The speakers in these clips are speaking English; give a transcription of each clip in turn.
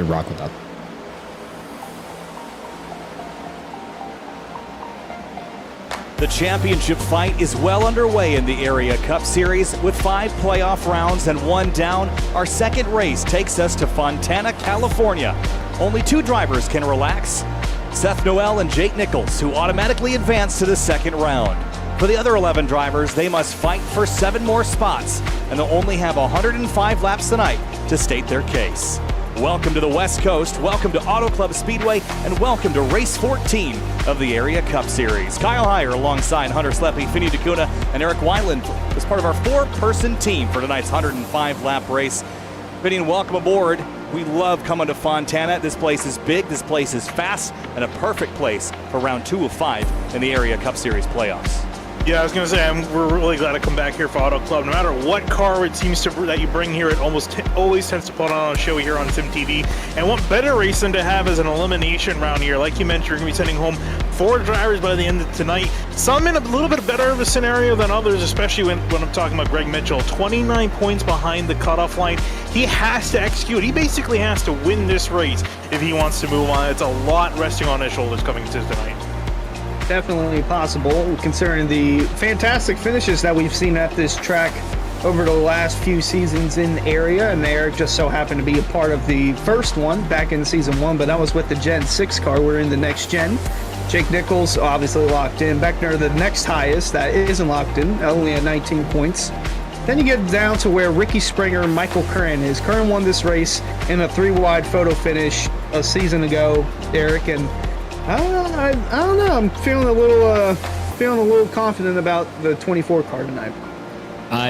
we rock with that. The championship fight is well underway in the Area Cup Series with 5 playoff rounds and 1 down. Our second race takes us to Fontana, California. Only 2 drivers can relax. Seth Noel and Jake Nichols, who automatically advance to the second round. For the other 11 drivers, they must fight for 7 more spots, and they'll only have 105 laps tonight to state their case. Welcome to the West Coast, welcome to Auto Club Speedway, and welcome to race 14 of the Area Cup Series. Kyle Heyer alongside Hunter Sleppy, Finney DeCuna, and Eric Weiland as part of our 4-person team for tonight's 105-lap race. Finney, welcome aboard. We love coming to Fontana. This place is big, this place is fast, and a perfect place for round 2 of 5 in the Area Cup Series playoffs. Yeah, I was going to say, we're really glad to come back here for Auto Club. No matter what car it seems to that you bring here, it always tends to put on a show here on Sim TV. And what better race than to have as an elimination round here? Like you mentioned, we're going to be sending home 4 drivers by the end of tonight. Some in a little bit better of a scenario than others, especially when I'm talking about Greg Mitchell. 29 points behind the cutoff line. He has to execute. He basically has to win this race if he wants to move on. It's a lot resting on his shoulders coming to tonight. Definitely possible, considering the fantastic finishes that we've seen at this track over the last few seasons in the area, and Eric just so happened to be a part of the first one back in season 1, but that was with the Gen 6 car. We're in the next gen. Jake Nichols obviously locked in. Beckner, the next highest, that isn't locked in, only at 19 points. Then you get down to where Ricky Springer and Michael Curran is. Curran won this race in a 3-wide photo finish a season ago, Eric, and I don't know. I'm feeling a little confident about the 24 car tonight.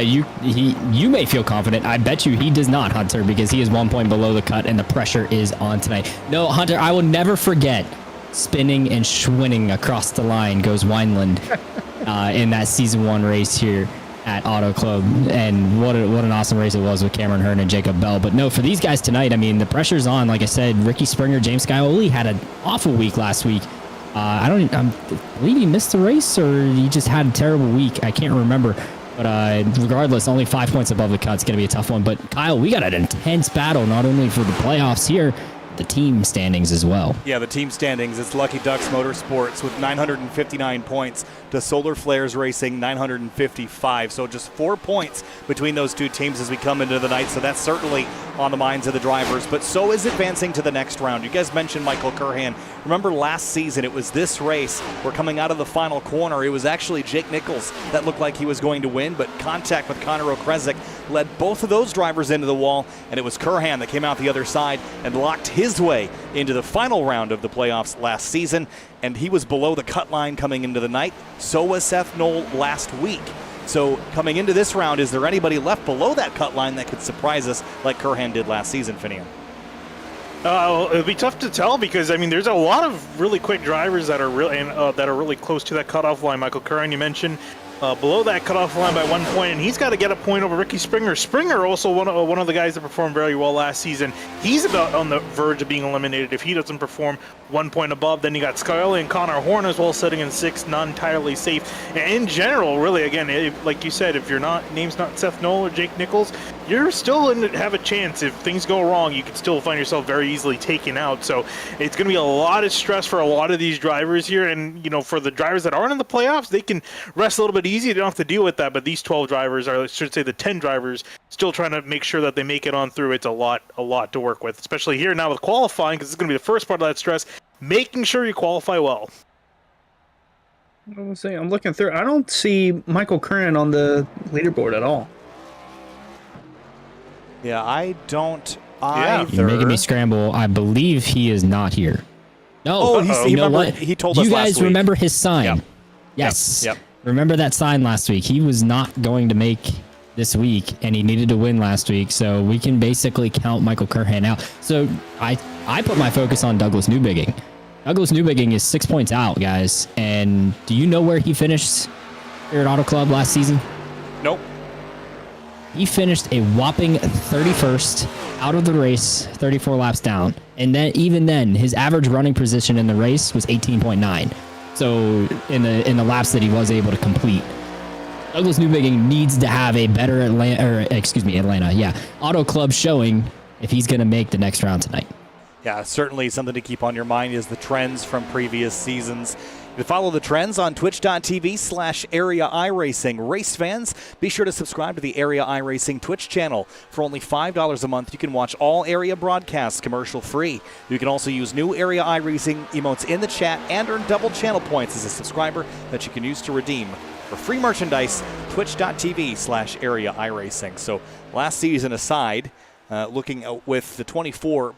You may feel confident. I bet you he does not, Hunter, because he is 1 point below the cut and the pressure is on tonight. No, Hunter, I will never forget spinning and schwinning across the line goes Wineland in that season 1 race here at Auto Club, and what an awesome race it was with Cameron Hearn and Jacob Bell. But no, for these guys tonight, I mean, the pressure's on. Like I said, Ricky Springer, James Scioli had an awful week last week. I believe he missed the race, or he just had a terrible week. I can't remember. But regardless, only 5 points above the cut. It's going to be a tough one. But Kyle, we got an intense battle, not only for the playoffs here, the team standings as well. Yeah, the team standings. It's Lucky Ducks Motorsports with 959 points to Solar Flares Racing 955. So just 4 points between those 2 teams as we come into the night. So that's certainly on the minds of the drivers. But so is advancing to the next round. You guys mentioned Michael Curhan. Remember last season, it was this race. We're coming out of the final corner. It was actually Jake Nichols that looked like he was going to win, but contact with Connor Okresic led both of those drivers into the wall, and it was Curhan that came out the other side and locked his way into the final round of the playoffs last season, and he was below the cut line coming into the night. So was Seth Knoll last week. So coming into this round, is there anybody left below that cut line that could surprise us like Curhan did last season, Finian? It'll be tough to tell because, I mean, there's a lot of really quick drivers that are really close to that cutoff line. Michael Curran, you mentioned, below that cutoff line by 1 point, and he's got to get a point over Ricky Springer. Springer, also one of the guys that performed very well last season. He's about on the verge of being eliminated if he doesn't perform 1 point above. Then you got Scioli and Connor Horn as well, sitting in 6th, not entirely safe. And in general, really, again, like you said, if your name's not Seth Knoll or Jake Nichols, you're still in to have a chance. If things go wrong, you can still find yourself very easily taken out. So it's going to be a lot of stress for a lot of these drivers here. And, you know, for the drivers that aren't in the playoffs, they can rest a little bit easy. They don't have to deal with that. But these 12 drivers, or I should say the 10 drivers, still trying to make sure that they make it on through. It's a lot to work with, especially here now with qualifying, because it's going to be the first part of that stress, making sure you qualify well. I'm looking through. I don't see Michael Curran on the leaderboard at all. Yeah, I don't either. You're making me scramble. I believe he is not here. No. You know what? He told us last week. You guys remember his sign? Yep. Yes. Yep. Remember that sign last week? He was not going to make this week, and he needed to win last week, so we can basically count Michael Curhan out. So I put my focus on Douglas Newbigging. Douglas Newbigging is 6 points out, guys. And do you know where he finished here at Auto Club last season? Nope. He finished a whopping 31st out of the race, 34 laps down. And then even then, his average running position in the race was 18.9. So in the laps that he was able to complete. Douglas Newbigging needs to have a better Atlanta, Auto Club showing if he's going to make the next round tonight. Yeah, certainly something to keep on your mind is the trends from previous seasons. You can follow the trends on twitch.tv/Area iRacing. Race fans, be sure to subscribe to the Area iRacing Twitch channel. For only $5 a month, you can watch all Area broadcasts commercial free. You can also use new Area iRacing emotes in the chat and earn double channel points as a subscriber that you can use to redeem for free merchandise. Twitch.tv/Area iRacing. So last season aside, looking with the 24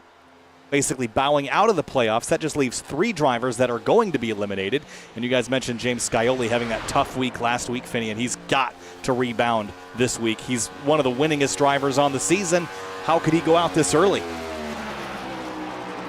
basically bowing out of the playoffs, that just leaves 3 drivers that are going to be eliminated. And you guys mentioned James Scioli having that tough week last week, Finney, and he's got to rebound this week. He's one of the winningest drivers on the season. How could he go out this early?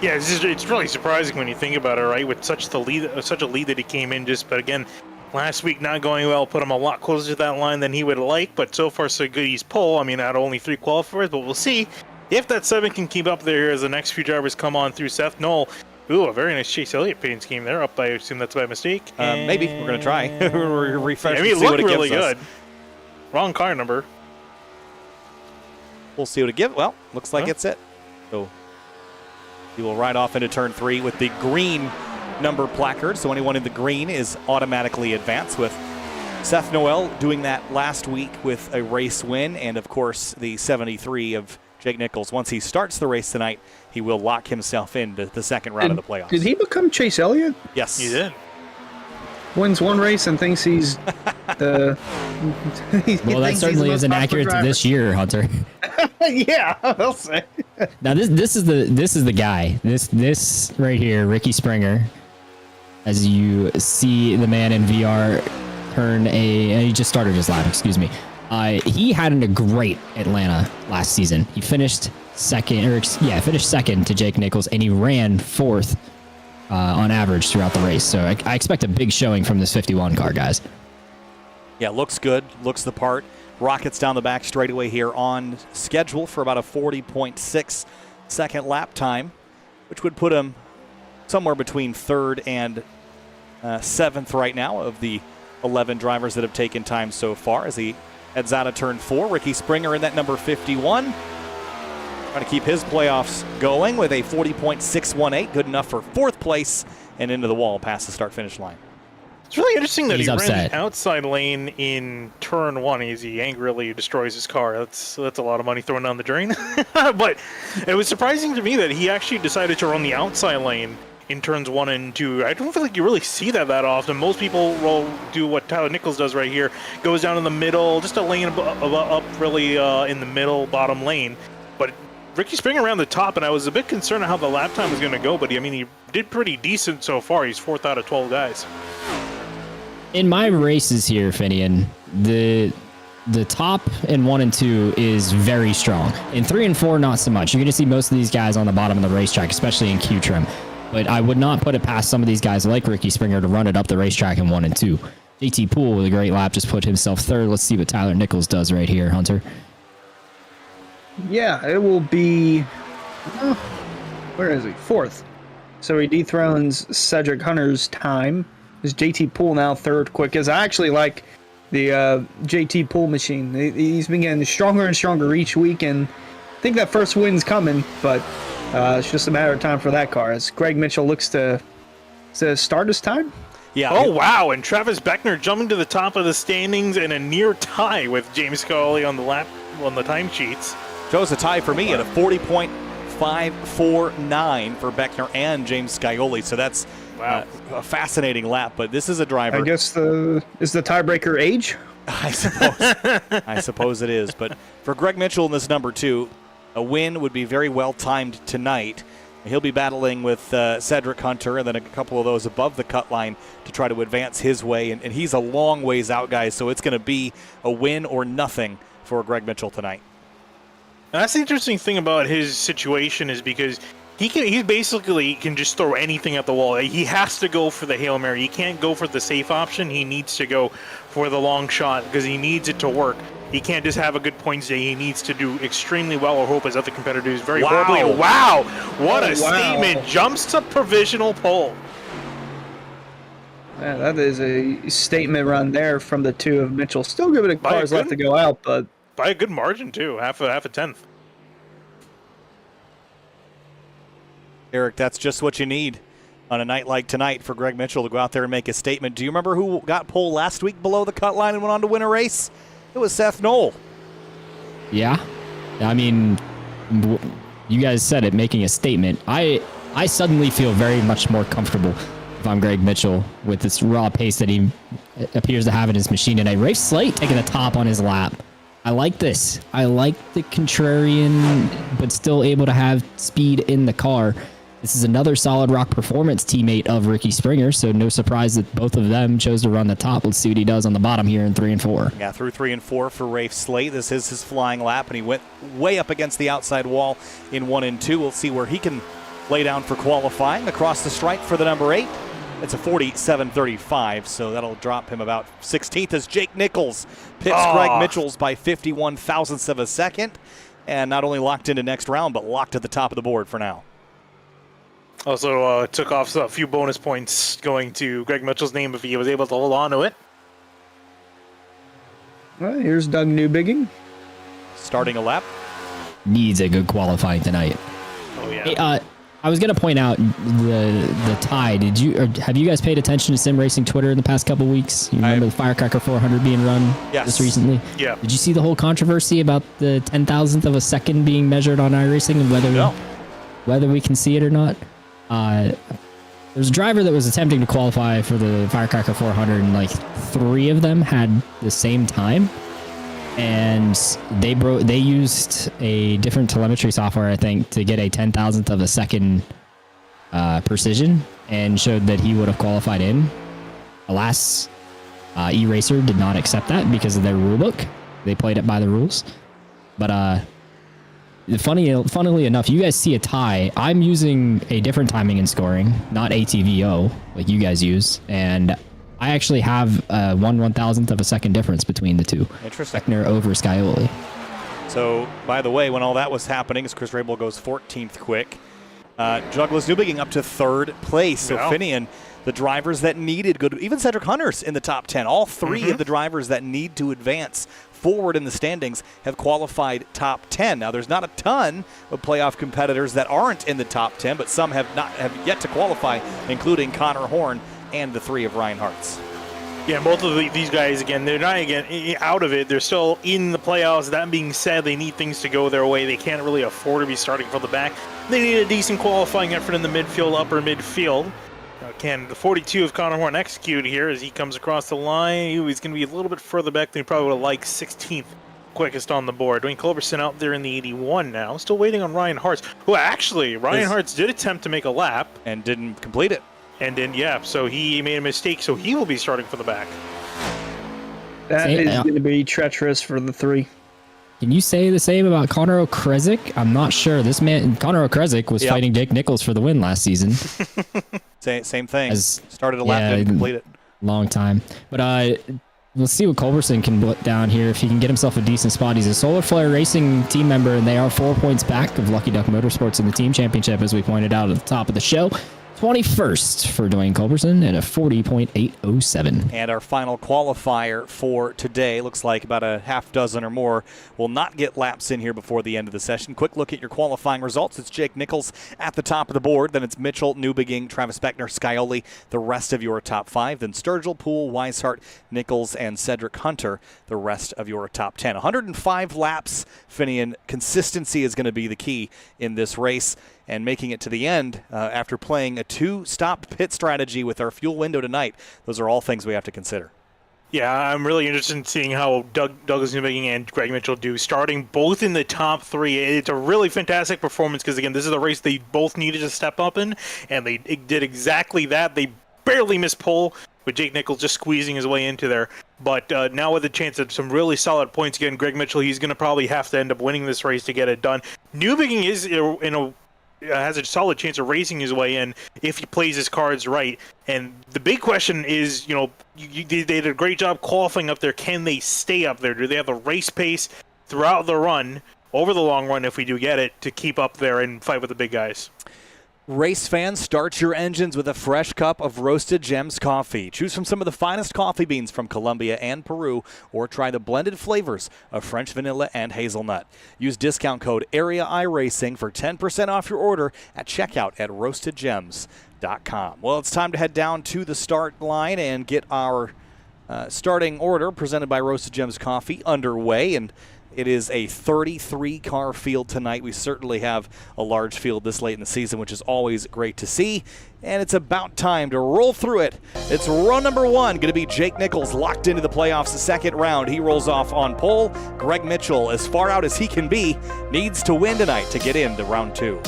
Yeah, it's really surprising when you think about it, right? With such a lead that he came in just, but again, last week not going well, put him a lot closer to that line than he would like, but so far so good. He's pole. I mean, out of only 3 qualifiers, but we'll see if that 7 can keep up there as the next few drivers come on through. Seth Knoll, ooh, a very nice Chase Elliott paint scheme there. Up, I assume that's by mistake. Maybe we're going to try. Refresh. I mean, it see what looked it really gives us. good. Wrong car number. We'll see what it gives. Well, looks like it's it. So he will ride off into turn 3 with the green number placard. So anyone in the green is automatically advanced, with Seth Noel doing that last week with a race win, and of course the 73 of Jake Nichols. Once he starts the race tonight, he will lock himself into the second round of the playoffs. Did he become Chase Elliott? Yes. He did. Wins one race and thinks he's the. Well, that certainly isn't accurate to this year, Hunter. Yeah, I'll say. Now this is the guy. This right here, Ricky Springer. As you see the man in VR turn he just started his lap. Excuse me. He had a great Atlanta last season. He finished second to Jake Nichols, and he ran 4th on average throughout the race. So I expect a big showing from this 51 car, guys. Yeah, looks good. Looks the part. Rockets down the back straightaway here on schedule for about a 40.6 second lap time, which would put him somewhere between 3rd and 7th right now of the 11 drivers that have taken time so far as he heads out of turn 4. Ricky Springer in that number 51. Trying to keep his playoffs going with a 40.618. Good enough for 4th place and into the wall past the start-finish line. It's really interesting that He's he upset. ran the outside lane in turn 1 as he angrily destroys his car. That's a lot of money thrown down the drain. But it was surprising to me that he actually decided to run the outside lane in turns 1 and 2. I don't feel like you really see that often. Most people will do what Tyler Nichols does right here, goes down in the middle, just a lane up really in the middle, bottom lane. But Ricky Springer around the top, and I was a bit concerned on how the lap time was going to go, but he did pretty decent so far. He's 4th out of 12 guys. In my races here, Finian, the top in 1 and 2 is very strong. In 3 and 4, not so much. You're going to see most of these guys on the bottom of the racetrack, especially in Q trim. But I would not put it past some of these guys like Ricky Springer to run it up the racetrack in 1 and 2. JT Poole with a great lap just put himself 3rd. Let's see what Tyler Nichols does right here, Hunter. Yeah, it will be. Where is he? 4th. So he dethrones Cedric Hunter's time. Is JT Poole now 3rd quickest? I actually like the JT Poole machine. He's been getting stronger and stronger each week, and I think that first win's coming, but it's just a matter of time for that car as Greg Mitchell looks to start his time. Yeah. Oh, wow. And Travis Beckner jumping to the top of the standings in a near tie with James Scully on the timesheets. Shows a tie for me at a 40.549 for Beckner and James Scioli. So that's Wow. A fascinating lap. But this is a driver. I guess is the tiebreaker age? I suppose it is. But for Greg Mitchell in this number 2, a win would be very well timed tonight. He'll be battling with Cedric Hunter and then a couple of those above the cut line to try to advance his way. And he's a long ways out, guys, so it's going to be a win or nothing for Greg Mitchell tonight. And that's the interesting thing about his situation is because he basically can just throw anything at the wall. He has to go for the Hail Mary. He can't go for the safe option. He needs to go for the long shot because he needs it to work. He can't just have a good points day. He needs to do extremely well or hope his other competitors very horribly. Wow! What a statement. Jumps to provisional pole. Yeah, that is a statement run there from the 2 of Mitchell. Still giving it cars left to go out, but by a good margin too, half a tenth. Eric, that's just what you need on a night like tonight for Greg Mitchell to go out there and make a statement. Do you remember who got pole last week below the cut line and went on to win a race? It was Seth Knoll. Yeah. I mean, you guys said it, making a statement. I suddenly feel very much more comfortable if I'm Greg Mitchell with this raw pace that he appears to have in his machine tonight. Rafe Slate taking the top on his lap. I like this. I like the contrarian, but still able to have speed in the car. This is another Solid Rock Performance teammate of Ricky Springer, so no surprise that both of them chose to run the top. Let's see what he does on the bottom here in 3 and 4. Yeah, through 3 and 4 for Rafe Slate. This is his flying lap, and he went way up against the outside wall in 1 and 2. We'll see where he can lay down for qualifying. Across the stripe for the number 8. It's a 47.35, so that'll drop him about 16th as Jake Nichols pits Greg Mitchell's by 51 thousandths of a second, and not only locked into next round, but locked at the top of the board for now. Also took off a few bonus points going to Greg Mitchell's name if he was able to hold on to it. Well, here's Doug Newbigging. Starting a lap. Needs a good qualifying tonight. Oh, yeah. Hey, I was gonna point out the tie. Have you guys paid attention to Sim Racing Twitter in the past couple weeks? You remember the Firecracker 400 being run just recently? Yeah. Did you see the whole controversy about the 10,000th of a second being measured on iRacing and whether we can see it or not? There's a driver that was attempting to qualify for the Firecracker 400, and like 3 of them had the same time. And they used a different telemetry software, I think, to get a 10,000th of a second precision, and showed that he would have qualified in. Alas, iRacer did not accept that because of their rulebook. They played it by the rules. But funnily enough, you guys see a tie. I'm using a different timing and scoring, not ATVO like you guys use, and I actually have 1/1000th of a second difference between the two. Interesting. Beckner over Scioli. So, by the way, when all that was happening, as Chris Rabel goes 14th quick, Douglas Newbigging up to 3rd place. So, Finian, the drivers that needed good, even Cedric Hunter's in the top 10. All 3 of the drivers that need to advance forward in the standings have qualified top 10. Now, there's not a ton of playoff competitors that aren't in the top 10, but some have yet to qualify, including Connor Horn and the 3 of Reinhardt's. Yeah, both of these guys, again, they're not out of it. They're still in the playoffs. That being said, they need things to go their way. They can't really afford to be starting from the back. They need a decent qualifying effort in the midfield, upper midfield. Can the 42 of Connor Horn execute here as he comes across the line? He's going to be a little bit further back than he probably would have liked. 16th quickest on the board. Dwayne Culberson out there in the 81 now. Still waiting on Ryan Hartz, who actually, Ryan Hartz did attempt to make a lap. And didn't complete it. And then, so he made a mistake, so he will be starting for the back. That is going to be treacherous for the 3. Can you say the same about Connor Okrezik? I'm not sure. This man, Connor Okrezik, was fighting Jake Nichols for the win last season. Same thing. Started a lap, didn't complete it. Long time. But let's see what Culberson can put down here if he can get himself a decent spot. He's a Solar Flare Racing team member, and they are 4 points back of Lucky Duck Motorsports in the team championship, as we pointed out at the top of the show. 21st for Dwayne Culberson at a 40.807. And our final qualifier for today, looks like about a half dozen or more, will not get laps in here before the end of the session. Quick look at your qualifying results. It's Jake Nichols at the top of the board. Then it's Mitchell, Newbigging, Travis Beckner, Scioli, the rest of your top 5. Then Sturgill, Poole, Weishart, Nichols, and Cedric Hunter, the rest of your top 10. 105 laps, Finian. Consistency is going to be the key in this race. And making it to the end after playing a 2-stop pit strategy with our fuel window tonight. Those are all things we have to consider. Yeah, I'm really interested in seeing how Douglas Newbigging and Greg Mitchell do, starting both in the top 3. It's a really fantastic performance because, again, this is a race they both needed to step up in, and they did exactly that. They barely missed pole, with Jake Nichols just squeezing his way into there. But now with a chance of some really solid points again, Greg Mitchell, he's going to probably have to end up winning this race to get it done. Newbigging is has a solid chance of racing his way in if he plays his cards right. And the big question is, they did a great job qualifying up there. Can they stay up there? Do they have the race pace throughout the run, over the long run if we do get it, to keep up there and fight with the big guys? Race fans, start your engines with a fresh cup of Roasted Gems coffee. Choose from some of the finest coffee beans from Colombia and Peru, or try the blended flavors of French vanilla and hazelnut. Use discount code AREA iRacing for 10% off your order at checkout at roastedgems.com. Well, it's time to head down to the start line and get our starting order presented by Roasted Gems Coffee underway. And it is a 33-car field tonight. We certainly have a large field this late in the season, which is always great to see. And it's about time to roll through it. It's run number one, going to be Jake Nichols, locked into the playoffs the second round. He rolls off on pole. Greg Mitchell, as far out as he can be, needs to win tonight to get into round two.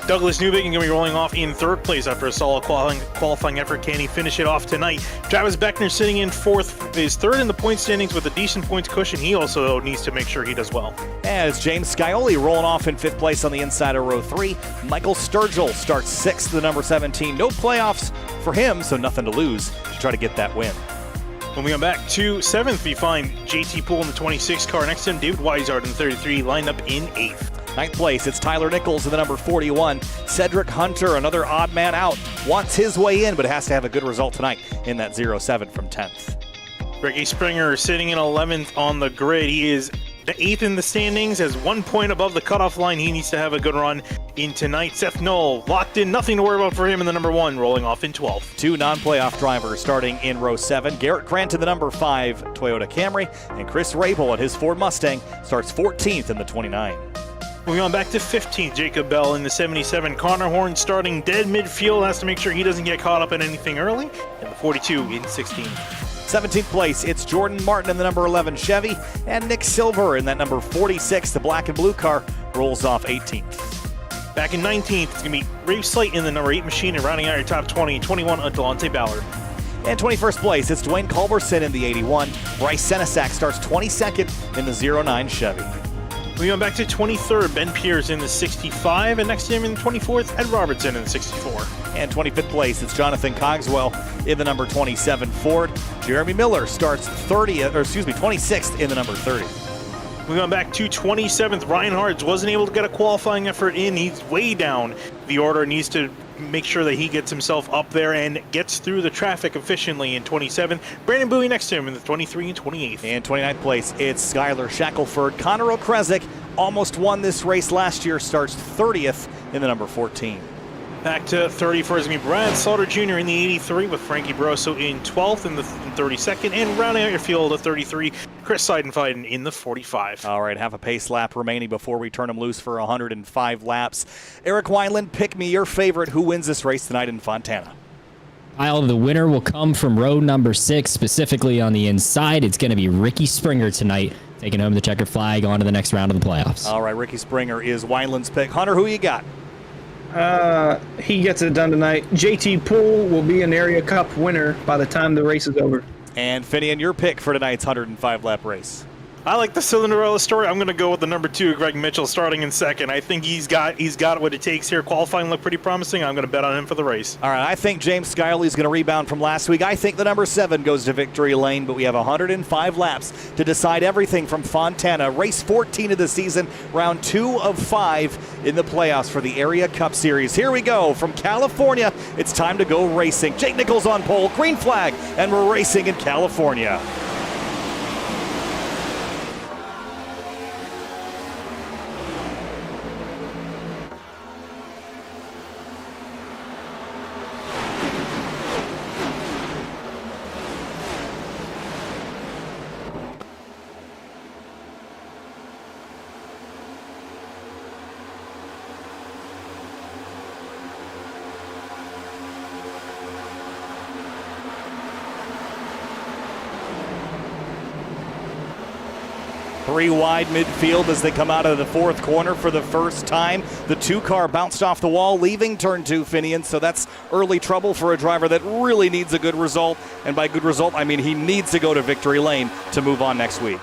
Douglas Newbig going to be rolling off in third place after a solid qualifying effort. Can he finish it off tonight? Travis Beckner sitting in fourth, is third in the point standings with a decent points cushion. He also needs to make sure he does well. As James Scioli rolling off in fifth place on the inside of row three. Michael Sturgill starts sixth, the number 17. No playoffs for him, so nothing to lose to try to get that win. When we come back to seventh, we find JT Poole in the 26 car. Next to him, David Weishart in the 33, lined up in eighth. Ninth place, it's Tyler Nichols in the number 41. Cedric Hunter, another odd man out, wants his way in, but has to have a good result tonight in that 0-7 from 10th. Ricky Springer sitting in 11th on the grid. He is the eighth in the standings, has 1 point above the cutoff line. He needs to have a good run in tonight. Seth Knoll locked in, nothing to worry about for him in the number 1, rolling off in 12th. Two non-playoff drivers starting in row 7. Garrett Cranton, the number 5 Toyota Camry, and Chris Rabel at his Ford Mustang starts 14th in the 29. Moving on back to 15th, Jacob Bell in the 77. Connor Horn starting dead midfield, has to make sure he doesn't get caught up in anything early. And the 42 in 16th. 17th place, it's Jordan Martin in the number 11 Chevy, and Nick Silver in that number 46, the black and blue car, rolls off 18th. Back in 19th, it's going to be Rave Slate in the number 8 machine, and rounding out your top 20, 21, Delonte Ballard. And 21st place, it's Dwayne Culberson in the 81. Bryce Senesac starts 22nd in the 09 Chevy. Moving on back to 23rd, Ben Pierce in the 65, and next to him in 24th, Ed Robertson in the 64. And 25th place, it's Jonathan Cogswell in the number 27 Ford. Jeremy Miller starts 26th in the number 30. Moving on back to 27th, Ryan Hards wasn't able to get a qualifying effort in. He's way down the order, needs to make sure that he gets himself up there and gets through the traffic efficiently in 27th. Brandon Bowie next to him in the 23 and 28th. And 29th place, it's Skylar Shackelford. Connor Okrezik almost won this race last year, starts 30th in the number 14. Back to 31st, is going to be Brad Slaughter Jr. in the 83 with Frankie Barroso in 12th in the 32nd. And rounding out your field at 33, Chris Seidenfeiden in the 45. All right, half a pace lap remaining before we turn him loose for 105 laps. Eric Wineland, pick me your favorite. Who wins this race tonight in Fontana? Kyle, the winner will come from row number 6, specifically on the inside. It's going to be Ricky Springer tonight, taking home the checkered flag on to the next round of the playoffs. All right, Ricky Springer is Wineland's pick. Hunter, who you got? He gets it done tonight. JT Poole will be an Area Cup winner by the time the race is over. And Finian, your pick for tonight's 105-lap race. I like the Cinderella story. I'm going to go with the number 2, Greg Mitchell, starting in second. I think he's got what it takes here. Qualifying looked pretty promising. I'm going to bet on him for the race. All right, I think James Scioli is going to rebound from last week. I think the number 7 goes to victory lane, but we have 105 laps to decide everything from Fontana. Race 14 of the season, round 2 of 5 in the playoffs for the Area Cup Series. Here we go from California. It's time to go racing. Jake Nichols on pole, green flag, and we're racing in California. Three wide midfield as they come out of the fourth corner for the first time. The 2 car bounced off the wall, leaving turn 2, Finian, so that's early trouble for a driver that really needs a good result. And by good result, I mean he needs to go to victory lane to move on next week.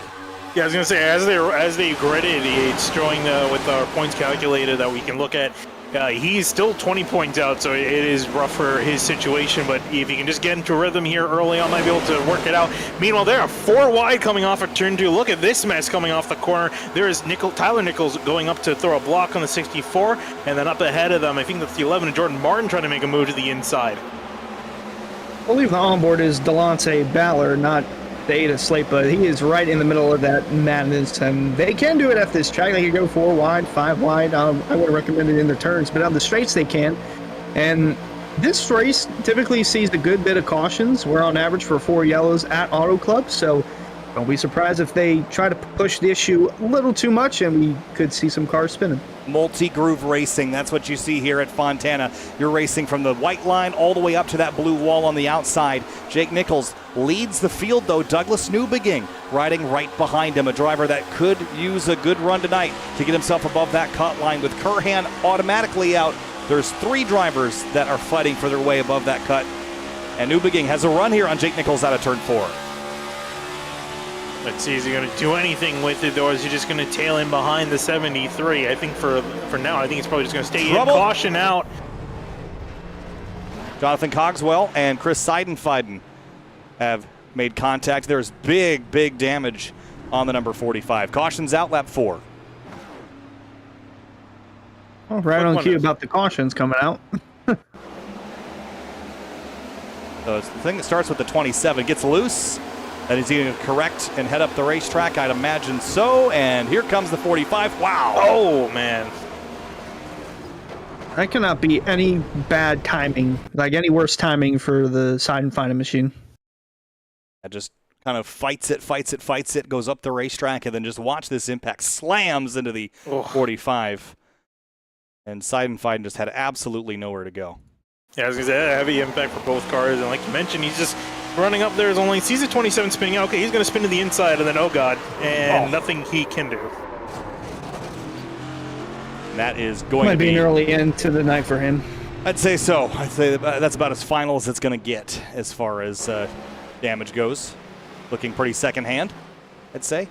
Yeah, I was going to say, as they graded, it's showing with our points calculator that we can look at. He's still 20 points out, so it is rough for his situation, but if he can just get into rhythm here early on, might be able to work it out. Meanwhile, there are 4 wide coming off of turn 2. Look at this mess coming off the corner. There is Tyler Nichols going up to throw a block on the 64, and then up ahead of them, I think that's the 11, and Jordan Martin trying to make a move to the inside. I believe the onboard is Delonte Ballard, not the 8 slate, but he is right in the middle of that madness, and they can do it at this track. They can go 4 wide, 5 wide. I would recommend it in their turns, but on the straights they can. And this race typically sees a good bit of cautions. We're on average for 4 yellows at Auto Club, so don't be surprised if they try to push the issue a little too much, and we could see some cars spinning. Multi-groove racing, that's what you see here at Fontana. You're racing from the white line all the way up to that blue wall on the outside. Jake Nichols leads the field, though. Douglas Newbegin riding right behind him, a driver that could use a good run tonight to get himself above that cut line. With Curhan automatically out, there's 3 drivers that are fighting for their way above that cut. And Newbegin has a run here on Jake Nichols out of turn 4. Let's see, is he going to do anything with it, or is he just going to tail in behind the 73? I think for now, I think he's probably just going to stay in, caution out. Jonathan Cogswell and Chris Seidenfeiden have made contact. There's big damage on the number 45. Cautions out, lap 4. Oh, right on cue about the cautions coming out. So it's the thing that starts with the 27 gets loose. And is he going to correct and head up the racetrack? I'd imagine so. And here comes the 45. Wow. Oh, man. That cannot be any bad timing, like any worse timing for the Seidenfeiden machine. That just kind of fights it, goes up the racetrack, and then just watch this impact. Slams into the 45. And Seidenfeiden just had absolutely nowhere to go. Yeah, I was going to say, a heavy impact for both cars. And like you mentioned, he's just running up there, sees a 27 spinning out. Okay, he's going to spin to the inside, and then, oh, God, and nothing he can do. And that is going Might to be an early end to the night for him. I'd say so. I'd say that's about as final as it's going to get as far as damage goes. Looking pretty secondhand, I'd say.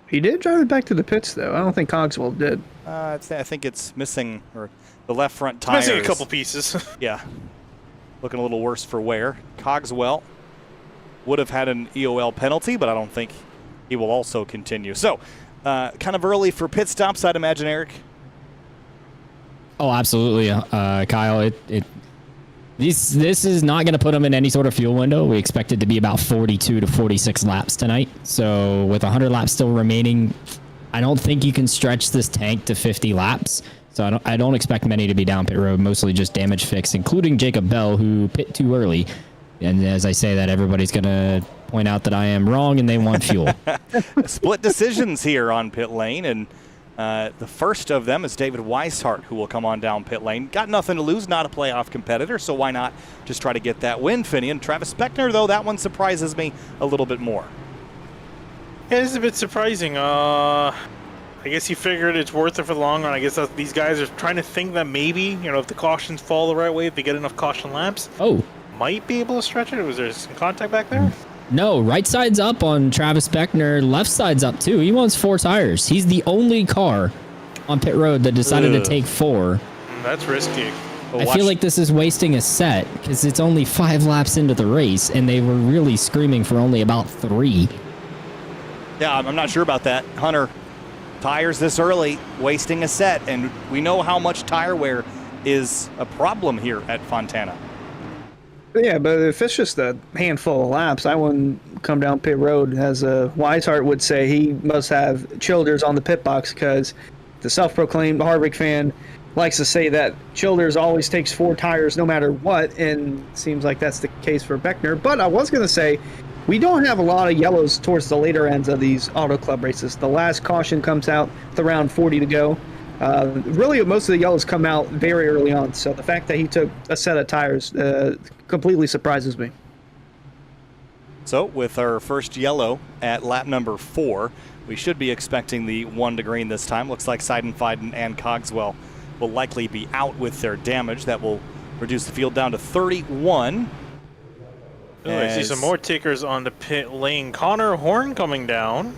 He did drive it back to the pits, though. I don't think Cogswell did. I think it's missing, or the left front tire. Missing a couple pieces. Yeah. Looking a little worse for wear. Cogswell would have had an EOL penalty, but I don't think he will also continue. So, kind of early for pit stops, I'd imagine, Eric. Oh, absolutely, Kyle. This is not going to put him in any sort of fuel window. We expect it to be about 42 to 46 laps tonight. So with 100 laps still remaining, I don't think you can stretch this tank to 50 laps. So I don't expect many to be down pit road, mostly just damage fix, including Jacob Bell, who pit too early. And as I say that, everybody's going to point out that I am wrong and they want fuel. Split decisions here on pit lane, and the first of them is David Weishart, who will come on down pit lane. Got nothing to lose, not a playoff competitor, so why not just try to get that win, Finian? Travis Speckner, though, that one surprises me a little bit more. Yeah, it's a bit surprising. I guess he figured it's worth it for the long run. I guess these guys are trying to think that maybe, if the cautions fall the right way, if they get enough caution laps, might be able to stretch it. Was there some contact back there? No, right side's up on Travis Speckner. Left side's up too. He wants 4 tires. He's the only car on pit road that decided to take 4. That's risky. I feel like this is wasting a set because it's only 5 laps into the race, and they were really screaming for only about 3. Yeah, I'm not sure about that. Hunter, tires this early, wasting a set, and we know how much tire wear is a problem here at Fontana. Yeah, but if it's just a handful of laps, I wouldn't come down pit road. As Weishart would say, he must have Childers on the pit box because the self-proclaimed Harvick fan likes to say that Childers always takes 4 tires no matter what, and it seems like that's the case for Beckner. But I was going to say, we don't have a lot of yellows towards the later ends of these Auto Club races. The last caution comes out with around 40 to go. Really, most of the yellows come out very early on, so the fact that he took a set of tires completely surprises me. So with our first yellow at lap number 4, we should be expecting the 1 to green this time. Looks like Seidenfeiden and Cogswell will likely be out with their damage. That will reduce the field down to 31. I see some more tickers on the pit lane. Connor Horn coming down,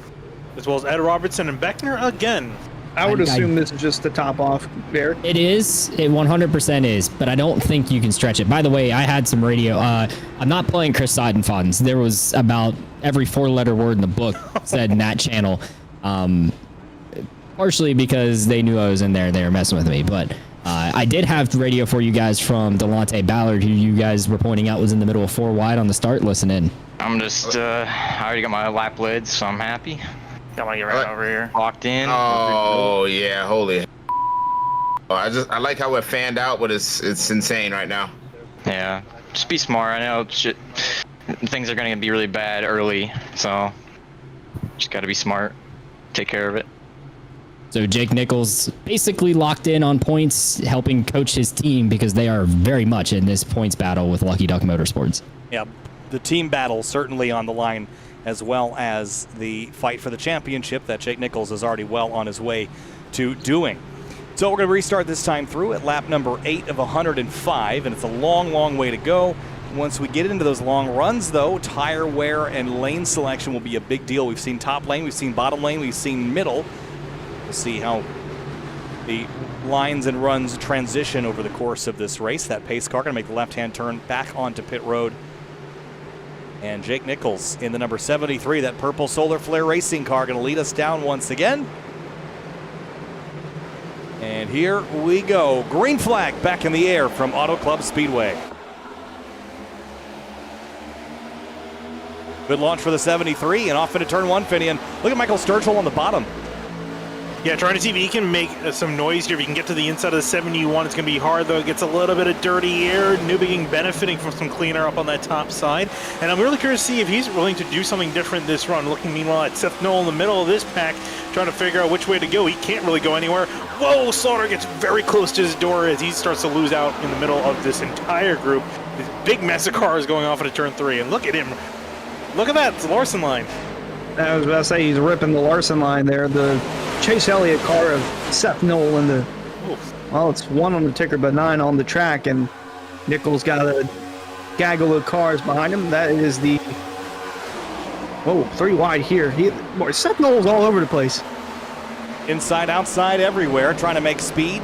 as well as Ed Robertson and Beckner again. I would assume this is just the top off there. It is. It 100% is, but I don't think you can stretch it. By the way, I had some radio. I'm not playing Chris Seidenfons. There was about every 4-letter word in the book said in that channel. Partially because they knew I was in there and they were messing with me. But I did have radio for you guys from Delonte Ballard, who you guys were pointing out was in the middle of 4 wide on the start. Listen in. I'm just, I already got my lap lids, so I'm happy. I want to get right over here. Locked in. Oh yeah, holy. I like how we're fanned out, but it's insane right now. Yeah, just be smart. I know things are going to be really bad early, so just got to be smart. Take care of it. So Jake Nichols basically locked in on points, helping coach his team because they are very much in this points battle with Lucky Duck Motorsports. Yeah, the team battle certainly on the line, as well as the fight for the championship that Jake Nichols is already well on his way to doing. So we're going to restart this time through at lap number 8 of 105, and it's a long, long way to go. Once we get into those long runs, though, tire wear and lane selection will be a big deal. We've seen top lane, we've seen bottom lane, we've seen middle. We'll see how the lines and runs transition over the course of this race. That pace car going to make the left-hand turn back onto pit road. And Jake Nichols in the number 73, that purple Solar Flare racing car, going to lead us down once again. And here we go. Green flag back in the air from Auto Club Speedway. Good launch for the 73 and off into turn 1, Finian. Look at Michael Sturgill on the bottom. Yeah, trying to see if he can make some noise here. If he can get to the inside of the 71, it's going to be hard, though. It gets a little bit of dirty air. Newbegin benefiting from some cleaner up on that top side. And I'm really curious to see if he's willing to do something different this run. Looking, meanwhile, at Seth Knoll in the middle of this pack, trying to figure out which way to go. He can't really go anywhere. Whoa, Slaughter gets very close to his door as he starts to lose out in the middle of this entire group. This big mess of cars going off into turn 3. And look at him. Look at that. It's the Larson line. I was about to say he's ripping the Larson line there. The Chase Elliott car of Seth Knoll in the, well, it's 1 on the ticker, but 9 on the track, and Nichols got a gaggle of cars behind him. That is the, 3 wide here. Boy, Seth Knoll's all over the place. Inside, outside, everywhere, trying to make speed.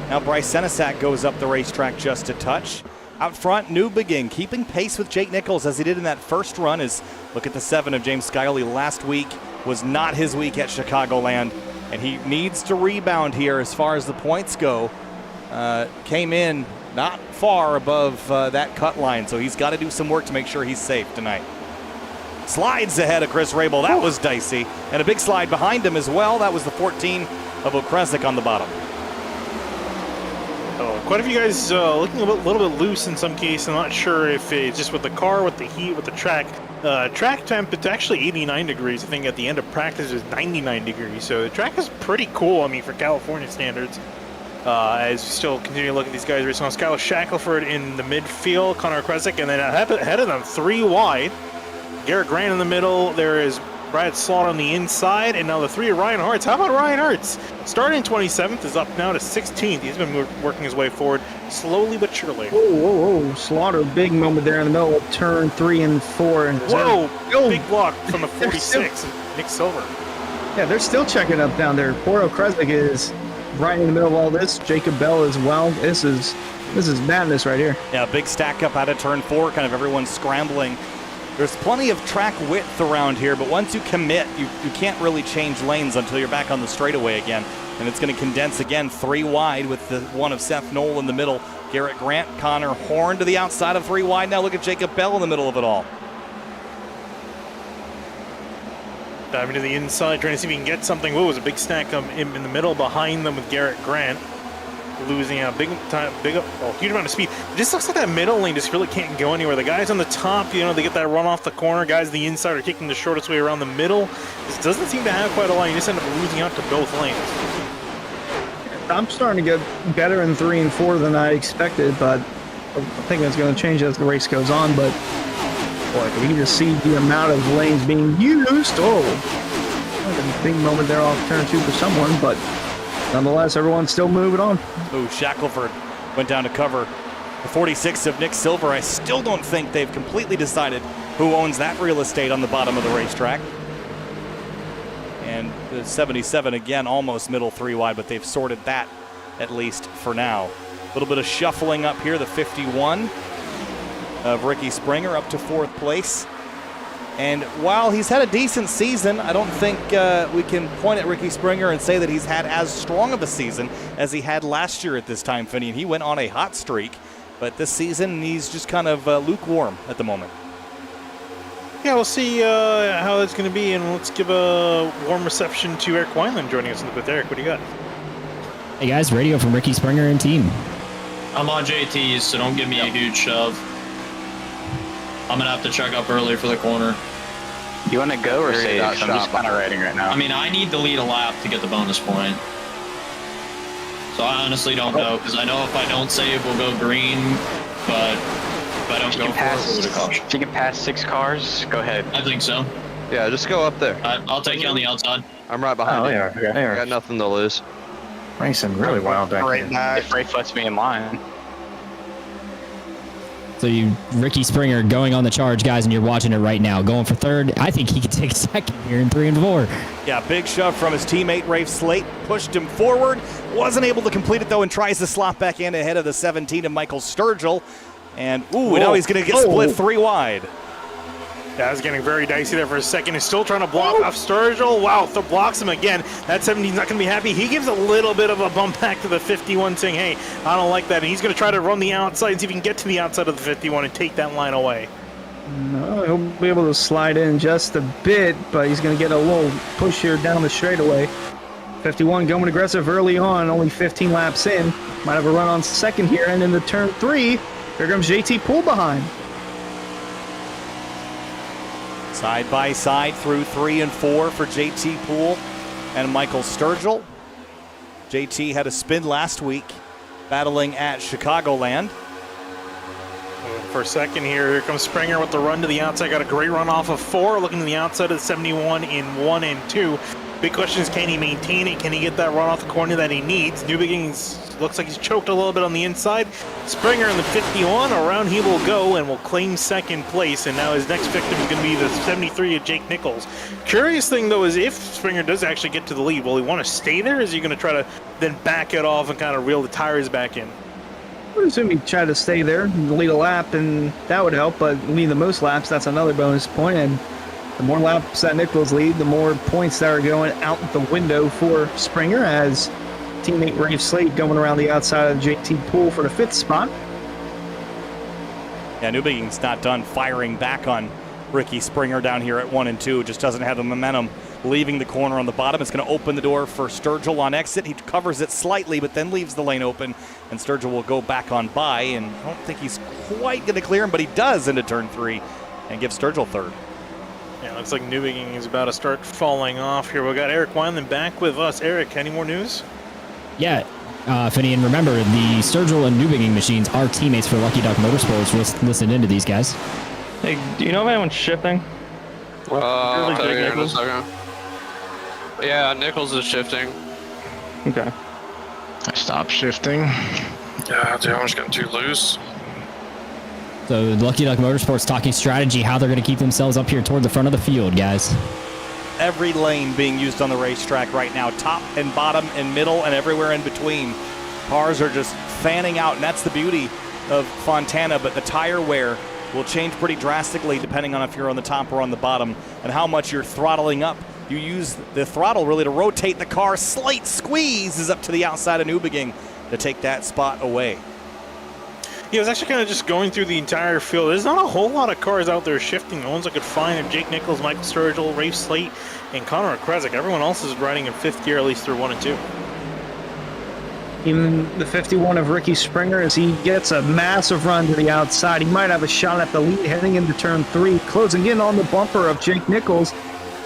Now Bryce Senesac goes up the racetrack just a touch. Out front, Newbegin keeping pace with Jake Nichols as he did in that first run. As look at the 7 of James Scioli last week was not his week at Chicagoland, and he needs to rebound here as far as the points go. Came in not far above that cut line, so he's got to do some work to make sure he's safe tonight. Slides ahead of Chris Rabel. That was dicey, and a big slide behind him as well. That was the 14 of Okrezik on the bottom. Quite a few guys looking a little bit loose in some cases. I'm not sure if it's just with the car, with the heat, with the track. Track temp, it's actually 89 degrees. I think at the end of practice it was 99 degrees. So the track is pretty cool, I mean, for California standards. As we still continue to look at these guys racing on. Skylar Shackelford in the midfield, Connor Kresik, and then ahead of them, 3 wide. Garrett Grant in the middle. There is Brad Slaughter on the inside, and now the 3 of Ryan Hartz. How about Ryan Hartz? Starting 27th, is up now to 16th. He's been working his way forward slowly but surely. Whoa. Slaughter, big moment there in the middle of turn 3 and 4. Whoa, big block from the 46, Nick Silver. Yeah, they're still checking up down there. Poor Okrezik is right in the middle of all this. Jacob Bell as well. This is madness right here. Yeah, big stack up out of turn 4, kind of everyone scrambling. There's plenty of track width around here, but once you commit, you can't really change lanes until you're back on the straightaway again. And it's going to condense again 3 wide with the 1 of Seth Knoll in the middle. Garrett Grant, Connor Horn to the outside of 3 wide. Now look at Jacob Bell in the middle of it all. Diving to the inside, trying to see if he can get something. Whoa, it was a big stack in the middle behind them with Garrett Grant. Losing a huge amount of speed. It just looks like that middle lane just really can't go anywhere. The guys on the top, they get that run off the corner. Guys on the inside are taking the shortest way around the middle. This doesn't seem to have quite a line. You just end up losing out to both lanes. I'm starting to get better in 3 and 4 than I expected, but I think that's going to change as the race goes on. But boy, can you just see the amount of lanes being used? A big moment there off turn 2 for someone, but nonetheless, everyone's still moving on. Ooh, Shackelford went down to cover the 46 of Nick Silver. I still don't think they've completely decided who owns that real estate on the bottom of the racetrack. And the 77 again, almost middle 3 wide, but they've sorted that at least for now. A little bit of shuffling up here. The 51 of Ricky Springer up to 4th place. And while he's had a decent season, I don't think we can point at Ricky Springer and say that he's had as strong of a season as he had last year at this time, Finney. And he went on a hot streak, but this season he's just kind of lukewarm at the moment. Yeah, we'll see how that's going to be, and let's give a warm reception to Eric Wineland joining us in the booth. Eric, what do you got? Hey guys, radio from Ricky Springer and team. I'm on JT's, so don't give me a huge shove. I'm going to have to check up early for the corner. You want to go or save? I'm just kind of riding right now. I mean, I need to lead a lap to get the bonus point. So I honestly don't know, because I know if I don't save, we'll go green, but if I don't go for it, we'll go to caution. If you can pass 6 cars, go ahead. I think so. Yeah, just go up there. I'll take you on the outside. I'm right behind you. Yeah, okay. I got nothing to lose. Racing really wild back here. If Ray puts me in line. So Ricky Springer going on the charge, guys, and you're watching it right now. Going for 3rd. I think he could take 2nd here in 3 and 4. Yeah, big shove from his teammate, Rafe Slate. Pushed him forward. Wasn't able to complete it, though, and tries to slot back in ahead of the 17 of Michael Sturgill. And, now he's going to get split 3 wide. Yeah, it's getting very dicey there for a second. He's still trying to block off Sturgill. Wow, blocks him again. That 17's not going to be happy. He gives a little bit of a bump back to the 51, saying, hey, I don't like that. And he's going to try to run the outside and see if he can get to the outside of the 51 and take that line away. No, he'll be able to slide in just a bit, but he's going to get a little push here down the straightaway. 51 going aggressive early on, only 15 laps in. Might have a run on 2nd here, and into turn 3, here comes JT Poole behind. Side by side through 3 and 4 for JT Poole and Michael Sturgill. JT had a spin last week battling at Chicagoland. For a second here comes Springer with the run to the outside. Got a great run off of 4, looking to the outside of the 71 in 1 and 2. Big question is, can he maintain it? Can he get that run off the corner that he needs? New Beginnings looks like he's choked a little bit on the inside. Springer in the 51, around he will go and will claim 2nd place. And now his next victim is going to be the 73 of Jake Nichols. Curious thing, though, is if Springer does actually get to the lead, will he want to stay there? Is he going to try to then back it off and kind of reel the tires back in? I would assume he'd try to stay there, lead a lap, and that would help, but lead the most laps, that's another bonus point. And the more laps that Nichols lead, the more points that are going out the window for Springer, as teammate Rafe Slate going around the outside of JT Poole for the 5th spot. Yeah, New Beginnings not done firing back on Ricky Springer down here at 1 and 2. Just doesn't have the momentum leaving the corner on the bottom. It's going to open the door for Sturgill on exit. He covers it slightly, but then leaves the lane open, and Sturgill will go back on by, and I don't think he's quite going to clear him, but he does into turn 3 and gives Sturgill 3rd. Yeah, looks like New Beginning is about to start falling off here. We got Eric Wineland back with us. Eric, any more news? Yeah, Finney, and remember, the Sturgill and New Beginning machines are teammates for Lucky Duck Motorsports. Listen into these guys. Hey, do you know if anyone's shifting? I'll tell you here in a second. Yeah, Nichols is shifting. Okay. I stopped shifting. Yeah, dude, I'm just getting too loose. So Lucky Duck Motorsports talking strategy, how they're going to keep themselves up here toward the front of the field, guys. Every lane being used on the racetrack right now, top and bottom and middle and everywhere in between. Cars are just fanning out, and that's the beauty of Fontana, but the tire wear will change pretty drastically depending on if you're on the top or on the bottom and how much you're throttling up. You use the throttle really to rotate the car. Slight squeeze is up to the outside of New Beginning to take that spot away. Yeah, I was actually kind of just going through the entire field. There's not a whole lot of cars out there shifting. The ones I could find are Jake Nichols, Michael Sturgill, Rafe Slate, and Connor Krezek. Everyone else is riding in 5th gear, at least through 1 and 2. Even the 51 of Ricky Springer, as he gets a massive run to the outside. He might have a shot at the lead heading into turn 3, closing in on the bumper of Jake Nichols.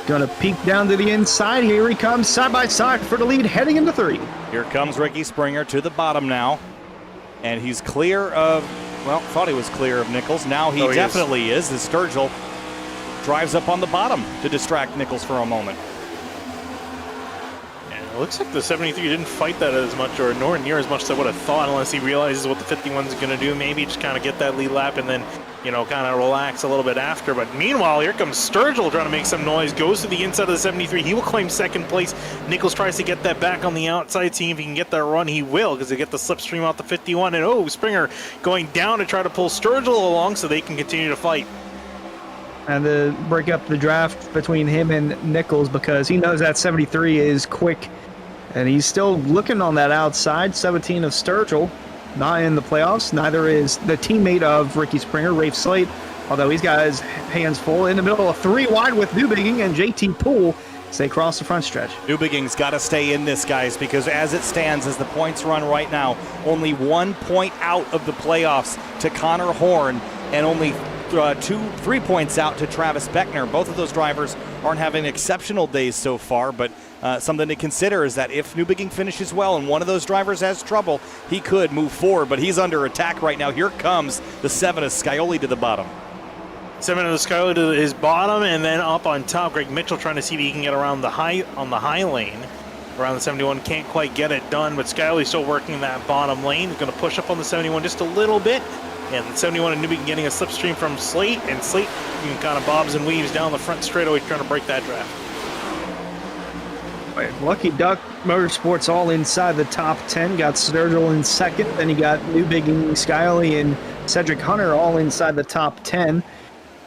Gonna peek down to the inside. Here he comes, side by side for the lead heading into 3. Here comes Ricky Springer to the bottom now. And he's clear of, well, thought he was clear of Nichols. Now he definitely is. As Sturgill drives up on the bottom to distract Nichols for a moment. It looks like the 73 didn't fight that as much, or nowhere near as much as I would have thought, unless he realizes what the 51's going to do. Maybe just kind of get that lead lap and then, you know, kind of relax a little bit after. But meanwhile, here comes Sturgill trying to make some noise. Goes to the inside of the 73. He will claim second place. Nichols tries to get that back on the outside, seeing if he can get that run. He will, because they get the slipstream out the 51. And oh, Springer going down to try to pull Sturgill along so they can continue to fight. And to break up the draft between him and Nichols, because he knows that 73 is quick. And he's still looking on that outside. 17 of Sturgill, not in the playoffs. Neither is the teammate of Ricky Springer, Rafe Slate, although he's got his hands full. In the middle of 3 wide with Newbigging and JT Poole as they cross the front stretch. Newbigging's got to stay in this, guys, because as it stands, as the points run right now, only 1 point out of the playoffs to Connor Horn and only 3 points out to Travis Beckner. Both of those drivers aren't having exceptional days so far, but something to consider is that if Newbigging finishes well and one of those drivers has trouble, he could move forward, but he's under attack right now. Here comes the 7 of Scioli to the bottom. 7 of the Scioli to his bottom, and then up on top, Greg Mitchell trying to see if he can get around the high lane. Around the 71, can't quite get it done, but Scioli's still working that bottom lane. He's going to push up on the 71 just a little bit. And the 71 and Newbigging getting a slipstream from Slate, and Slate kind of bobs and weaves down the front straightaway trying to break that draft. Lucky Duck Motorsports all inside the top 10. Got Sturgill in second. Then you got Newbigging, Scioli, and Cedric Hunter all inside the top 10.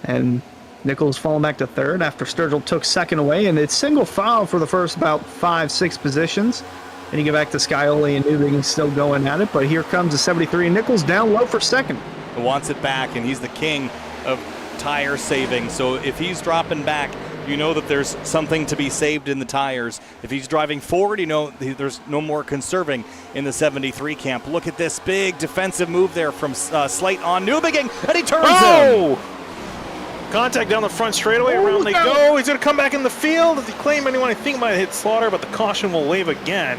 And Nichols falling back to third after Sturgill took second away. And it's single file for the first about 5-6 positions. And you get back to Scioli and Newbigging still going at it. But here comes the 73. And Nichols down low for second. He wants it back, and he's the king of tire saving. So if he's dropping back, you know that there's something to be saved in the tires. If he's driving forward, you know there's no more conserving in the 73 camp. Look at this big defensive move there from Slate on Newbigging, and he turns him. Contact down the front straightaway, around they go. He's going to come back in the field. Does he claim anyone? I think might have hit Slaughter, but the caution will wave again.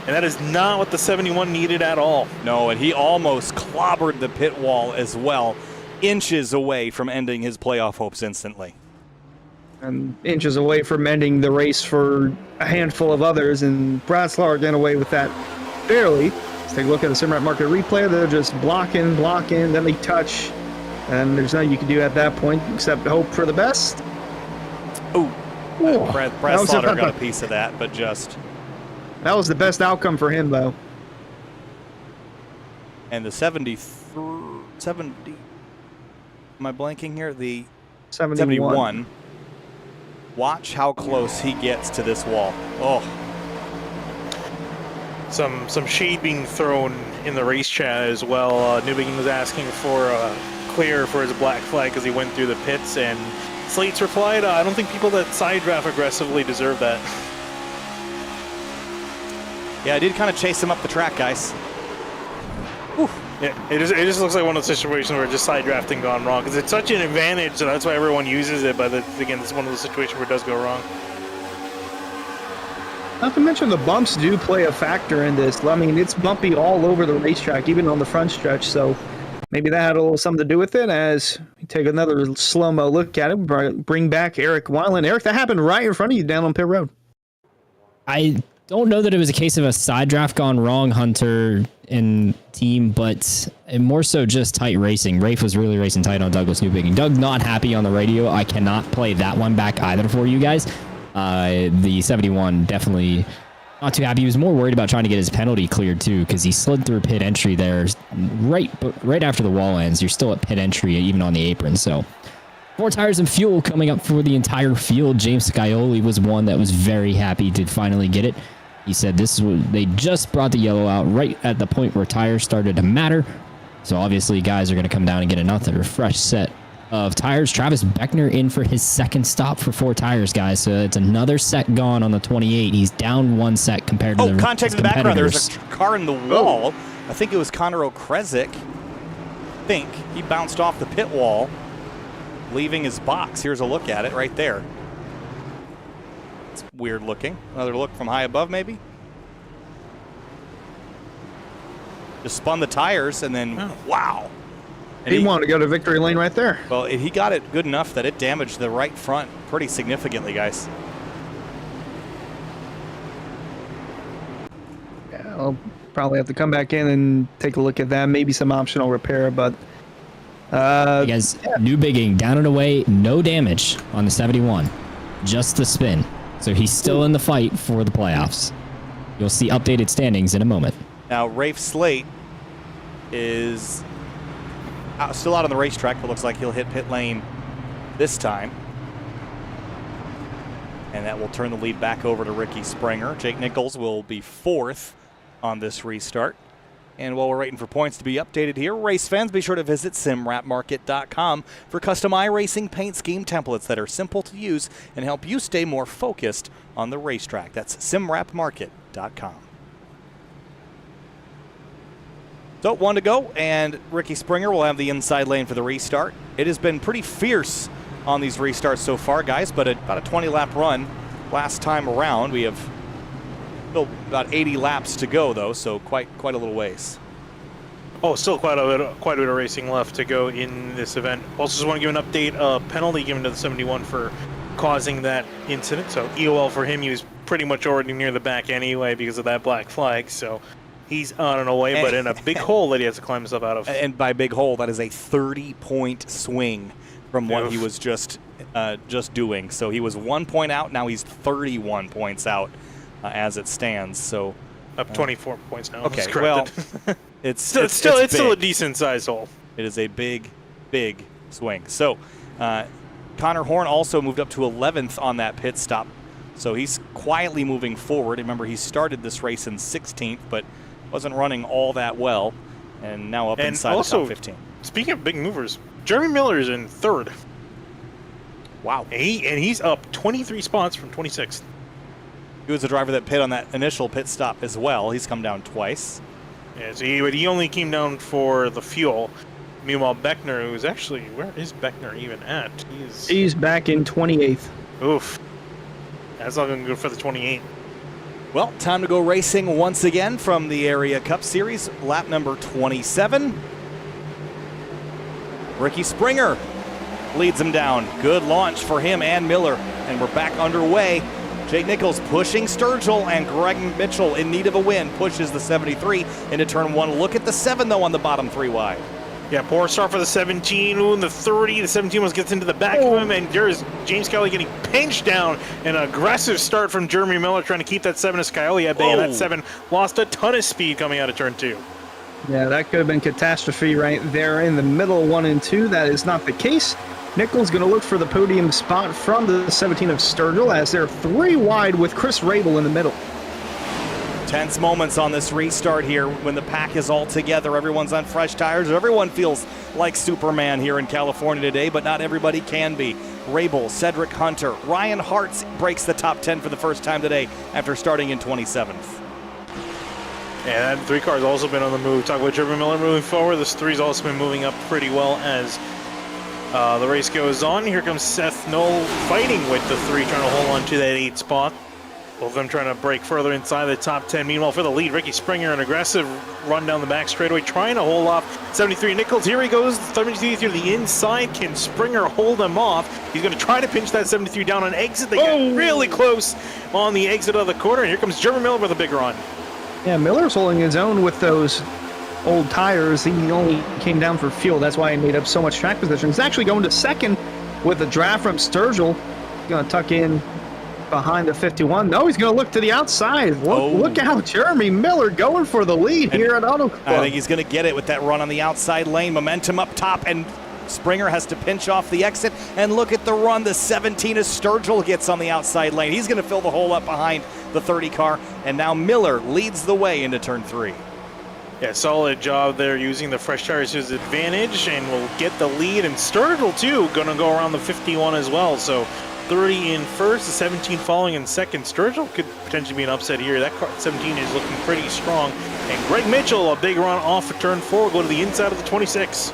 And that is not what the 71 needed at all. No, and he almost clobbered the pit wall as well, inches away from ending his playoff hopes instantly. And inches away from ending the race for a handful of others, and Brad Slaughter getting away with that barely. Let's take a look at the Simrat Market replay. They're just blocking, then they touch, and there's nothing you can do at that point except hope for the best. Ooh, Brad Slaughter got a piece of that, but just... That was the best outcome for him, though. And the 70... Am I blanking here? The 71. Watch how close he gets to this wall. Oh. Some shade being thrown in the race chat as well. Newbigging was asking for clear for his black flag because he went through the pits, and Slate's replied, I don't think people that side draft aggressively deserve that. Yeah, I did kind of chase him up the track, guys. Whew. Yeah, it just looks like one of those situations where just side drafting gone wrong, because it's such an advantage, so that's why everyone uses it, but again, it's one of those situations where it does go wrong. Not to mention the bumps do play a factor in this. I mean, it's bumpy all over the racetrack, even on the front stretch, so maybe that had a little something to do with it. As we take another slow-mo look at it, bring back Eric Weiland. Eric, that happened right in front of you down on pit road. I don't know that it was a case of a side draft gone wrong, Hunter and team, but more so just tight racing. Rafe was really racing tight on Douglas Newbigging. Doug not happy on the radio. I cannot play that one back either for you guys. The 71 definitely not too happy. He was more worried about trying to get his penalty cleared too, because he slid through pit entry there right after the wall ends. You're still at pit entry even on the apron. So 4 tires and fuel coming up for the entire field. James Scioli was one that was very happy to finally get it. He said this is what they just brought the yellow out right at the point where tires started to matter. So obviously guys are going to come down and get another fresh set of tires. Travis Beckner in for his second stop for 4 tires, guys. So it's another set gone on the 28. He's down 1 set compared to the contact in the background. There's a car in the wall. I think it was Connor Okrezik. He bounced off the pit wall, leaving his box. Here's a look at it right there. It's weird looking. Another look from high above, maybe. Just spun the tires and then, wow. And he wanted to go to victory lane right there. Well, he got it good enough that it damaged the right front pretty significantly, guys. probably have to come back in and take a look at that. Maybe some optional repair, but Guys, new bigging down and away, no damage on the 71, just the spin. So he's still in the fight for the playoffs. You'll see updated standings in a moment. Now, Rafe Slate is still out on the racetrack, but looks like he'll hit pit lane this time. And that will turn the lead back over to Ricky Springer. Jake Nichols will be 4th on this restart. And while we're waiting for points to be updated here, race fans, be sure to visit simwrapmarket.com for custom iRacing paint scheme templates that are simple to use and help you stay more focused on the racetrack. That's simwrapmarket.com. So 1 to go, and Ricky Springer will have the inside lane for the restart. It has been pretty fierce on these restarts so far, guys, but about a 20-lap run last time around. We have still about 80 laps to go, though, so quite a little ways. Oh, still quite a bit of racing left to go in this event. Also, just want to give an update. Penalty given to the 71 for causing that incident. So EOL for him. He was pretty much already near the back anyway because of that black flag. So he's on and away, but in a big hole that he has to climb himself out of. And by big hole, that is a 30-point swing from what he was just doing. So he was 1 point out. Now he's 31 points out. As it stands, so up 24 points now. Okay, well, it's still a decent sized hole. It is a big swing. So Connor Horn also moved up to 11th on that pit stop, so he's quietly moving forward. Remember, he started this race in 16th, but wasn't running all that well, and now up inside the top 15. Speaking of big movers, Jeremy Miller is in 3rd. Wow, and he's up 23 spots from 26th. He was the driver that pit on that initial pit stop as well. He's come down twice. Yeah, so he only came down for the fuel. Meanwhile, Beckner, who's actually, where is Beckner even at? He's back in 28th. Oof. That's not going to go for the 28. Well, time to go racing once again from the Area Cup Series, lap number 27. Ricky Springer leads him down. Good launch for him and Miller, and we're back underway. Jake Nichols pushing Sturgill, and Greg Mitchell in need of a win pushes the 73 into turn 1. Look at the 7, though, on the bottom 3 wide. Yeah, poor start for the 17. Ooh, and the 30. The 17 gets into the back of him, and there's James Kelly getting pinched down. An aggressive start from Jeremy Miller trying to keep that 7 of Scioli at bay, and that 7 lost a ton of speed coming out of turn 2. Yeah, that could have been catastrophe right there in the middle, 1 and 2. That is not the case. Nichols going to look for the podium spot from the 17 of Sturgill as they're 3 wide with Chris Rabel in the middle. Tense moments on this restart here when the pack is all together. Everyone's on fresh tires. Everyone feels like Superman here in California today, but not everybody can be. Rabel, Cedric Hunter, Ryan Hartz breaks the top 10 for the first time today after starting in 27th. Yeah, that 3 car's also been on the move. Talk about Jeremy Miller moving forward. This 3's also been moving up pretty well as the race goes on. Here comes Seth Knoll fighting with the 3, trying to hold on to that 8 spot. Both of them trying to break further inside the top 10. Meanwhile, for the lead, Ricky Springer, an aggressive run down the back straightaway, trying to hold off 73 Nichols. Here he goes, 73 through the inside. Can Springer hold him off? He's going to try to pinch that 73 down on exit. They get really close on the exit of the corner. And here comes Jeremy Miller with a big run. Yeah, Miller's holding his own with those old tires. He only came down for fuel. That's why he made up so much track position. He's actually going to 2nd with a draft from Sturgill. He's going to tuck in behind the 51. No, he's going to look to the outside. Look out, Jeremy Miller going for the lead here at Auto Club. I think he's going to get it with that run on the outside lane. Momentum up top, and Springer has to pinch off the exit. And look at the run the 17 of Sturgill gets on the outside lane. He's going to fill the hole up behind the 30 car. And now Miller leads the way into turn 3. Yeah, solid job there using the fresh tires to his advantage, and will get the lead. And Sturgill, too, going to go around the 51 as well. So 30 in first, the 17 following in second. Sturgill could potentially be an upset here. That car 17 is looking pretty strong. And Greg Mitchell, a big run off of turn 4, go to the inside of the 26.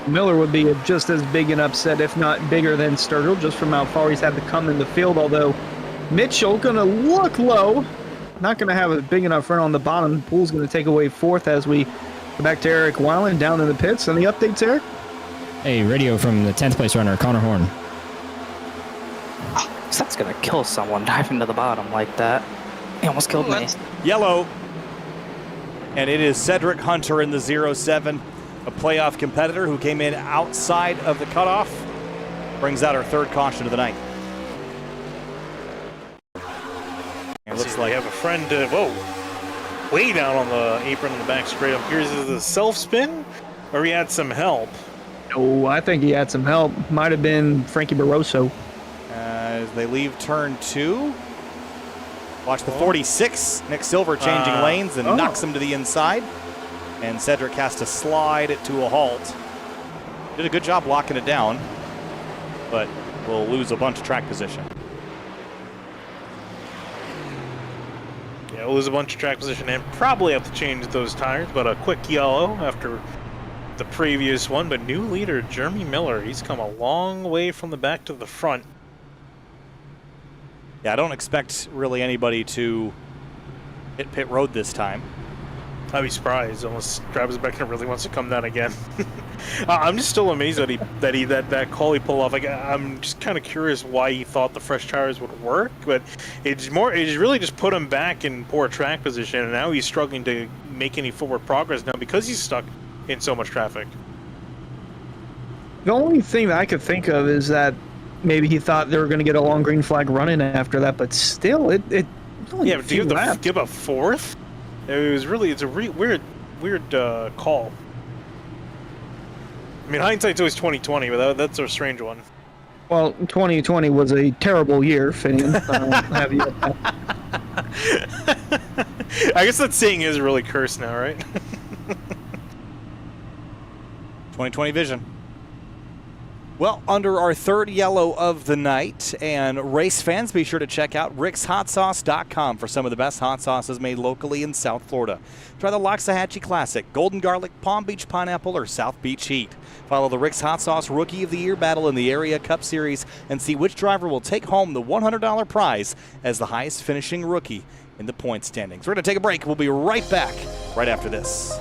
Miller would be just as big an upset, if not bigger than Sturgill, just from how far he's had to come in the field. Although Mitchell going to look low. Not going to have a big enough run on the bottom. Pool's going to take away 4th as we go back to Eric Weiland down in the pits. Any updates, Eric? Hey, radio from the 10th place runner, Connor Horn. That's going to kill someone diving to the bottom like that. He almost killed me. Yellow. And it is Cedric Hunter in the 07, a playoff competitor who came in outside of the cutoff. Brings out our third caution of the night. It looks like we have a friend, way down on the apron on the back straight up here. Is it a self spin, or he had some help? Oh, I think he had some help. Might have been Frankie Barroso. As they leave turn 2. Watch the 46. Nick Silver changing lanes and knocks him to the inside. And Cedric has to slide it to a halt. Did a good job locking it down, but will lose a bunch of track position. Yeah, we'll lose a bunch of track position and probably have to change those tires, but a quick yellow after the previous one. But new leader, Jeremy Miller, he's come a long way from the back to the front. Yeah, I don't expect really anybody to hit pit road this time. I'd be surprised unless Travis Beckner really wants to come down again. I'm just still amazed that call he pulled off. Like, I'm just kind of curious why he thought the fresh tires would work, but it's really just put him back in poor track position, and now he's struggling to make any forward progress now because he's stuck in so much traffic. The only thing that I could think of is that maybe he thought they were going to get a long green flag running after that, but still, it only but to give a fourth? It's a weird call. I mean, hindsight's always 20/20, but that's a strange one. Well, 2020 was a terrible year, Finian. I guess that saying is really cursed now, right? 2020 vision. Well, under our third yellow of the night, and race fans, be sure to check out rickshotsauce.com for some of the best hot sauces made locally in South Florida. Try the Loxahatchee Classic, Golden Garlic, Palm Beach Pineapple, or South Beach Heat. Follow the Rick's Hot Sauce Rookie of the Year battle in the Area Cup Series and see which driver will take home the $100 prize as the highest finishing rookie in the point standings. We're going to take a break. We'll be right back right after this.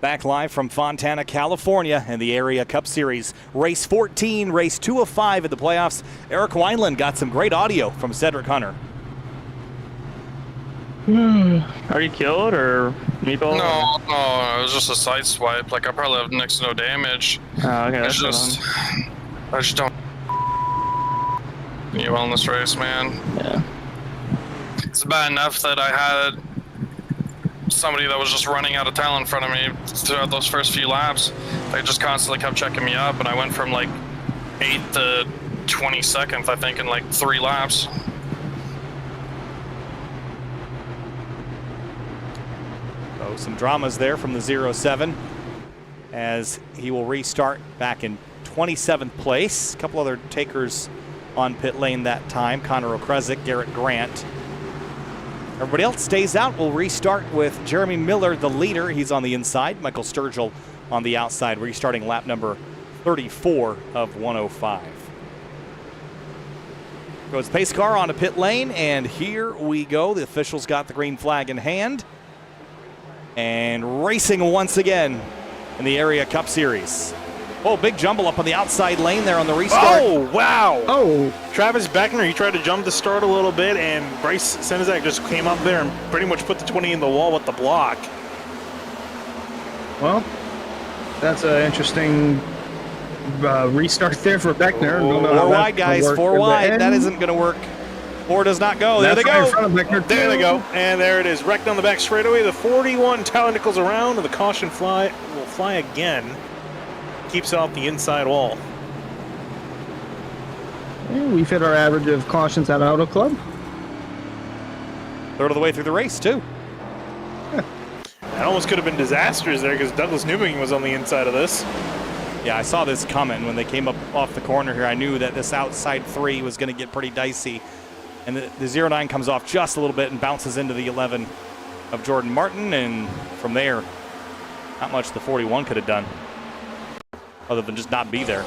Back live from Fontana, California in the Area Cup Series. Race 14, race 2 of 5 in the playoffs. Eric Wineland got some great audio from Cedric Hunter. Are you killed or meatball? No, it was just a side swipe. Like, I probably have next to no damage. Oh, okay, I just don't you well in this race, man. Yeah. It's bad enough that I had somebody that was just running out of tail in front of me throughout those first few laps. They just constantly kept checking me up, and I went from like 8th to 22nd, I think, in like 3 laps. So some dramas there from the 07 as he will restart back in 27th place. A couple other takers on pit lane that time. Connor Okrezik, Garrett Grant. Everybody else stays out. We'll restart with Jeremy Miller, the leader. He's on the inside. Michael Sturgill on the outside, restarting lap number 34 of 105. Goes pace car onto pit lane, and here we go. The officials got the green flag in hand. And racing once again in the Area Cup Series. Oh, big jumble up on the outside lane there on the restart. Oh, wow. Oh. Travis Beckner, he tried to jump the start a little bit, and Bryce Senizak just came up there and pretty much put the 20 in the wall with the block. Well, that's an interesting restart there for Beckner. Don't know how Four that's wide, gonna guys. work Four in the wide. end. That isn't going to work. Four does not go. There That's they right go. in front of Beckner, There they too. go. And there it is. Wrecked on the back straightaway. The 41 Tyler Nichols around, and the caution fly will fly again. Keeps it off the inside wall. Yeah, we've hit our average of cautions at Auto Club. Third of the way through the race, too. That almost could have been disastrous there because Douglas Newman was on the inside of this. Yeah, I saw this coming when they came up off the corner here. I knew that this outside 3 was going to get pretty dicey. And the 09 comes off just a little bit and bounces into the 11 of Jordan Martin. And from there, not much the 41 could have done other than just not be there.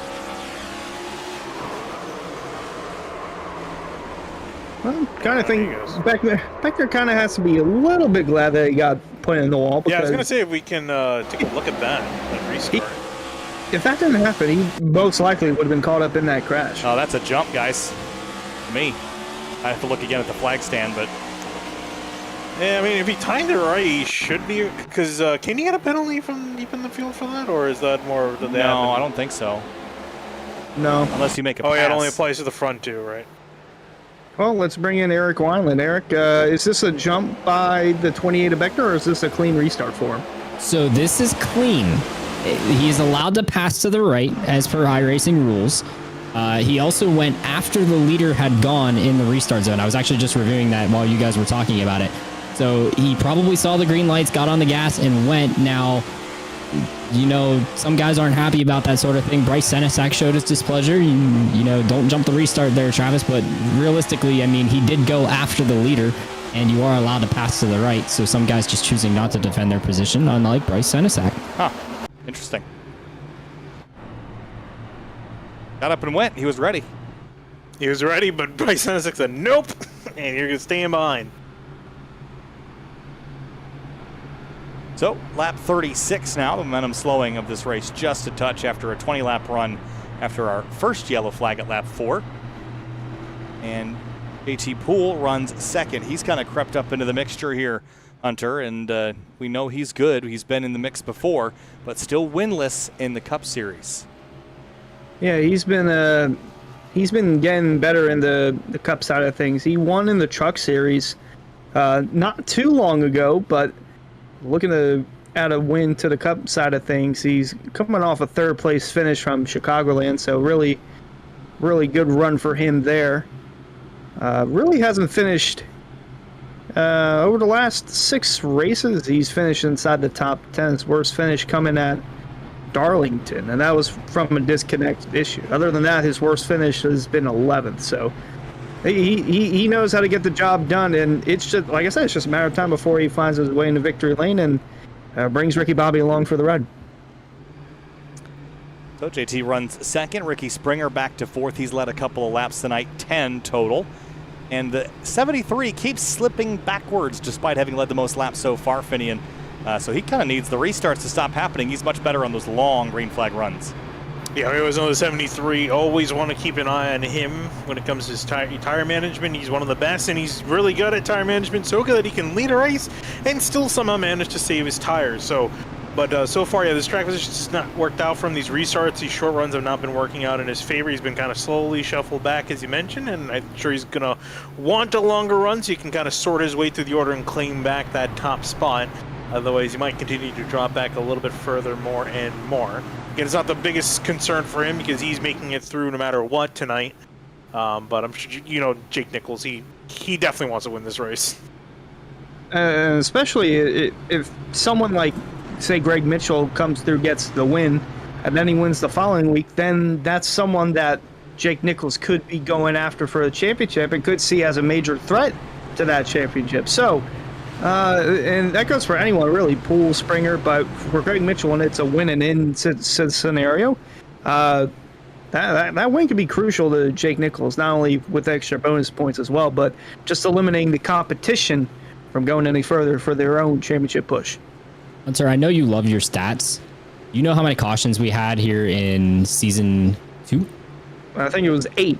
Well, kind of think Beckner kind of has to be a little bit glad that he got put in the wall. Yeah, I was because going to say if we can take a look at that restart. if that didn't happen, he most likely would have been caught up in that crash. Oh, that's a jump, guys. For me. I have to look again at the flag stand, but Yeah, I mean, if he timed it right, he should be. Because can he get a penalty from deep in the field for that? Or is that more of the no, I don't think so. No. Unless you make a pass. Oh, yeah, it only applies to the front, too, right? Well, let's bring in Eric Wineland. Eric, is this a jump by the 28 of Beckner, or is this a clean restart for him? So this is clean. He's allowed to pass to the right as per iRacing rules. He also went after the leader had gone in the restart zone. I was actually just reviewing that while you guys were talking about it. So he probably saw the green lights, got on the gas, and went. Now, you know, some guys aren't happy about that sort of thing. Bryce Senesac showed his displeasure. You know, don't jump the restart there, Travis. But realistically, I mean, he did go after the leader, and you are allowed to pass to the right. So some guys just choosing not to defend their position, unlike Bryce Senesac. Huh. Interesting. Got up and went. He was ready. He was ready, but Bryce Senesac said, nope, and you're going to stay in behind. So, lap 36 now. The momentum slowing of this race just a touch after a 20-lap run after our first yellow flag at lap 4. And JT Poole runs second. He's kind of crept up into the mixture here, Hunter, and we know he's good. He's been in the mix before, but still winless in the Cup Series. Yeah, he's been getting better in the Cup side of things. He won in the Truck Series not too long ago, but looking to add a win to the Cup side of things. He's coming off a third place finish from Chicagoland, so really, really good run for him there. Really hasn't finished over the last 6 races. He's finished inside the top 10. His worst finish coming at Darlington, and that was from a disconnect issue. Other than that, his worst finish has been 11th. So he knows how to get the job done, and it's just, like I said, it's just a matter of time before he finds his way into victory lane and brings Ricky Bobby along for the ride. So JT runs second. Ricky Springer back to fourth. He's led a couple of laps tonight, 10 total. And the 73 keeps slipping backwards despite having led the most laps so far, Finian. So he kind of needs the restarts to stop happening. He's much better on those long green flag runs. Yeah, he was on the 73. Always want to keep an eye on him when it comes to his tire management. He's one of the best, and he's really good at tire management. So good that he can lead a race and still somehow manage to save his tires. But so far, yeah, this track position has not worked out for him. These restarts, these short runs have not been working out in his favor. He's been kind of slowly shuffled back, as you mentioned, and I'm sure he's going to want a longer run so he can kind of sort his way through the order and claim back that top spot. Otherwise, he might continue to drop back a little bit further more and more. Again, it's not the biggest concern for him because he's making it through no matter what tonight. But I'm sure, you know, Jake Nichols, he definitely wants to win this race. Especially if someone like, say, Greg Mitchell comes through, gets the win, and then he wins the following week, then that's someone that Jake Nichols could be going after for the championship and could see as a major threat to that championship. So, and that goes for anyone, really, Poole, Springer, but for Greg Mitchell, and it's a win and in scenario, that win could be crucial to Jake Nichols, not only with extra bonus points as well, but just eliminating the competition from going any further for their own championship push. Hunter, I know you love your stats. You know how many cautions we had here in season 2? I think it was 8.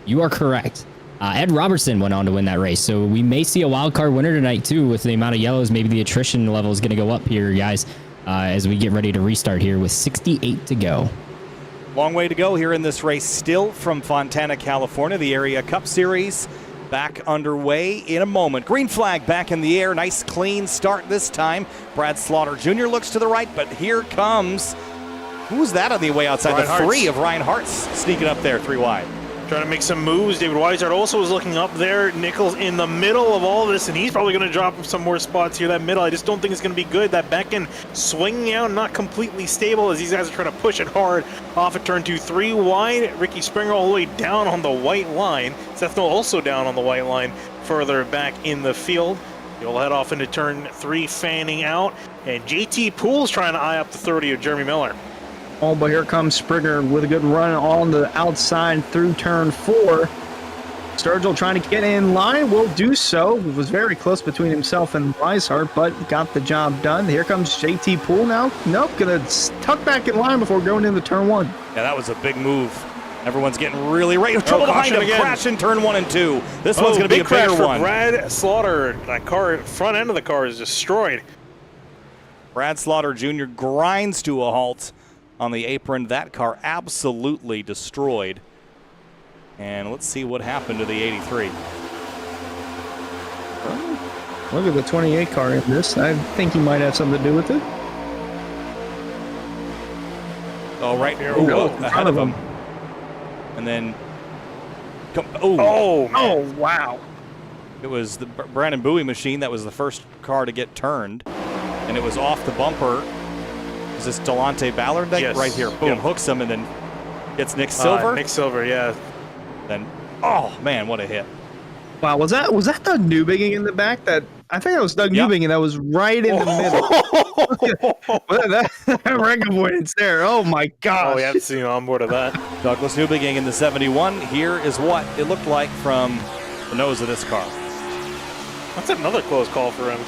You are correct. Ed Robertson went on to win that race, so we may see a wild card winner tonight too. With the amount of yellows, maybe the attrition level is going to go up here, guys. as we get ready to restart here with 68 to go. Long way to go here in this race still from Fontana, California. The Area Cup Series back underway in a moment. Green flag back in the air. Nice clean start this time. Brad Slaughter Jr. looks to the right, but here comes, who's that on the way outside? Ryan the Hartz. 3 of Ryan Hartz sneaking up there, 3 wide. Trying to make some moves. David Weishart also was looking up there. Nichols in the middle of all this, and he's probably going to drop some more spots here. That middle, I just don't think it's going to be good. That back end swinging out, not completely stable as these guys are trying to push it hard off at turn 2. 3 wide. Ricky Springer all the way down on the white line. Seth Noel also down on the white line further back in the field. He'll head off into turn 3, fanning out. And JT Poole's trying to eye up the 30 of Jeremy Miller. Oh, but here comes Springer with a good run on the outside through turn 4. Sturgill trying to get in line, will do so. It was very close between himself and Weishart, but got the job done. Here comes JT Poole now. Nope, gonna tuck back in line before going into turn 1. Yeah, that was a big move. Everyone's getting really right. Trouble behind him. Again. Crash in turn 1 and 2. This one's going to be a crash bigger for one. Brad Slaughter. That car, front end of the car is destroyed. Brad Slaughter Jr. grinds to a halt on the apron. That car absolutely destroyed. And let's see what happened to the 83. Look at the 28 car in this. I think he might have something to do with it. Oh, right here. Ahead of him. And then, Oh, wow. It was the Brandon Bowie machine that was the first car to get turned. And it was off the bumper. Is this Delonte Ballard? Yes. Right here. Boom, Yep. hooks him and then gets Nick Silver. Nick Silver, yeah. Then, oh man, what a hit. Wow, was that Doug Newbiging in the back? That I think that was Doug Newbiging that was right in the middle. that rank avoidance there. Oh my gosh. Oh, we haven't seen on board of that. Douglas Newbiging in the 71. Here is what it looked like from the nose of this car. That's another close call for him.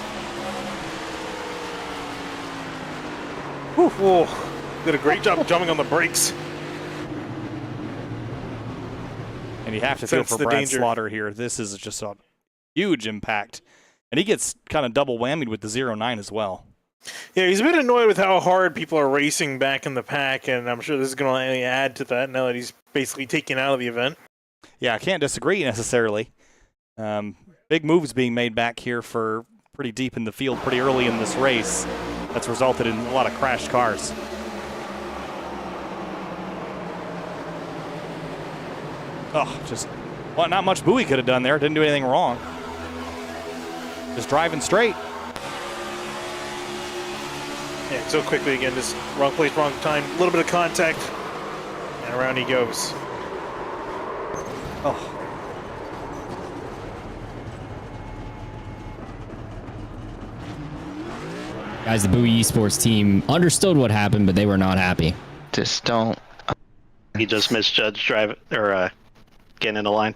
Whew. Did a great job jumping on the brakes. And you have to feel Sense for the Brad danger. Slaughter here. This is just a huge impact. And he gets kind of double whammied with the 09 as well. Yeah, he's a bit annoyed with how hard people are racing back in the pack, and I'm sure this is going to only add to that now that he's basically taken out of the event. Yeah, I can't disagree necessarily. Big moves being made back here for pretty deep in the field pretty early in this race. That's resulted in a lot of crashed cars. Oh, just, well, not much Bowie could have done there. Didn't do anything wrong. Just driving straight. Yeah, so quickly again, just wrong place, wrong time, a little bit of contact, and around he goes. Oh. Guys, the Bowie Esports team understood what happened, but they were not happy. Just don't. He just misjudged getting in the line.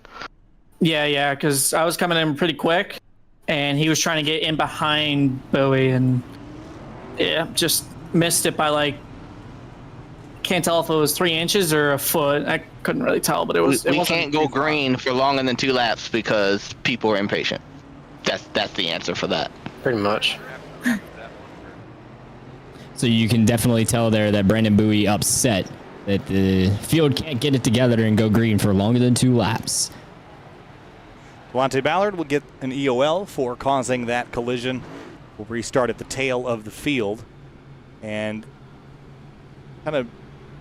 Yeah, because I was coming in pretty quick, and he was trying to get in behind Bowie, and yeah, just missed it by like, can't tell if it was 3 inches or a foot. I couldn't really tell, but it was. We can't go green for longer than 2 laps because people are impatient. That's the answer for that. Pretty much. So you can definitely tell there that Brandon Bowie upset that the field can't get it together and go green for longer than 2 laps. Delonte Ballard will get an EOL for causing that collision. We'll restart at the tail of the field. And kind of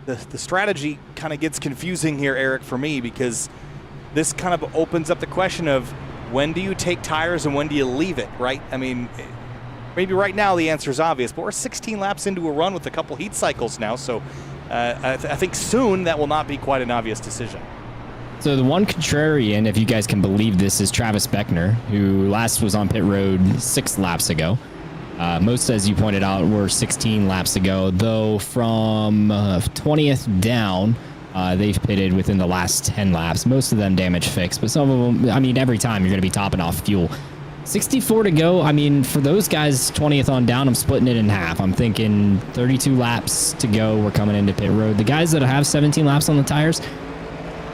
the strategy kind of gets confusing here, Eric, for me, because this kind of opens up the question of when do you take tires and when do you leave it, right? I mean, maybe right now the answer is obvious, but we're 16 laps into a run with a couple heat cycles now, so I think soon that will not be quite an obvious decision. So the one contrarian, if you guys can believe this, is Travis Beckner, who last was on pit road 6 laps ago. Most, as you pointed out, were 16 laps ago, though from 20th down, they've pitted within the last 10 laps. Most of them damage fixed, but some of them, I mean, every time you're going to be topping off fuel. 64 to go. I mean, for those guys 20th on down, I'm splitting it in half. I'm thinking 32 laps to go. We're coming into pit road. The guys that have 17 laps on the tires,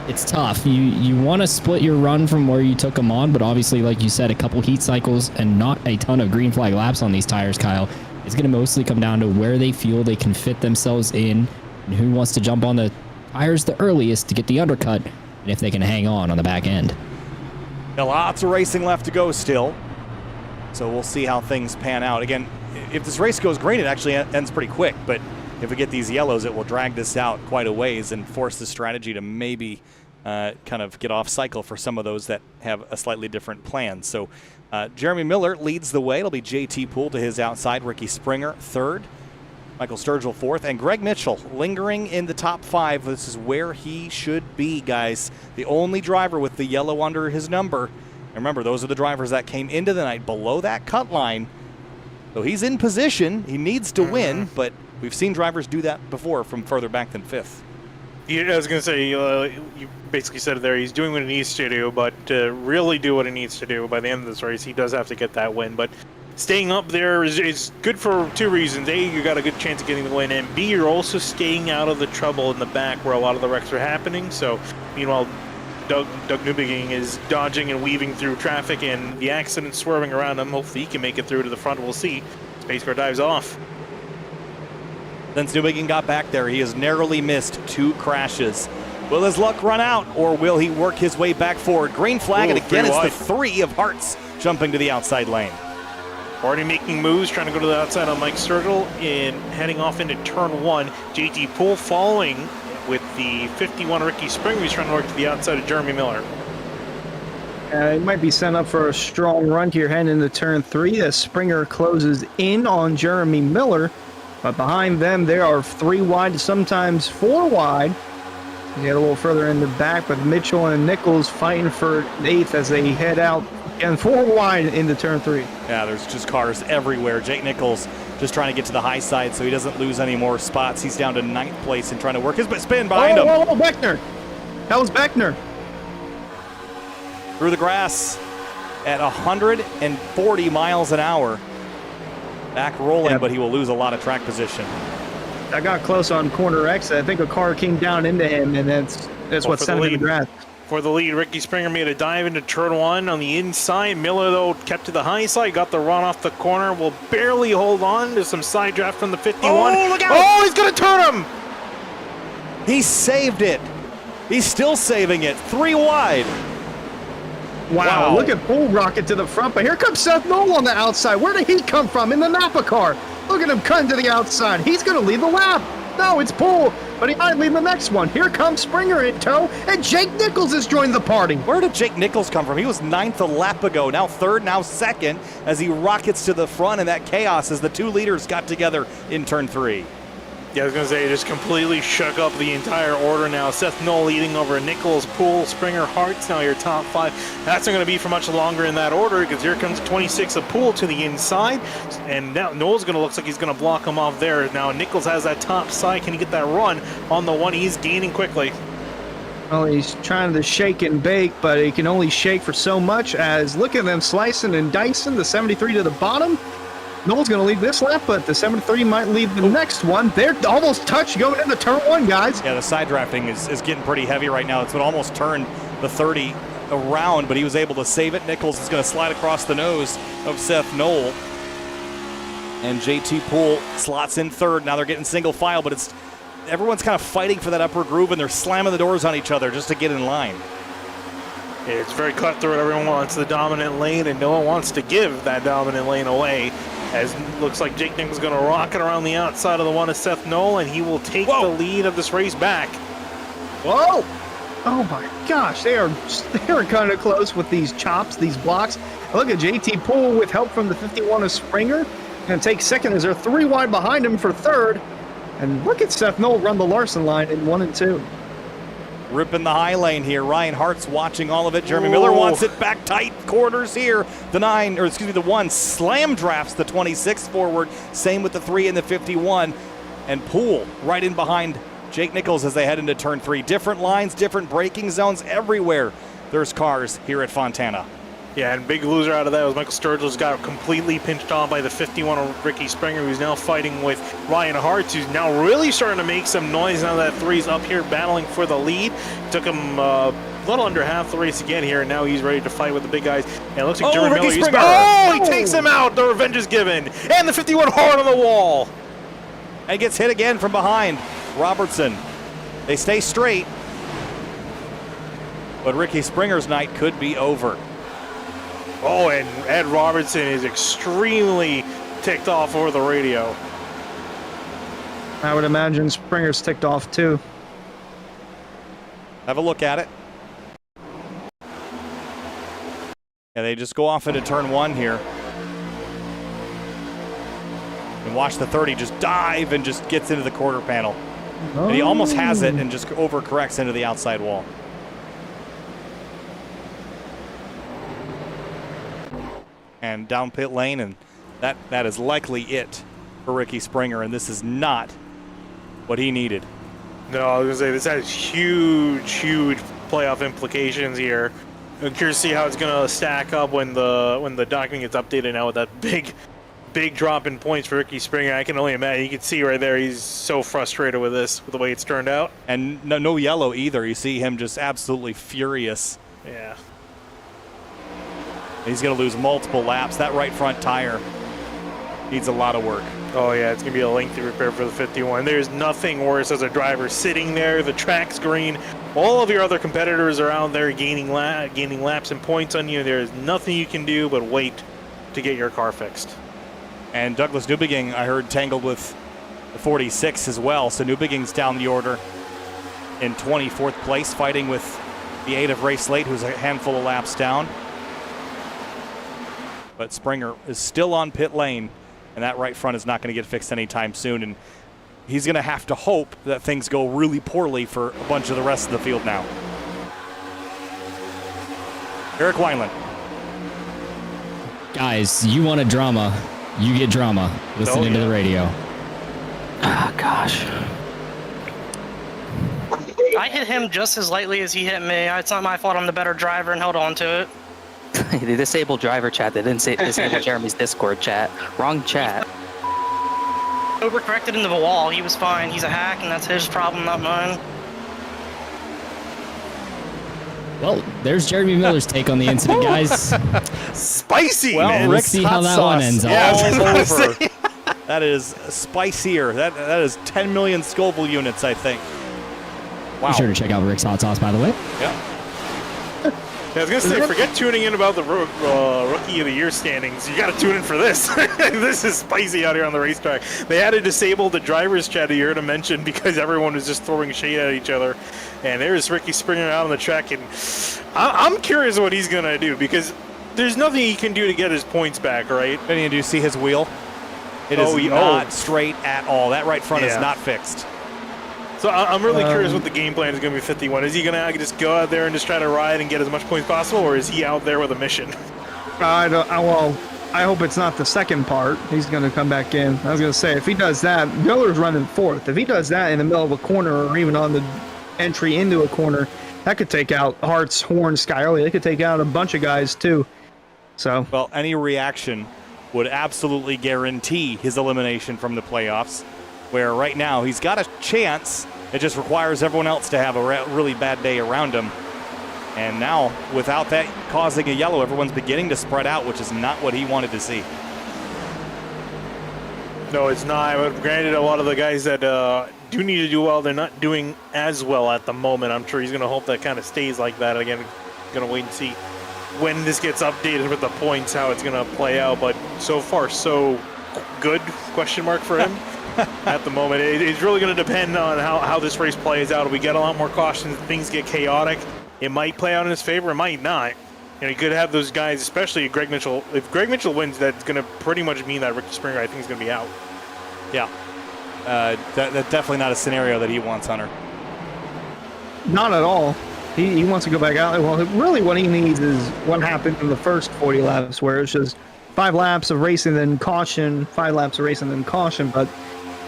it's tough. You want to split your run from where you took them on, but obviously, like you said, a couple heat cycles and not a ton of green flag laps on these tires, Kyle. It's going to mostly come down to where they feel they can fit themselves in and who wants to jump on the tires the earliest to get the undercut, and if they can hang on the back end. Now, lots of racing left to go still, so we'll see how things pan out. Again, if this race goes green, it actually ends pretty quick, but if we get these yellows, it will drag this out quite a ways and force the strategy to maybe kind of get off cycle for some of those that have a slightly different plan. So Jeremy Miller leads the way. It'll be JT Poole to his outside, Ricky Springer third, Michael Sturgill fourth, and Greg Mitchell lingering in the top 5. This is where he should be, guys. The only driver with the yellow under his number. And remember, those are the drivers that came into the night below that cut line. So he's in position. He needs to win, but we've seen drivers do that before from further back than 5th. Yeah, I was going to say, you basically said it there. He's doing what he needs to do, but to really do what he needs to do by the end of this race, he does have to get that win. But staying up there is good for 2 reasons. A, you got a good chance of getting the win, and B, you're also staying out of the trouble in the back where a lot of the wrecks are happening. So, meanwhile, Doug Newbegin is dodging and weaving through traffic and the accidents swerving around him. Hopefully he can make it through to the front. We'll see. Space car dives off. Since Newbegin got back there, he has narrowly missed 2 crashes. Will his luck run out, or will he work his way back forward? Green flag, and again, it's the 3 of Hearts jumping to the outside lane. Already making moves, trying to go to the outside on Mike Sturgill and heading off into turn 1. JT Poole following with the 51 Ricky Springer. He's trying to work to the outside of Jeremy Miller. It might be set up for a strong run here heading into turn 3 as Springer closes in on Jeremy Miller. But behind them, there are 3 wide, sometimes 4 wide. You get a little further in the back, but Mitchell and Nichols fighting for 8th as they head out and 4 wide into turn 3. Yeah, there's just cars everywhere. Jake Nichols just trying to get to the high side so he doesn't lose any more spots. He's down to 9th place and trying to work his spin behind him. Oh, Beckner. That was Beckner. Through the grass at 140 miles an hour. Back rolling, but he will lose a lot of track position. I got close on corner X. I think a car came down into him, and that's what sent him in the grass. For the lead, Ricky Springer made a dive into turn 1 on the inside. Miller, though, kept to the high side, got the run off the corner, will barely hold on to some side draft from the 51. Oh, look out! Oh, he's going to turn him! He saved it. He's still saving it. 3 wide. Wow, look at Poole rocket to the front, but here comes Seth Knoll on the outside. Where did he come from? In the Napa car. Look at him cutting to the outside. He's going to lead the lap. No, it's Poole, but he might lead the next one. Here comes Springer in tow, and Jake Nichols has joined the party. Where did Jake Nichols come from? He was 9th a lap ago, now 3rd, now 2nd, as he rockets to the front, and that chaos as the 2 leaders got together in turn 3. Yeah, I was going to say, it just completely shook up the entire order now. Seth Knoll leading over Nichols, Poole, Springer, Hearts, now your top 5. That's not going to be for much longer in that order because here comes 26 of Poole to the inside. And now Knoll's going to look like he's going to block him off there. Now Nichols has that top side. Can he get that run on the 1? He's gaining quickly. Well, he's trying to shake and bake, but he can only shake for so much as look at them slicing and dicing the 73 to the bottom. Knoll's going to lead this lap, but the 73 might lead the next one. They're almost touched going into turn 1, guys. Yeah, the side drafting is getting pretty heavy right now. It's what almost turned the 30 around, but he was able to save it. Nichols is going to slide across the nose of Seth Knoll. And JT Poole slots in 3rd. Now they're getting single file, but everyone's kind of fighting for that upper groove, and they're slamming the doors on each other just to get in line. It's very cutthroat. Everyone wants the dominant lane, and no one wants to give that dominant lane away. As looks like Jake Nichols is going to rocket around the outside of the 1 of Seth Knoll, and he will take the lead of this race back. Whoa! Oh my gosh, they are kind of close with these chops, these blocks. Look at JT Poole with help from the 51 of Springer. Going to take 2nd as they're 3 wide behind him for 3rd. And look at Seth Knoll run the Larson line in 1 and 2. Ripping the high lane here. Ryan Hart's watching all of it. Jeremy Miller wants it back tight quarters here. The 1 slam drafts the 26 forward. Same with the 3 and the 51. And Poole right in behind Jake Nichols as they head into turn 3. Different lines, different braking zones everywhere. There's cars here at Fontana. Yeah, and big loser out of that was Michael Sturgill's got completely pinched on by the 51 of Ricky Springer, who's now fighting with Ryan Hartz, who's now really starting to make some noise now that 3's up here battling for the lead. Took him a little under half the race again here, and now he's ready to fight with the big guys. And it looks like Jeremy Miller, he takes him out. The revenge is given. And the 51 hard on the wall. And gets hit again from behind. Robertson. They stay straight. But Ricky Springer's night could be over. Oh, and Ed Robertson is extremely ticked off over the radio. I would imagine Springer's ticked off too. Have a look at it. Yeah, they just go off into turn 1 here. And watch the 30 just dive and just gets into the quarter panel. And he almost has it and just overcorrects into the outside wall. And down pit lane, and that is likely it for Ricky Springer, and this is not what he needed. No, I was going to say, this has huge playoff implications here. I'm curious to see how it's going to stack up when the document gets updated now with that big drop in points for Ricky Springer. I can only imagine. You can see right there, he's so frustrated with this, with the way it's turned out. And no yellow either. You see him just absolutely furious. Yeah. He's going to lose multiple laps. That right front tire needs a lot of work. Oh, yeah, it's going to be a lengthy repair for the 51. There's nothing worse as a driver sitting there. The track's green. All of your other competitors are out there gaining laps and points on you. There's nothing you can do but wait to get your car fixed. And Douglas Newbegin, I heard, tangled with the 46 as well. So Newbegin's down the order in 24th place, fighting with the 8 of Ray Slate, who's a handful of laps down. But Springer is still on pit lane, and that right front is not going to get fixed anytime soon. And he's going to have to hope that things go really poorly for a bunch of the rest of the field now. Eric Wineland. Guys, you want a drama, you get drama listening to the radio. Ah, gosh. I hit him just as lightly as he hit me. It's not my fault. I'm the better driver and held on to it. They disabled driver chat. They didn't say disable Jeremy's Discord chat. Wrong chat. Overcorrected into the wall. He was fine. He's a hack, and that's his problem, not mine. Well, there's Jeremy Miller's take on the incident, guys. Spicy, well, man. Rick's see hot how that sauce one ends up. all over. That is spicier. That is 10 million Scoville units, I think. Wow. Be sure to check out Rick's hot sauce, by the way. Yeah. I was going to say, forget tuning in about the Rookie of the Year standings. You got to tune in for this. This is spicy out here on the racetrack. They had to disable the driver's chat you heard him mention because everyone was just throwing shade at each other. And there's Ricky Springer out on the track. And I'm curious what he's going to do because there's nothing he can do to get his points back, right? Benny, do you see his wheel? It is not straight at all. That right front is not fixed. So I'm really curious what the game plan is going to be 51. Is he going to just go out there and just try to ride and get as much points possible, or is he out there with a mission? I hope it's not the second part. He's going to come back in. I was going to say, if he does that, Miller's running 4th. If he does that in the middle of a corner or even on the entry into a corner, that could take out Hartz, Horn, Skyler. They could take out a bunch of guys, too. So, well, any reaction would absolutely guarantee his elimination from the playoffs. Where right now he's got a chance. It just requires everyone else to have a really bad day around him. And now, without that causing a yellow, everyone's beginning to spread out, which is not what he wanted to see. No, it's not. But granted, a lot of the guys that do need to do well, they're not doing as well at the moment. I'm sure he's going to hope that kind of stays like that. Again, going to wait and see when this gets updated with the points, how it's going to play out. But so far, so good, question mark for him. At the moment, it's really going to depend on how this race plays out. If we get a lot more cautions, things get chaotic, it might play out in his favor, it might not. You could have those guys, especially Greg Mitchell. If Greg Mitchell wins, that's going to pretty much mean that Ricky Springer, I think, is going to be out. Yeah. That's definitely not a scenario that he wants, Hunter. not at all. He wants to go back out. Well, really what he needs is what happened in the first 40 laps, where it's just 5 laps of racing, then caution, 5 laps of racing, then caution, but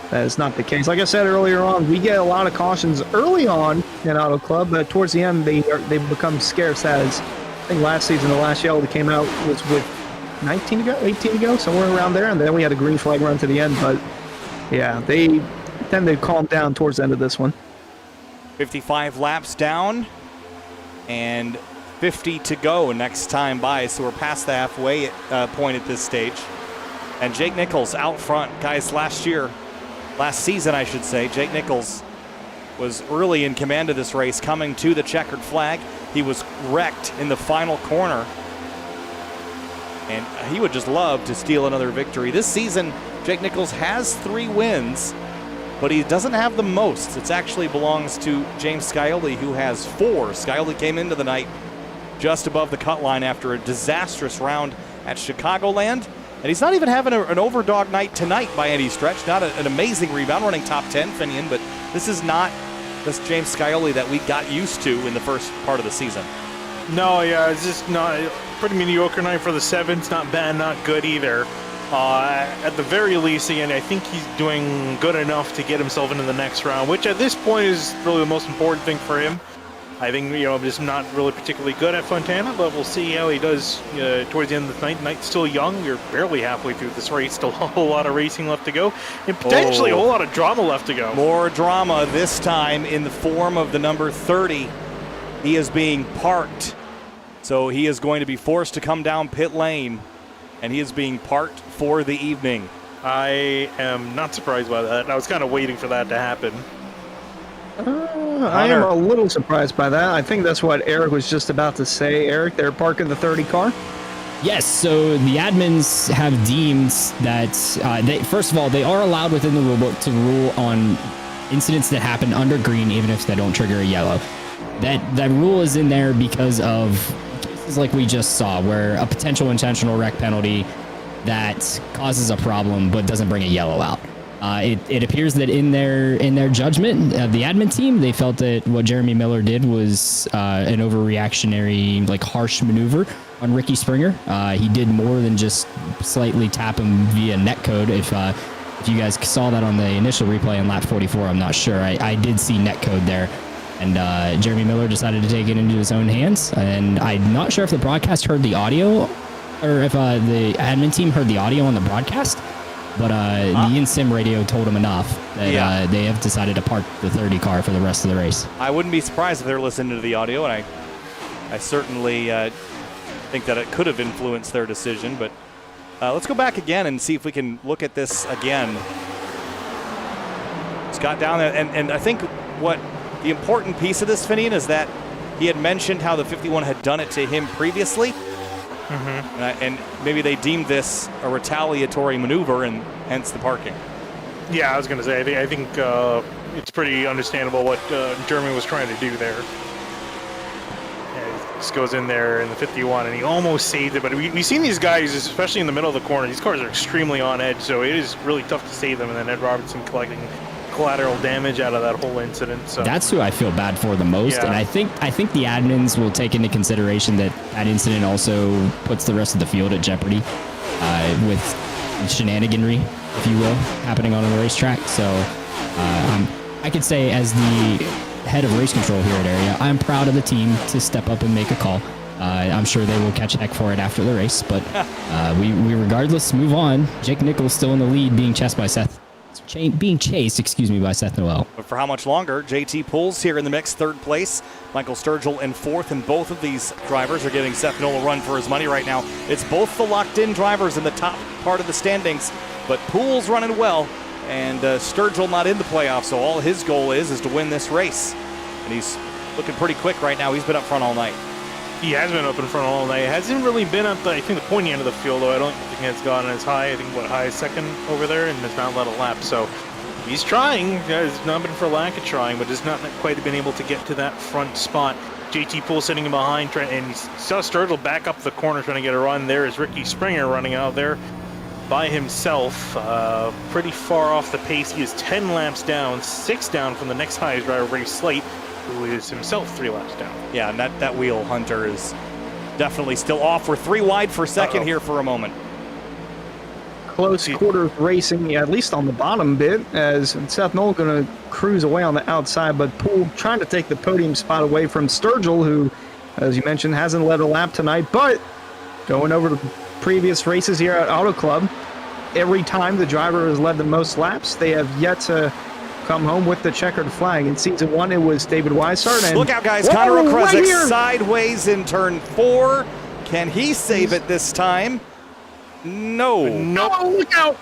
that is not the case. Like I said earlier on, we get a lot of cautions early on in Auto Club, but towards the end, they become scarce as think last season, the last yellow that came out was with 18 to go, somewhere around there, and then we had a green flag run to the end. But yeah, they tend to calm down towards the end of this one. 55 laps down and 50 to go next time by, so we're past the halfway point at this stage. And Jake Nichols out front. Guys, last season I should say, Jake Nichols was really in command of this race, coming to the checkered flag. He was wrecked in the final corner, and he would just love to steal another victory. This season, Jake Nichols has 3 wins, but he doesn't have the most. It actually belongs to James Scioli, who has 4. Scioli came into the night just above the cut line after a disastrous round at Chicagoland, and he's not even having an overdog night tonight by any stretch. Not an amazing rebound, running top 10, Finian, but this is not this James Scioli that we got used to in the first part of the season. No, yeah, it's just not pretty mediocre night for the 7s. Not bad, not good either. At the very least, again, I think he's doing good enough to get himself into the next round, which at this point is really the most important thing for him. I think, I'm just not really particularly good at Fontana, but we'll see how he does towards the end of the night. Night's still young. We're barely halfway through this race. Still a whole lot of racing left to go, and potentially a whole lot of drama left to go. More drama, this time in the form of the number 30. He is being parked, so he is going to be forced to come down pit lane, and he is being parked for the evening. I am not surprised by that. I was kind of waiting for that to happen. I am a little surprised by that. I think that's what Eric was just about to say. Eric, they're parking the 30 car? Yes, so the admins have deemed that, first of all, they are allowed within the rulebook to rule on incidents that happen under green, even if they don't trigger a yellow. That rule is in there because of cases like we just saw, where a potential intentional wreck penalty that causes a problem but doesn't bring a yellow out. It appears that in their judgment, the admin team, they felt that what Jeremy Miller did was an overreactionary, harsh maneuver on Ricky Springer. He did more than just slightly tap him via netcode. If you guys saw that on the initial replay in lap 44, I'm not sure. I did see netcode there. And Jeremy Miller decided to take it into his own hands. And I'm not sure if the broadcast heard the audio, or if the admin team heard the audio on the broadcast. But the in-sim radio told them enough that they have decided to park the 30 car for the rest of the race. I wouldn't be surprised if they're listening to the audio, and I certainly think that it could have influenced their decision. But let's go back again and see if we can look at this again. Scott down there, and I think what the important piece of this, Finian, is that he had mentioned how the 51 had done it to him previously. And maybe they deemed this a retaliatory maneuver, and hence the parking. Yeah, I was going to say, I think it's pretty understandable what Jeremy was trying to do there. Yeah, he just goes in there in the 51, and he almost saved it. But we've seen these guys, especially in the middle of the corner, these cars are extremely on edge, so it is really tough to save them. And then Ed Robertson collecting collateral damage out of that whole incident. So that's who I feel bad for the most, and I think the admins will take into consideration that incident also puts the rest of the field at jeopardy with shenaniganry, if you will, happening on the racetrack. So I could say, as the head of race control here at Area, I'm proud of the team to step up and make a call. I'm sure they will catch heck for it after the race, but we regardless move on. Jake Nichols still in the lead, being chased by Seth Noel. But for how much longer? JT Pools here in the mix, 3rd place. Michael Sturgill in 4th, and both of these drivers are giving Seth Noel a run for his money right now. It's both the locked-in drivers in the top part of the standings, but Pools running well, and Sturgill not in the playoffs, so all his goal is to win this race. And he's looking pretty quick right now. He's been up front all night. He has been up in front all night. It hasn't really been up the pointy end of the field, though. I don't think it's gotten as high. I think high is 2nd over there, and has not led a lap. So he's trying. It's not been for lack of trying, but has not quite been able to get to that front spot. JT Poole sitting in behind, and he saw Sturgill back up the corner trying to get a run. There is Ricky Springer running out there by himself, pretty far off the pace. He is 10 laps down, 6 down from the next highest driver, Ray Slate, who is himself 3 laps down. Yeah, and that wheel, Hunter, is definitely still off. We're 3 wide for second here for a moment. Close quarters racing, at least on the bottom bit, as Seth Noel going to cruise away on the outside, but Poole trying to take the podium spot away from Sturgill, who as you mentioned, hasn't led a lap tonight, but going over the previous races here at Auto Club, every time the driver has led the most laps, they have yet to come home with the checkered flag. In season 1, it was David Weishart. And look out, guys. Connor Okrezik sideways in turn 4. Can he save it this time? No. No, look out.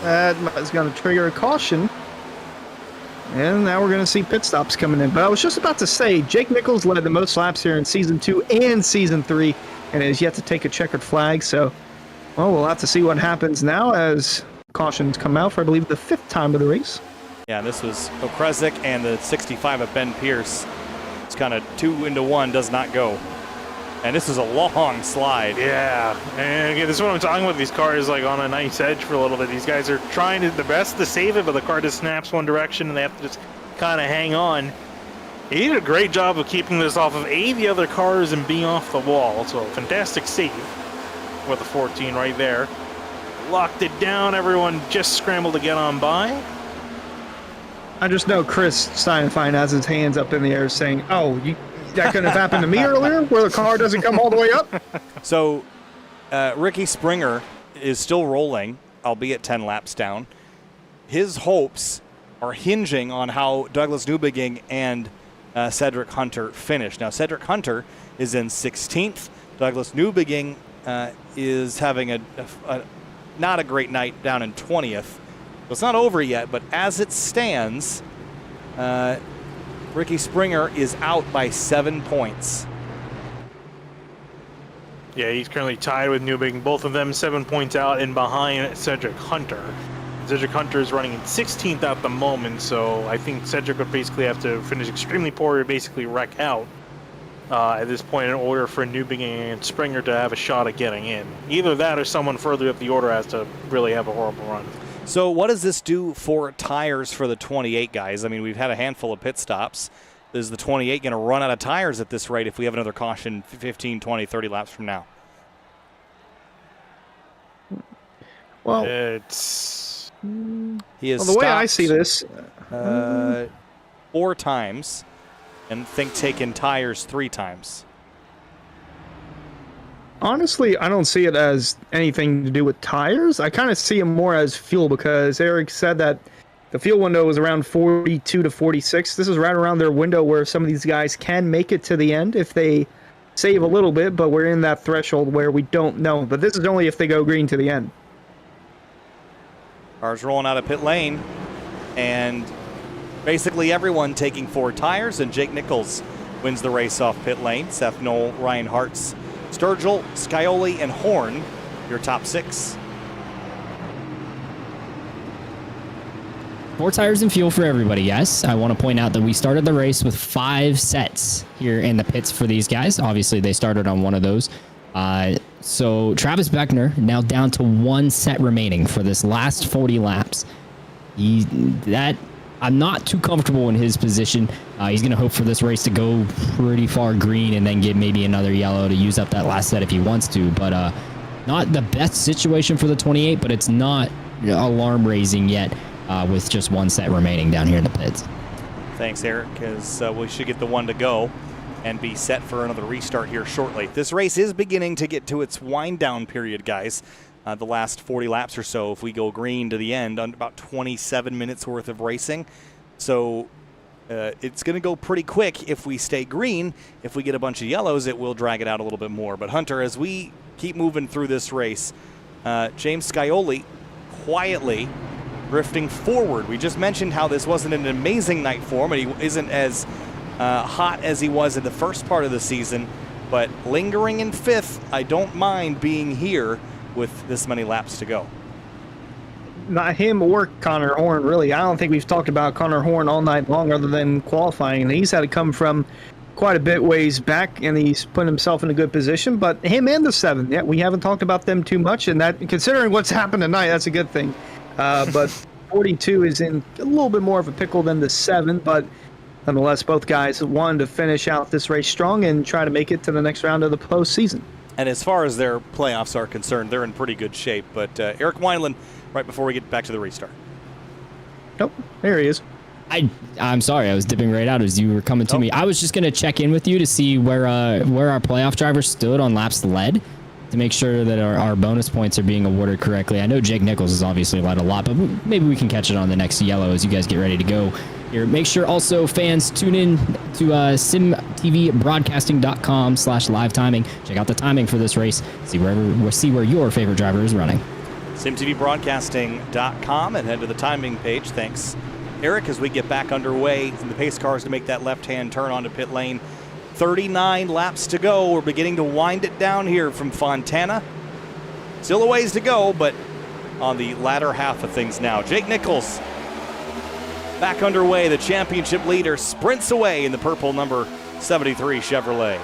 That is going to trigger a caution. And now we're going to see pit stops coming in. But I was just about to say, Jake Nichols led the most laps here in Season 2 and Season 3, and has yet to take a checkered flag. So, well, we'll have to see what happens now as cautions come out for, I believe, the 5th time of the race. Yeah, this was Okrezik and the 65 of Ben Pierce. It's kind of 2 into 1, does not go. And this is a long slide. Yeah, and again, this is what I'm talking about. These cars like on a nice edge for a little bit. These guys are trying the best to save it, but the car just snaps one direction, and they have to just kind of hang on. He did a great job of keeping this off of A, the other cars, and B, off the wall. So fantastic save with the 14 right there. Locked it down. Everyone just scrambled to get on by. I just know Chris Steinfein has his hands up in the air saying, oh, that couldn't have happened to me earlier, where the car doesn't come all the way up. So Ricky Springer is still rolling, albeit 10 laps down. His hopes are hinging on how Douglas Newbegin and Cedric Hunter finish. Now, Cedric Hunter is in 16th. Douglas Newbegin is having a not a great night down in 20th. So it's not over yet, but as it stands, Ricky Springer is out by 7 points. Yeah, he's currently tied with Newbegin. Both of them 7 points out and behind Cedric Hunter. Cedric Hunter is running in 16th at the moment, so I think Cedric would basically have to finish extremely poor or basically wreck out at this point in order for Newbegin and Springer to have a shot at getting in. Either that or someone further up the order has to really have a horrible run. So what does this do for tires for the 28 guys? I mean, we've had a handful of pit stops. Is the 28 going to run out of tires at this rate if we have another caution 15, 20, 30 laps from now? Well, he has the way I see this, 4 times, and think taken tires 3 times. honestly, I don't see it as anything to do with tires. I kind of see it more as fuel, because Eric said that the fuel window was around 42 to 46. This is right around their window where some of these guys can make it to the end if they save a little bit, but we're in that threshold where we don't know. But this is only if they go green to the end. Cars rolling out of pit lane, and basically everyone taking 4 tires, and Jake Nichols wins the race off pit lane. Seth Knoll, Ryan Hartz, Sturgill, Scioli, and Horn, your top 6. 4 tires and fuel for everybody, yes. I want to point out that we started the race with 5 sets here in the pits for these guys. Obviously, they started on one of those. So Travis Beckner now down to 1 set remaining for this last 40 laps. I'm not too comfortable in his position. He's going to hope for this race to go pretty far green and then get maybe another yellow to use up that last set if he wants to. But not the best situation for the 28, but it's not alarm raising yet with just 1 set remaining down here in the pits. Thanks, Eric, because we should get the 1 to go and be set for another restart here shortly. This race is beginning to get to its wind-down period, guys. The last 40 laps or so, if we go green to the end, on about 27 minutes worth of racing. So it's going to go pretty quick if we stay green. If we get a bunch of yellows, it will drag it out a little bit more. But Hunter, as we keep moving through this race, James Scioli quietly drifting forward. We just mentioned how this wasn't an amazing night for him, and he isn't as hot as he was in the first part of the season, but lingering in 5th, I don't mind being here with this many laps to go. Not him or Connor Horn, really. I don't think we've talked about Connor Horn all night long other than qualifying. He's had to come from quite a bit ways back, and he's put himself in a good position. But him and the 7, yeah, we haven't talked about them too much, and that, considering what's happened tonight, that's a good thing. But 42 is in a little bit more of a pickle than the 7, but nonetheless, both guys wanted to finish out this race strong and try to make it to the next round of the postseason. And as far as their playoffs are concerned, they're in pretty good shape. But Eric Wineland, right before we get back to the restart. Nope, there he is. I'm sorry, I was dipping right out as you were coming to me. I was just gonna check in with you to see where our playoff drivers stood on laps led, to make sure that our bonus points are being awarded correctly. I know Jake Nichols has obviously led a lot, but maybe we can catch it on the next yellow as you guys get ready to go here. Make sure also fans tune in to simtvbroadcasting.com/live timing. Check out the timing for this race. See where your favorite driver is running. simtvbroadcasting.com and head to the timing page. Thanks, Eric, as we get back underway in the pace cars to make that left-hand turn onto pit lane. 39 laps to go. We're beginning to wind it down here from Fontana. Still a ways to go, but on the latter half of things now. Jake Nichols back underway. The championship leader sprints away in the purple number 73 Chevrolet.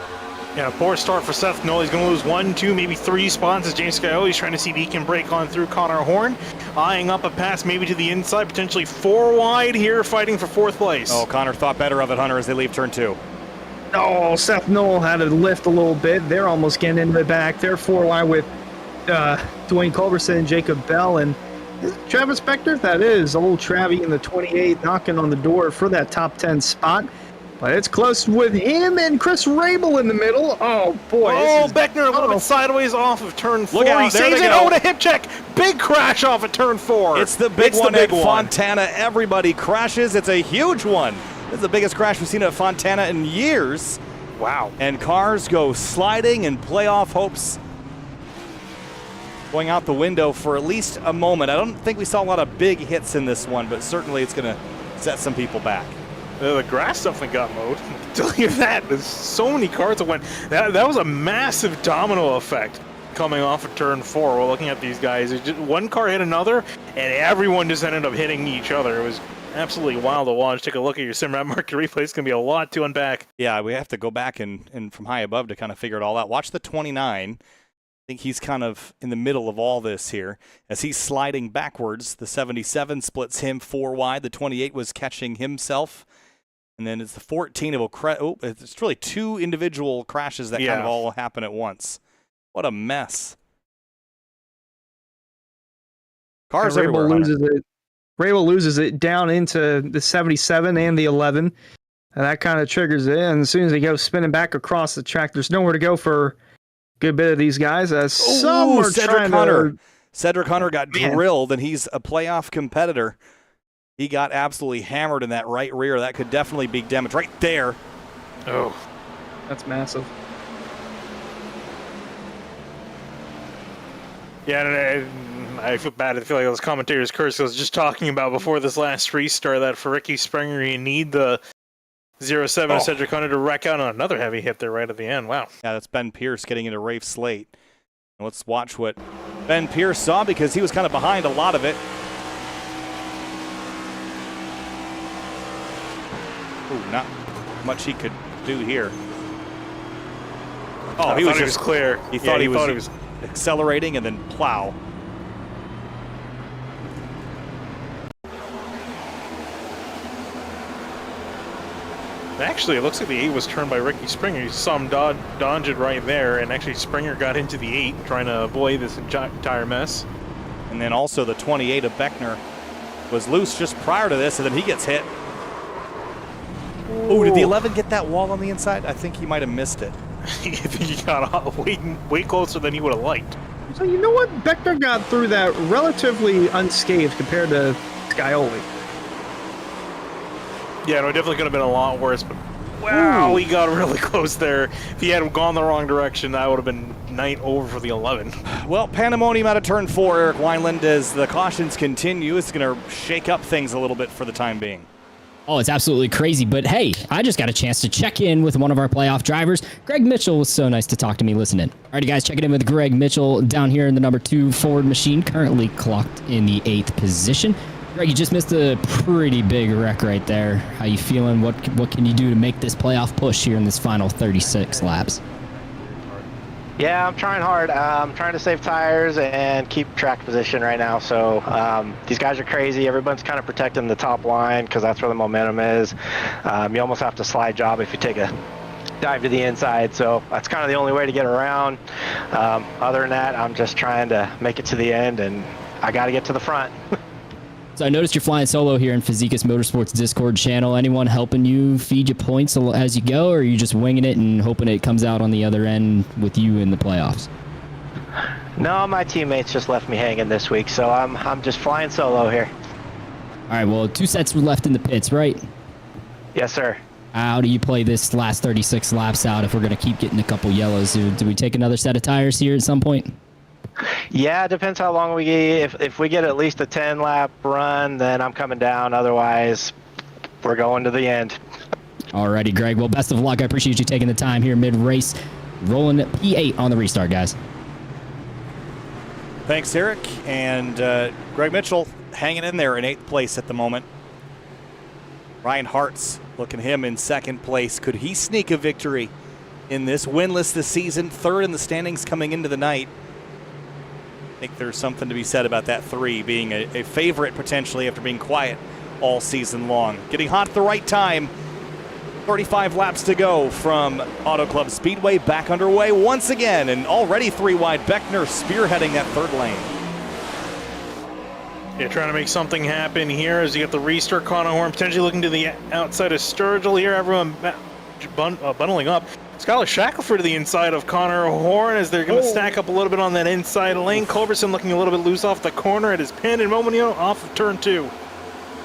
Yeah, poor start for Seth Knoll. He's going to lose 1, 2, maybe 3 spots as James Scioli is trying to see if he can break on through Connor Horn. Eyeing up a pass maybe to the inside, potentially 4 wide here, fighting for 4th place. Oh, Connor thought better of it, Hunter, as they leave turn 2. Oh, Seth Knoll had to lift a little bit. They're almost getting into the back. They're 4 wide with Dwayne Culberson and Jacob Bell. And Travis Spector, that is old Travie in the 28, knocking on the door for that top 10 spot. But it's close with him and Chris Rabel in the middle. Oh, boy. Oh, Beckner a little bit sideways off of turn 4. Look out, he saves it. Oh, to hip check. Big crash off of turn 4. It's the big one at Fontana. Everybody crashes. It's a huge one. This is the biggest crash we've seen at Fontana in years. Wow. And cars go sliding, and playoff hopes going out the window for at least a moment. I don't think we saw a lot of big hits in this one, but certainly it's going to set some people back. The grass definitely got mowed. I'll tell you that. There's so many cars that went. That was a massive domino effect coming off of turn 4. We're looking at these guys. One car hit another, and everyone just ended up hitting each other. It was absolutely wild to watch. Take a look at your SimRat market replay. It's going to be a lot to unpack. Yeah, we have to go back and from high above to kind of figure it all out. Watch the 29. I think he's kind of in the middle of all this here. As he's sliding backwards, the 77 splits him 4 wide. The 28 was catching himself. And then it's the 14. It's really 2 individual crashes that kind of all happen at once. What a mess. Cars everywhere. Rabel loses it down into the 77 and the 11. And that kind of triggers it. And as soon as he goes spinning back across the track, there's nowhere to go for a good bit of these guys. Cedric Hunter got drilled, and he's a playoff competitor. He got absolutely hammered in that right rear. That could definitely be damage right there. Oh, that's massive. Yeah, and I feel bad. I feel like those commentators curse. I was just talking about before this last restart that for Ricky Springer, you need the 07 Cedric Hunter to wreck out on another heavy hit there right at the end. Wow. Yeah, that's Ben Pierce getting into Rafe Slate. And let's watch what Ben Pierce saw, because he was kind of behind a lot of it. Ooh, not much he could do here. Oh, he was clear. He thought he was accelerating and then plow. Actually, it looks like the 8 was turned by Ricky Springer. You saw him dodge it right there, and actually Springer got into the 8, trying to avoid this entire mess. And then also the 28 of Beckner was loose just prior to this, and then he gets hit. Oh, did the 11 get that wall on the inside? I think he might have missed it. I think he got way closer than he would have liked. So you know what? Beckner got through that relatively unscathed compared to Scioli. Yeah, no, it definitely could have been a lot worse, but wow, he got really close there. If he had gone the wrong direction, that would have been night over for the 11. Well, pandemonium out of turn 4, Eric Wineland, as the cautions continue. It's going to shake up things a little bit for the time being. Oh, it's absolutely crazy. But hey, I just got a chance to check in with one of our playoff drivers. Greg Mitchell was so nice to talk to me. Listen in. All right, guys, checking in with Greg Mitchell down here in the number 2 Ford machine, currently clocked in the 8th position. Greg, you just missed a pretty big wreck right there. How you feeling? What can you do to make this playoff push here in this final 36 laps? Yeah, I'm trying hard. I'm trying to save tires and keep track position right now. So these guys are crazy. Everyone's kind of protecting the top line because that's where the momentum is. You almost have to slide job if you take a dive to the inside. So that's kind of the only way to get around. Other than that, I'm just trying to make it to the end, and I got to get to the front. So I noticed you're flying solo here in Physicus Motorsports Discord channel. Anyone helping you feed you points as you go, or are you just winging it and hoping it comes out on the other end with you in the playoffs? No, my teammates just left me hanging this week, so I'm just flying solo here. All right, well, 2 sets were left in the pits, right? Yes, sir. How do you play this last 36 laps out if we're going to keep getting a couple yellows? Do we take another set of tires here at some point? Yeah, it depends how long we get. If we get at least a 10-lap run, then I'm coming down. Otherwise, we're going to the end. Alrighty, Greg. Well, best of luck. I appreciate you taking the time here mid-race. Rolling P8 on the restart, guys. Thanks, Eric. And Greg Mitchell hanging in there in 8th place at the moment. Ryan Hartz, looking him in 2nd place. Could he sneak a victory in this? Winless this season, 3rd in the standings coming into the night. I think there's something to be said about that 3 being a favorite potentially after being quiet all season long. Getting hot at the right time. 35 laps to go from Auto Club Speedway, back underway once again, and already 3 wide. Beckner spearheading that 3rd lane. Yeah, trying to make something happen here as you get the restart. Connor Horn potentially looking to the outside of Sturgill here. Everyone bundling up. Skylar Shackelford to the inside of Connor Horn as they're going to stack up a little bit on that inside lane. Culberson looking a little bit loose off the corner at his pin, and Momonio off of turn 2.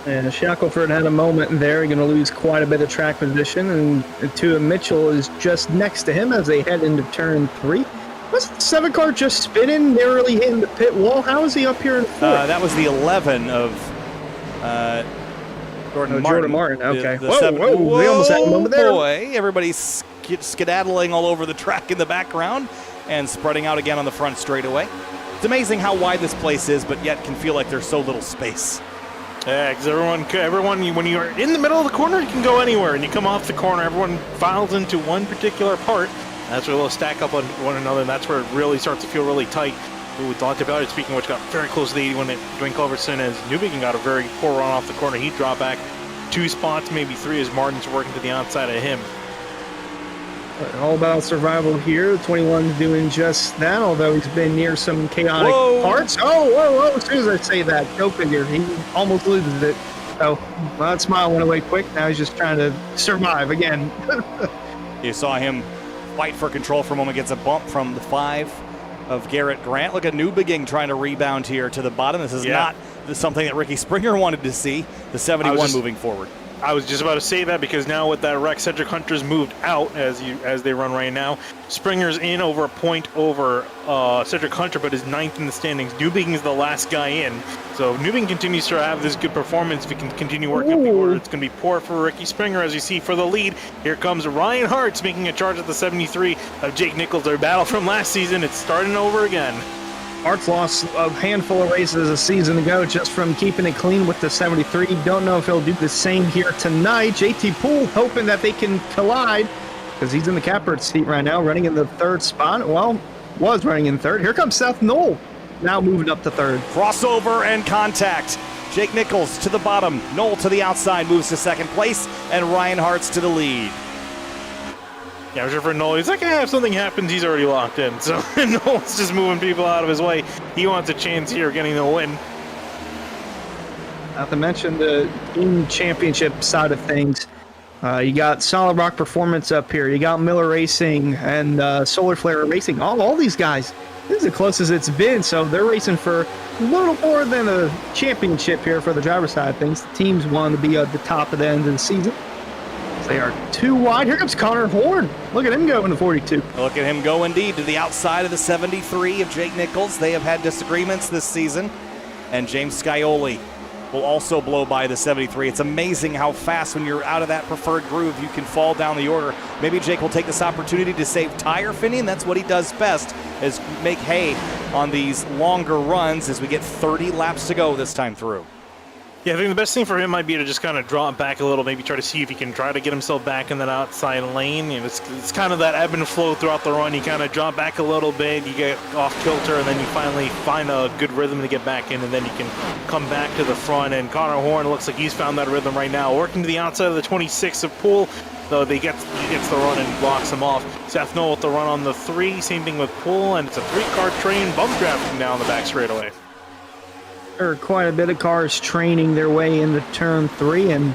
And Shackelford had a moment there. He's going to lose quite a bit of track position, and Tua Mitchell is just next to him as they head into turn 3. Was the 7 car just spinning, narrowly hitting the pit wall? How is he up here in 4th? That was the 11 of Jordan Martin. Jordan Martin, okay. Whoa, we almost had a moment there. Boy, everybody's skedaddling all over the track in the background and spreading out again on the front straightaway. It's amazing how wide this place is, but yet can feel like there's so little space. Yeah, because everyone, when you're in the middle of the corner, you can go anywhere, and you come off the corner, everyone files into one particular part. That's where they'll stack up on one another, and that's where it really starts to feel really tight. We talked about it, speaking of which, got very close to the 80 when Dwayne Culberson as Newbegin got a very poor run off the corner. He dropped back 2 spots, maybe 3, as Martin's working to the outside of him. All about survival here. 21's doing just that, although he's been near some chaotic parts. Whoa. As soon as I say that, go figure. He almost loses it. So that smile went away quick. Now he's just trying to survive again. You saw him fight for control for a moment, gets a bump from the 5 of Garrett Grant. Look at Newbegin trying to rebound here to the bottom. This is not something that Ricky Springer wanted to see. The 71 moving forward. I was just about to say that because now with that wreck, Cedric Hunter's moved out as they run right now. Springer's in over a point over Cedric Hunter, but is 9th in the standings. Newbegin is the last guy in. So Newbegin continues to have this good performance. If he can continue working up the order, it's going to be poor for Ricky Springer, as you see for the lead. Here comes Ryan Hartz making a charge at the 73 of Jake Nichols. Their battle from last season, it's starting over again. Hart's lost a handful of races a season ago just from keeping it clean with the 73. Don't know if he'll do the same here tonight. JT Poole hoping that they can collide because he's in the catbird seat right now, running in the 3rd spot. Well, was running in 3rd. Here comes Seth Knoll, now moving up to 3rd. Crossover and contact. Jake Nichols to the bottom. Knoll to the outside moves to 2nd place, and Ryan Hartz to the lead. Yeah, I'm sure for Knoll, he's like, if something happens, he's already locked in. So Knoll's just moving people out of his way. He wants a chance here of getting the win. Not to mention the team championship side of things. You got Solid Rock Performance up here. You got Miller Racing and Solar Flare Racing. All these guys, this is the closest it's been. So they're racing for a little more than a championship here for the driver's side of things. The teams want to be at the top of the end of the season. They are 2 wide. Here comes Connor Horn. Look at him go in the 42. Look at him go indeed to the outside of the 73 of Jake Nichols. They have had disagreements this season. And James Scioli will also blow by the 73. It's amazing how fast when you're out of that preferred groove you can fall down the order. Maybe Jake will take this opportunity to save tire Finney, and that's what he does best, is make hay on these longer runs as we get 30 laps to go this time through. Yeah, I think the best thing for him might be to just kind of draw it back a little, maybe try to see if he can try to get himself back in that outside lane. You know, it's kind of that ebb and flow throughout the run. You kind of draw back a little bit, you get off kilter, and then you finally find a good rhythm to get back in, and then you can come back to the front. And Connor Horn looks like he's found that rhythm right now, working to the outside of the 26 of Poole. Though he gets the run and blocks him off. Seth Knoll with the run on the 3, same thing with Poole, and it's a 3-car train bump drafting down the back straightaway. There are quite a bit of cars training their way into turn 3, and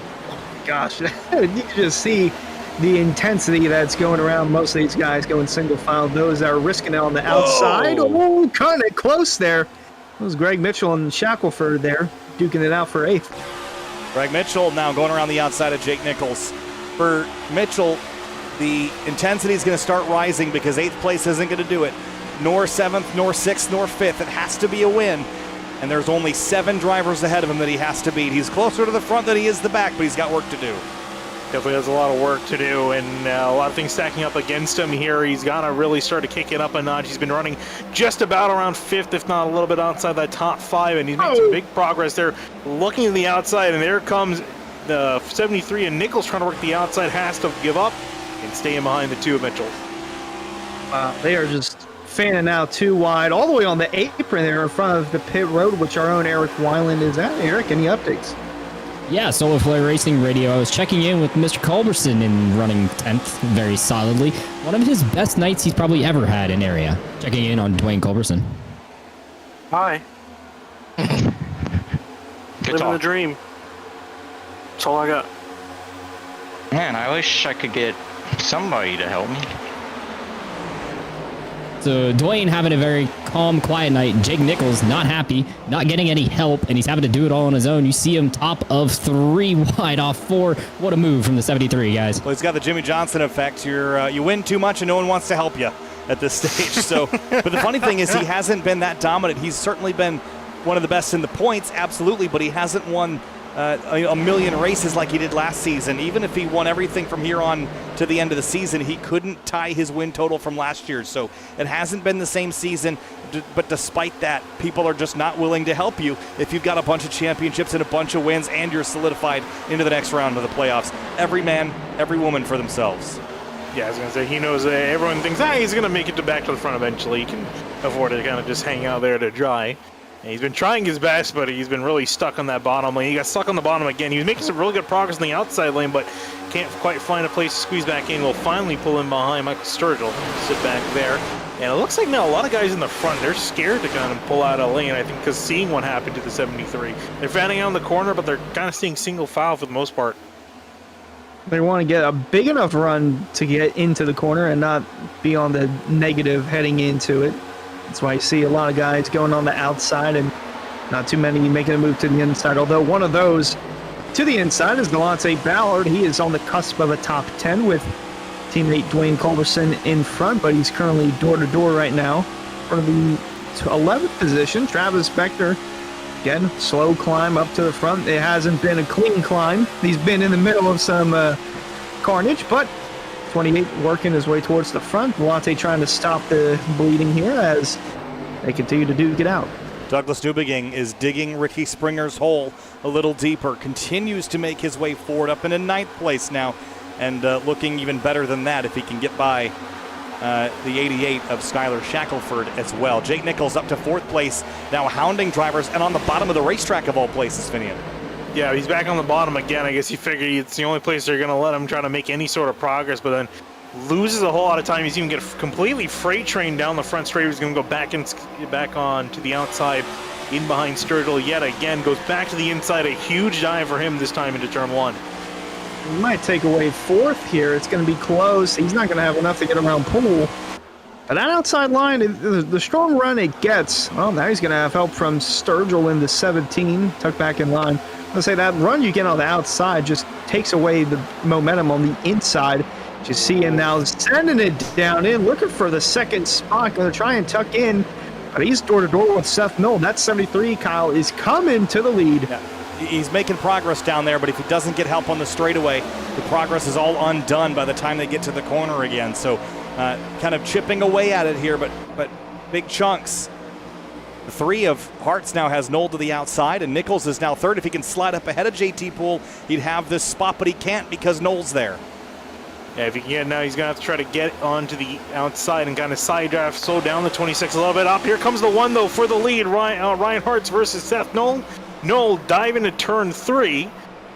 gosh, you can just see the intensity that's going around. Most of these guys going single file. Those that are risking it on the outside. Oh, kind of close there. It was Greg Mitchell and Shackelford there, duking it out for 8th. Greg Mitchell now going around the outside of Jake Nichols. For Mitchell, the intensity is going to start rising because 8th place isn't going to do it. Nor 7th, nor 6th, nor 5th. It has to be a win. And there's only 7 drivers ahead of him that he has to beat. He's closer to the front than he is the back, but he's got work to do. Definitely has a lot of work to do, and a lot of things stacking up against him here. He's got to really start to kick it up a notch. He's been running just about around 5th, if not a little bit outside that top 5, and he's made some big progress there. Looking to the outside, and there comes the 73, and Nichols trying to work the outside, has to give up and stay in behind the 2 of Mitchell. Wow, they are just fanning out too wide, all the way on the apron there in front of the pit road, which our own Eric Weiland is at. Eric, any updates? Yeah, Solar Flare Racing Radio. I was checking in with Mr. Culberson and running 10th very solidly. One of his best nights he's probably ever had in area. Checking in on Dwayne Culberson. Hi. Living the dream. That's all I got. Man, I wish I could get somebody to help me. So Dwayne having a very calm, quiet night. Jake Nichols not happy, not getting any help, and he's having to do it all on his own. You see him top of 3 wide off 4. What a move from the 73, guys. Well, he's got the Jimmy Johnson effect. You win too much and no one wants to help you at this stage. So, but the funny thing is he hasn't been that dominant. He's certainly been one of the best in the points, absolutely, but he hasn't won a million races like he did last season. Even if he won everything from here on to the end of the season, he couldn't tie his win total from last year. So it hasn't been the same season, but despite that, people are just not willing to help you if you've got a bunch of championships and a bunch of wins and you're solidified into the next round of the playoffs. Every man, every woman for themselves. Yeah, I was going to say, he knows everyone thinks, he's going to make it back to the front eventually. He can afford to kind of just hang out there to dry. And he's been trying his best, but he's been really stuck on that bottom lane. He got stuck on the bottom again. He was making some really good progress in the outside lane, but can't quite find a place to squeeze back in. We'll finally pull in behind Michael Sturgill, sit back there. And it looks like now a lot of guys in the front, they're scared to kind of pull out a lane, I think, because seeing what happened to the 73. They're fanning out in the corner, but they're kind of staying single file for the most part. They want to get a big enough run to get into the corner and not be on the negative heading into it. That's why you see a lot of guys going on the outside and not too many making a move to the inside. Although one of those to the inside is Delonte Ballard. He is on the cusp of a top 10 with teammate Dwayne Culberson in front, but he's currently door-to-door right now. For the 11th position, Travis Beckner, again, slow climb up to the front. It hasn't been a clean climb. He's been in the middle of some carnage, but 28 working his way towards the front. Delonte trying to stop the bleeding here as they continue to duke it out. Douglas Dubiging is digging Ricky Springer's hole a little deeper, continues to make his way forward up into 9th place now, and looking even better than that if he can get by the 88 of Skylar Shackelford as well. Jake Nichols up to 4th place, now hounding drivers and on the bottom of the racetrack of all places, Finian. Yeah, he's back on the bottom again. I guess he figured it's the only place they're going to let him try to make any sort of progress, but then loses a whole lot of time. He's even get completely freight trained down the front straight. He's going to go back on to the outside, in behind Sturgill yet again. Goes back to the inside. A huge dive for him this time into turn 1. He might take away 4th here. It's going to be close. He's not going to have enough to get around Poole. But that outside line, the strong run it gets, well, now he's going to have help from Sturgill in the 17, tucked back in line. Let's say that run you get on the outside just takes away the momentum on the inside. You see him now sending it down in, looking for the 2nd spot, going to try and tuck in, but he's door-to-door with Seth Knoll. That 73, Kyle, is coming to the lead. Yeah. He's making progress down there, but if he doesn't get help on the straightaway, the progress is all undone by the time they get to the corner again. So kind of chipping away at it here, but big chunks. The 3 of Hartz now has Knoll to the outside, and Nichols is now 3rd. If he can slide up ahead of JT Poole, he'd have this spot, but he can't because Knoll's there. Yeah, if he can get now, he's going to have to try to get onto the outside and kind of side draft, slow down the 26 a little bit. Up here comes the 1, though, for the lead. Ryan Hartz versus Seth Knoll. Knoll dive into turn 3.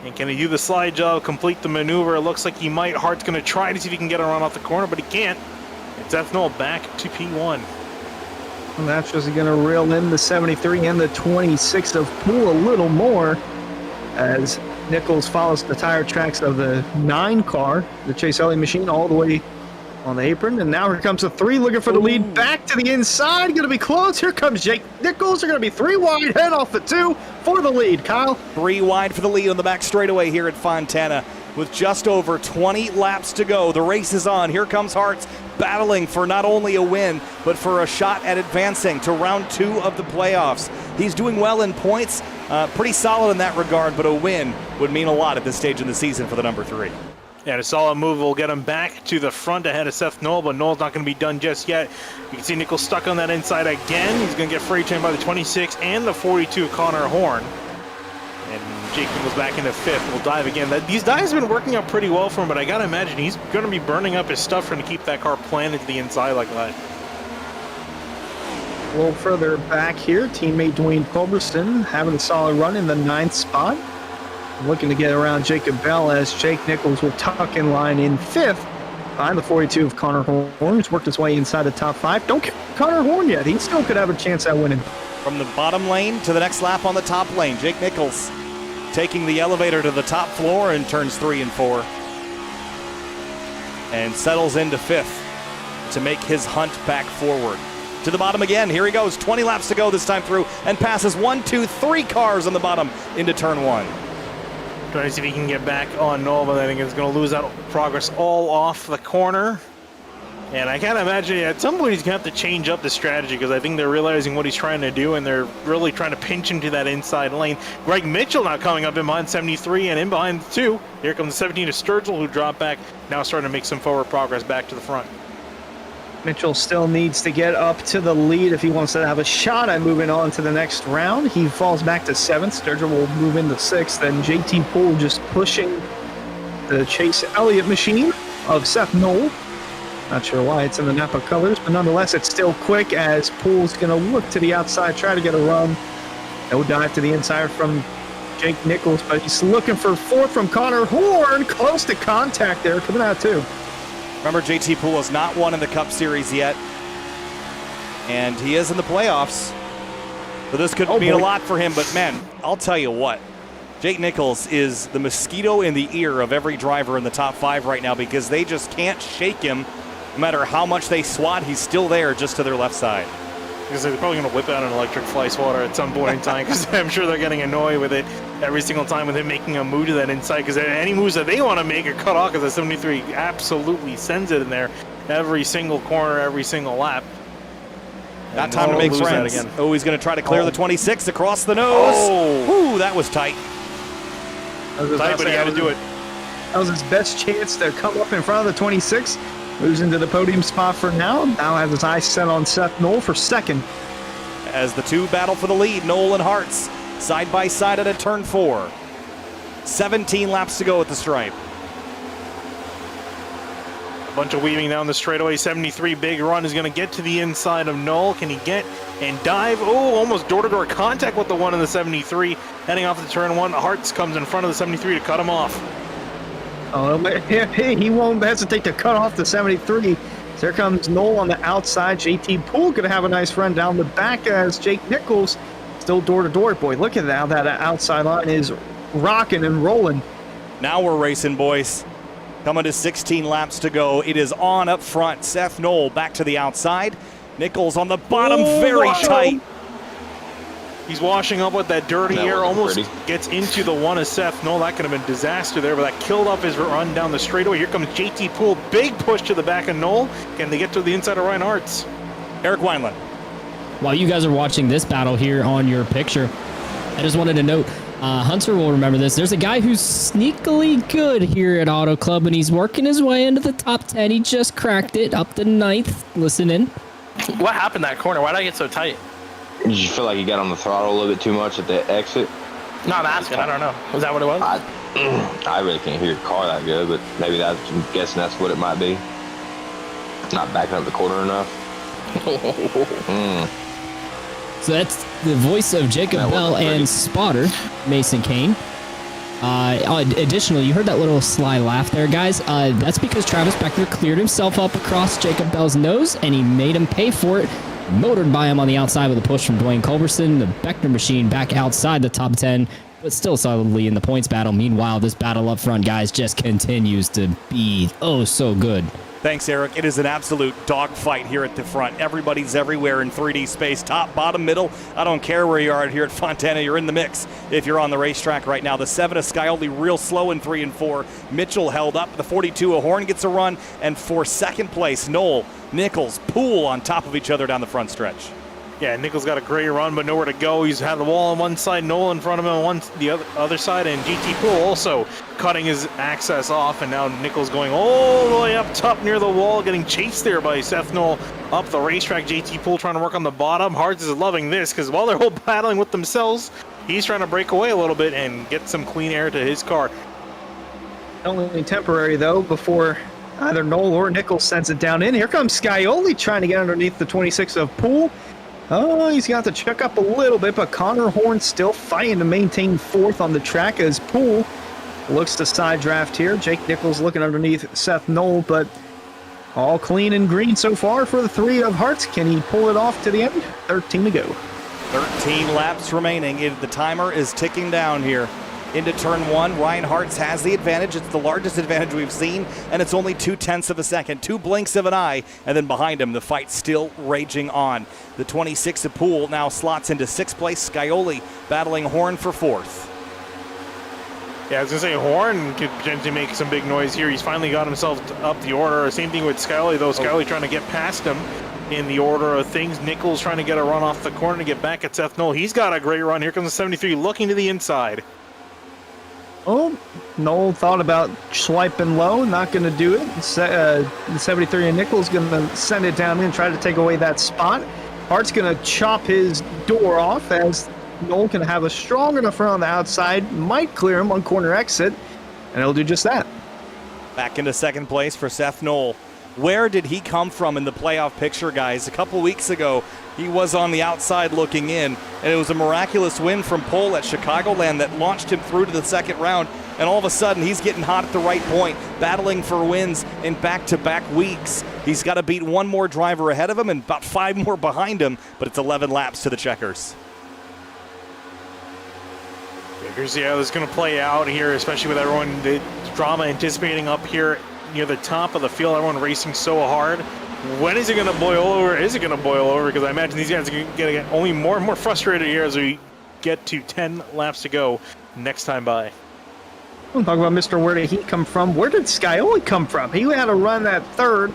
And can he do the slide job, complete the maneuver? It looks like he might. Hart's going to try to see if he can get around off the corner, but he can't. And Seth Knoll back to P1. And that's just going to reel in the 73 and the 26 of Poole a little more as Nichols follows the tire tracks of the 9 car, the Chase Elliott machine, all the way on the apron. And now here comes the 3 looking for the lead back to the inside. Going to be close. Here comes Jake Nichols. They're going to be 3 wide, head off the 2 for the lead. Kyle? 3 wide for the lead on the back straightaway here at Fontana with just over 20 laps to go. The race is on. Here comes Hartz battling for not only a win, but for a shot at advancing to round 2 of the playoffs. He's doing well in points, pretty solid in that regard, but a win would mean a lot at this stage in the season for the number 3. Yeah, a solid move will get him back to the front ahead of Seth Knoll, but Knoll's not going to be done just yet. You can see Nichols stuck on that inside again. He's going to get freight trained by the 26 and the 42, Connor Horn. And Jake Nichols back into 5th. We'll dive again. These dives have been working out pretty well for him, but I got to imagine he's going to be burning up his stuff trying to keep that car planted to the inside like that. A little further back here, teammate Dwayne Culberson having a solid run in the 9th spot. Looking to get around Jacob Bell as Jake Nichols will tuck in line in 5th behind the 42 of Connor Horn, who's worked his way inside the top 5. Don't get Connor Horn yet. He still could have a chance at winning. From the bottom lane to the next lap on the top lane, Jake Nichols taking the elevator to the top floor in turns 3 and 4 and settles into 5th to make his hunt back forward. To the bottom again. Here he goes. 20 laps to go this time through and passes 1, 2, 3 cars on the bottom into turn 1. Trying to see if he can get back on Knoll, but I think it's going to lose out progress all off the corner. And I can't imagine at some point he's going to have to change up the strategy because I think they're realizing what he's trying to do and they're really trying to pinch into that inside lane. Greg Mitchell now coming up in behind 73 and in behind 2. Here comes the 17 of Sturgill who dropped back, now starting to make some forward progress back to the front. Mitchell still needs to get up to the lead if he wants to have a shot at moving on to the next round. He falls back to 7th. Sturgill will move into 6th. Then JT Poole just pushing the Chase Elliott machine of Seth Knoll. Not sure why it's in the Napa colors, but nonetheless, it's still quick as Poole's going to look to the outside, try to get a run. No dive to the inside from Jake Nichols, but he's looking for 4th from Connor Horn. Close to contact there, coming out 2. Remember, JT Poole has not won in the Cup Series yet, and he is in the playoffs. So this could mean a lot for him, but man, I'll tell you what. Jake Nichols is the mosquito in the ear of every driver in the top 5 right now because they just can't shake him. No matter how much they swat, he's still there just to their left side. Because they're probably going to whip out an electric fly swatter at some point in time because I'm sure they're getting annoyed with it every single time with him making a move to that inside because any moves that they want to make are cut off because the 73 absolutely sends it in there every single corner, every single lap. Got time to make friends. Again. Oh, he's going to try to clear the 26 across the nose. Oh, that was tight. Tight, but he had to do it. That was his best chance to come up in front of the 26. Moves into the podium spot for now. Now has his eyes set on Seth Knoll for 2nd. As the 2 battle for the lead, Knoll and Hartz side by side at a turn 4. 17 laps to go at the stripe. A bunch of weaving down the straightaway. 73 big run is going to get to the inside of Knoll. Can he get and dive? Oh, almost door-to-door contact with the 1 in the 73. Heading off to turn 1. Hartz comes in front of the 73 to cut him off. Oh, he won't hesitate to cut off the 73. There comes Knoll on the outside. JT Poole going to have a nice run down the back as Jake Nichols still door-to-door. Boy, look at how that outside line is rocking and rolling. Now we're racing, boys. Coming to 16 laps to go. It is on up front. Seth Knoll back to the outside. Nichols on the bottom, very tight. He's washing up with that dirty air, almost gets into the 1 of Seth Knoll. That could have been disaster there, but that killed off his run down the straightaway. Here comes JT Poole, big push to the back of Knoll. Can they get to the inside of Ryan Hartz? Eric Wineland. While you guys are watching this battle here on your picture, I just wanted to note, Hunter will remember this. There's a guy who's sneakily good here at Auto Club, and he's working his way into the top 10. He just cracked it up to 9th. Listen in. What happened that corner? Why did I get so tight? Did you feel like you got on the throttle a little bit too much at the exit? No, I'm asking. I don't know. Was that what it was? I really can't hear your car that good, but maybe I'm guessing that's what it might be. Not backing up the corner enough. So that's the voice of Jacob Bell and spotter Mason Kane. Additionally, you heard that little sly laugh there, guys. That's because Travis Beckner cleared himself up across Jacob Bell's nose, and he made him pay for it motored by him on the outside with a push from Dwayne Culberson. The Beckner machine back outside the top 10, but still solidly in the points battle. Meanwhile, this battle up front, guys, just continues to be so good. Thanks, Eric. It is an absolute dogfight here at the front. Everybody's everywhere in 3D space. Top, bottom, middle. I don't care where you are here at Fontana. You're in the mix if you're on the racetrack right now. The 7 of Scioli real slow in 3 and 4. Mitchell held up. The 42 of Horn gets a run. And for second place, Noel, Nichols, Poole on top of each other down the front stretch. Yeah, Nichols got a great run, but nowhere to go. He's had the wall on one side, Noel in front of him on the other side, and GT Poole also cutting his access off, and now Nichols going all the way up top near the wall, getting chased there by Seth Noel up the racetrack. GT Poole trying to work on the bottom. Hards is loving this, because while they're all battling with themselves, he's trying to break away a little bit and get some clean air to his car. Only temporary, though, before either Noel or Nichols sends it down in. Here comes Scioli trying to get underneath the 26 of Poole. Oh, he's got to check up a little bit, but Connor Horn still fighting to maintain 4th on the track as Poole looks to side draft here. Jake Nichols looking underneath Seth Noel, but all clean and green so far for the 3 of Hearts. Can he pull it off to the end? 13 to go. 13 laps remaining. The timer is ticking down here. Into turn 1, Ryan Hartz has the advantage. It's the largest advantage we've seen, and it's only 0.2 of a second, 2 blinks of an eye, and then behind him, the fight still raging on. The 26 of Poole now slots into 6th place. Scioli battling Horn for 4th. Yeah, I was going to say, Horn could potentially make some big noise here. He's finally got himself up the order. Same thing with Scioli, though. Scioli trying to get past him in the order of things. Nichols trying to get a run off the corner to get back at Seth Noel. He's got a great run. Here comes the 73, looking to the inside. Oh, Noel thought about swiping low, not going to do it. The 73 and Nichols going to send it down in, try to take away that spot. Hart's going to chop his door off as Noel can have a strong enough run on the outside, might clear him on corner exit, and he'll do just that. Back into 2nd place for Seth Noel. Where did he come from in the playoff picture, guys? A couple weeks ago, he was on the outside looking in, and it was a miraculous win from Poole at Chicagoland that launched him through to the 2nd round, and all of a sudden, he's getting hot at the right point, battling for wins in back-to-back weeks. He's got to beat 1 more driver ahead of him and about 5 more behind him, but it's 11 laps to the checkers. Here's how this is going to play out here, especially with everyone, the drama anticipating up here near the top of the field, everyone racing so hard. When is it going to boil over? Is it going to boil over? Because I imagine these guys are going to get only more and more frustrated here as we get to 10 laps to go next time by. We'll talk about Mr. Where did he come from? Where did Scioli come from? He had a run at 3rd.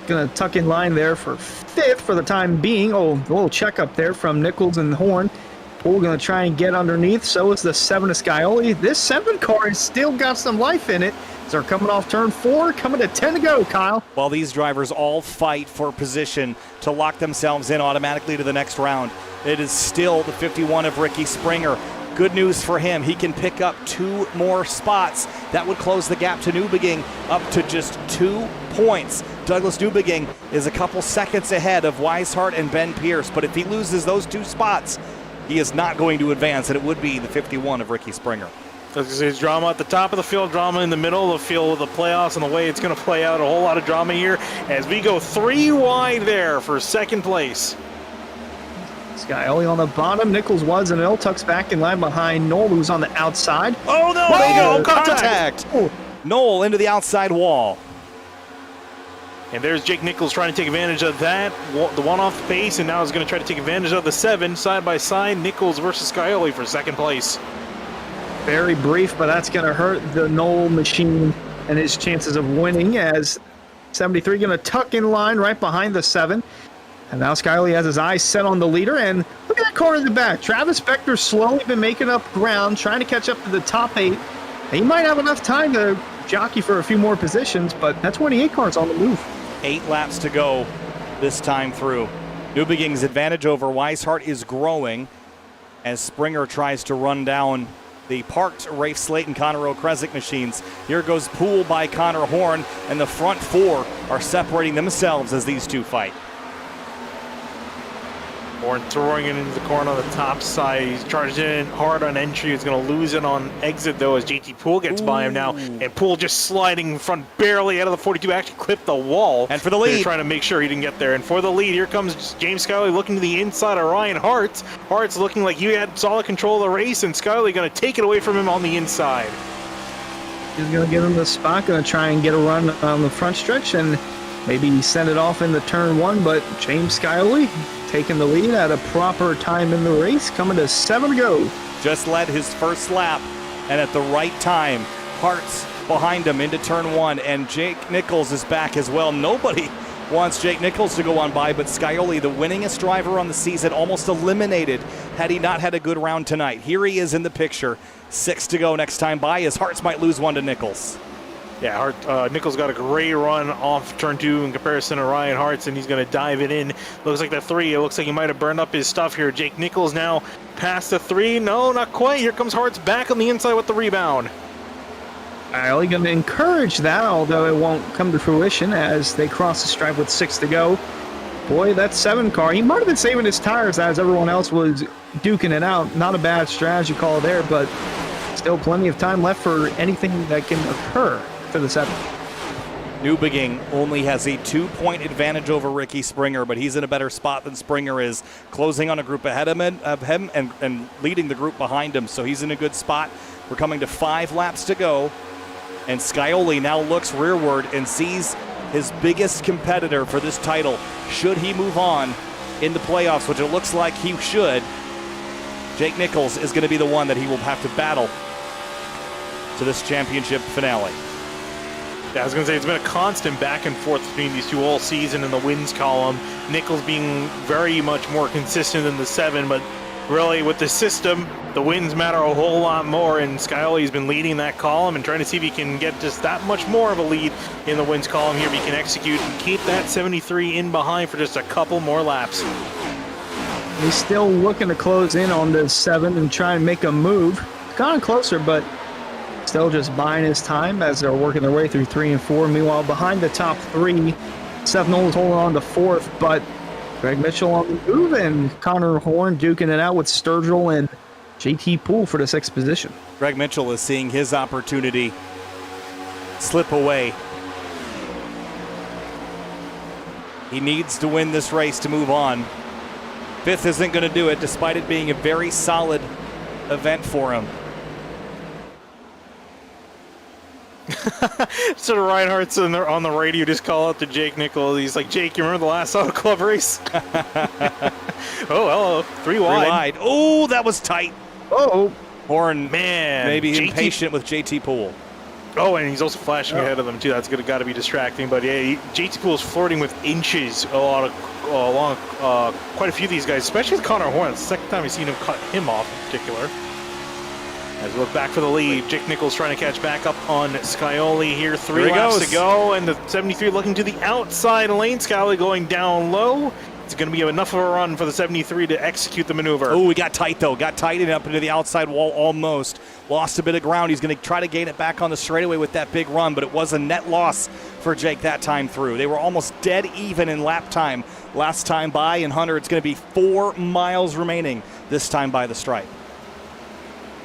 Going to tuck in line there for 5th for the time being. Oh, a little check up there from Nichols and Horn. Poole going to try and get underneath. So is the 7 of Scioli. This 7 car has still got some life in it. They're coming off turn 4, coming to 10 to go, Kyle. While these drivers all fight for position to lock themselves in automatically to the next round, it is still the 51 of Ricky Springer. Good news for him. He can pick up 2 more spots. That would close the gap to Newbegin up to just 2 points. Douglas Newbegin is a couple seconds ahead of Weishart and Ben Pierce, but if he loses those 2 spots, he is not going to advance, and it would be the 51 of Ricky Springer. There's drama at the top of the field, drama in the middle of the field with the playoffs, and the way it's going to play out, a whole lot of drama here as we go 3 wide there for 2nd place. Scioli on the bottom, Nichols was, and tucks back in line behind Noel, who's on the outside. Oh, no, there you go, contact. Noel into the outside wall. And there's Jake Nichols trying to take advantage of that, the one off the pace, and now is going to try to take advantage of the 7 side by side, Nichols versus Scioli for 2nd place. Very brief, but that's going to hurt the Noel machine and his chances of winning as 73 going to tuck in line right behind the 7. And now Scioli has his eyes set on the leader, and look at that car in the back. Travis Spector's slowly been making up ground, trying to catch up to the top 8. He might have enough time to jockey for a few more positions, but that 28 car's on the move. 8 laps to go this time through. Newbegin's advantage over Weishart is growing as Springer tries to run down the parked Rafe Slate and Connor O'Kresick machines. Here goes Poole by Connor Horn, and the front 4 are separating themselves as these 2 fight. Horn throwing it into the corner on the top side. He's charged in hard on entry. He's going to lose it on exit, though, as JT Poole gets by him now. And Poole just sliding in front barely out of the 42, actually clipped the wall. And for the lead. They're trying to make sure he didn't get there. And for the lead, here comes James Skyley looking to the inside of Ryan Hartz. Hartz looking like he had solid control of the race, and Skyley going to take it away from him on the inside. He's going to give him the spot, going to try and get a run on the front stretch, and maybe send it off into turn 1, but James Skyley taking the lead at a proper time in the race, coming to 7 to go. Just led his first lap, and at the right time, Hartz behind him into turn 1, and Jake Nichols is back as well. Nobody wants Jake Nichols to go on by, but Scioli, the winningest driver on the season, almost eliminated had he not had a good round tonight. Here he is in the picture. 6 to go next time by, as Hartz might lose one to Nichols. Yeah, Nichols got a great run off turn 2 in comparison to Ryan Hartz, and he's going to dive it in. Looks like the 3. It looks like he might have burned up his stuff here. Jake Nichols now past the 3. No, not quite. Here comes Hartz back on the inside with the rebound. Only going to encourage that, although it won't come to fruition as they cross the stripe with 6 to go. Boy, that 7 car, he might have been saving his tires as everyone else was duking it out. Not a bad strategy call there, but still plenty of time left for anything that can occur for the 7. Newbegin only has a 2-point advantage over Ricky Springer, but he's in a better spot than Springer is, closing on a group ahead of him and leading the group behind him. So he's in a good spot. We're coming to 5 laps to go, and Scioli now looks rearward and sees his biggest competitor for this title. Should he move on in the playoffs, which it looks like he should, Jake Nichols is going to be the one that he will have to battle to this championship finale. Yeah, I was going to say, it's been a constant back and forth between these two all season in the wins column. Nichols being very much more consistent than the 7, but really with the system, the wins matter a whole lot more, and Scioli's been leading that column and trying to see if he can get just that much more of a lead in the wins column here, if he can execute and keep that 73 in behind for just a couple more laps. He's still looking to close in on the 7 and try and make a move. It's gotten closer, but still just buying his time as they're working their way through 3 and 4. Meanwhile, behind the top 3, Seth Nolan's holding on to 4th, but Greg Mitchell on the move, and Connor Horn duking it out with Sturgill and JT Poole for the 6th position. Greg Mitchell is seeing his opportunity slip away. He needs to win this race to move on. 5th isn't going to do it, despite it being a very solid event for him. So Ryan Hartz on the radio just call out to Jake Nichols. He's like, Jake, you remember the last Auto Club race? Oh, hello. 3 wide. Oh, that was tight. Oh. Horn, man, maybe impatient with JT Poole. Oh, and he's also flashing ahead of them, too. That's got to be distracting. But, yeah, JT Poole's flirting with inches along quite a few of these guys, especially with Connor Horn. It's the second time we've seen him cut him off in particular. As we look back for the lead, Jake Nichols trying to catch back up on Scioli here. 3 laps to go, and the 73 looking to the outside lane. Scioli going down low. It's going to be enough of a run for the 73 to execute the maneuver. Oh, we got tight, though. Got tight and up into the outside wall almost. Lost a bit of ground. He's going to try to gain it back on the straightaway with that big run, but it was a net loss for Jake that time through. They were almost dead even in lap time last time by, and Hunter, it's going to be 4 miles remaining this time by the stripe.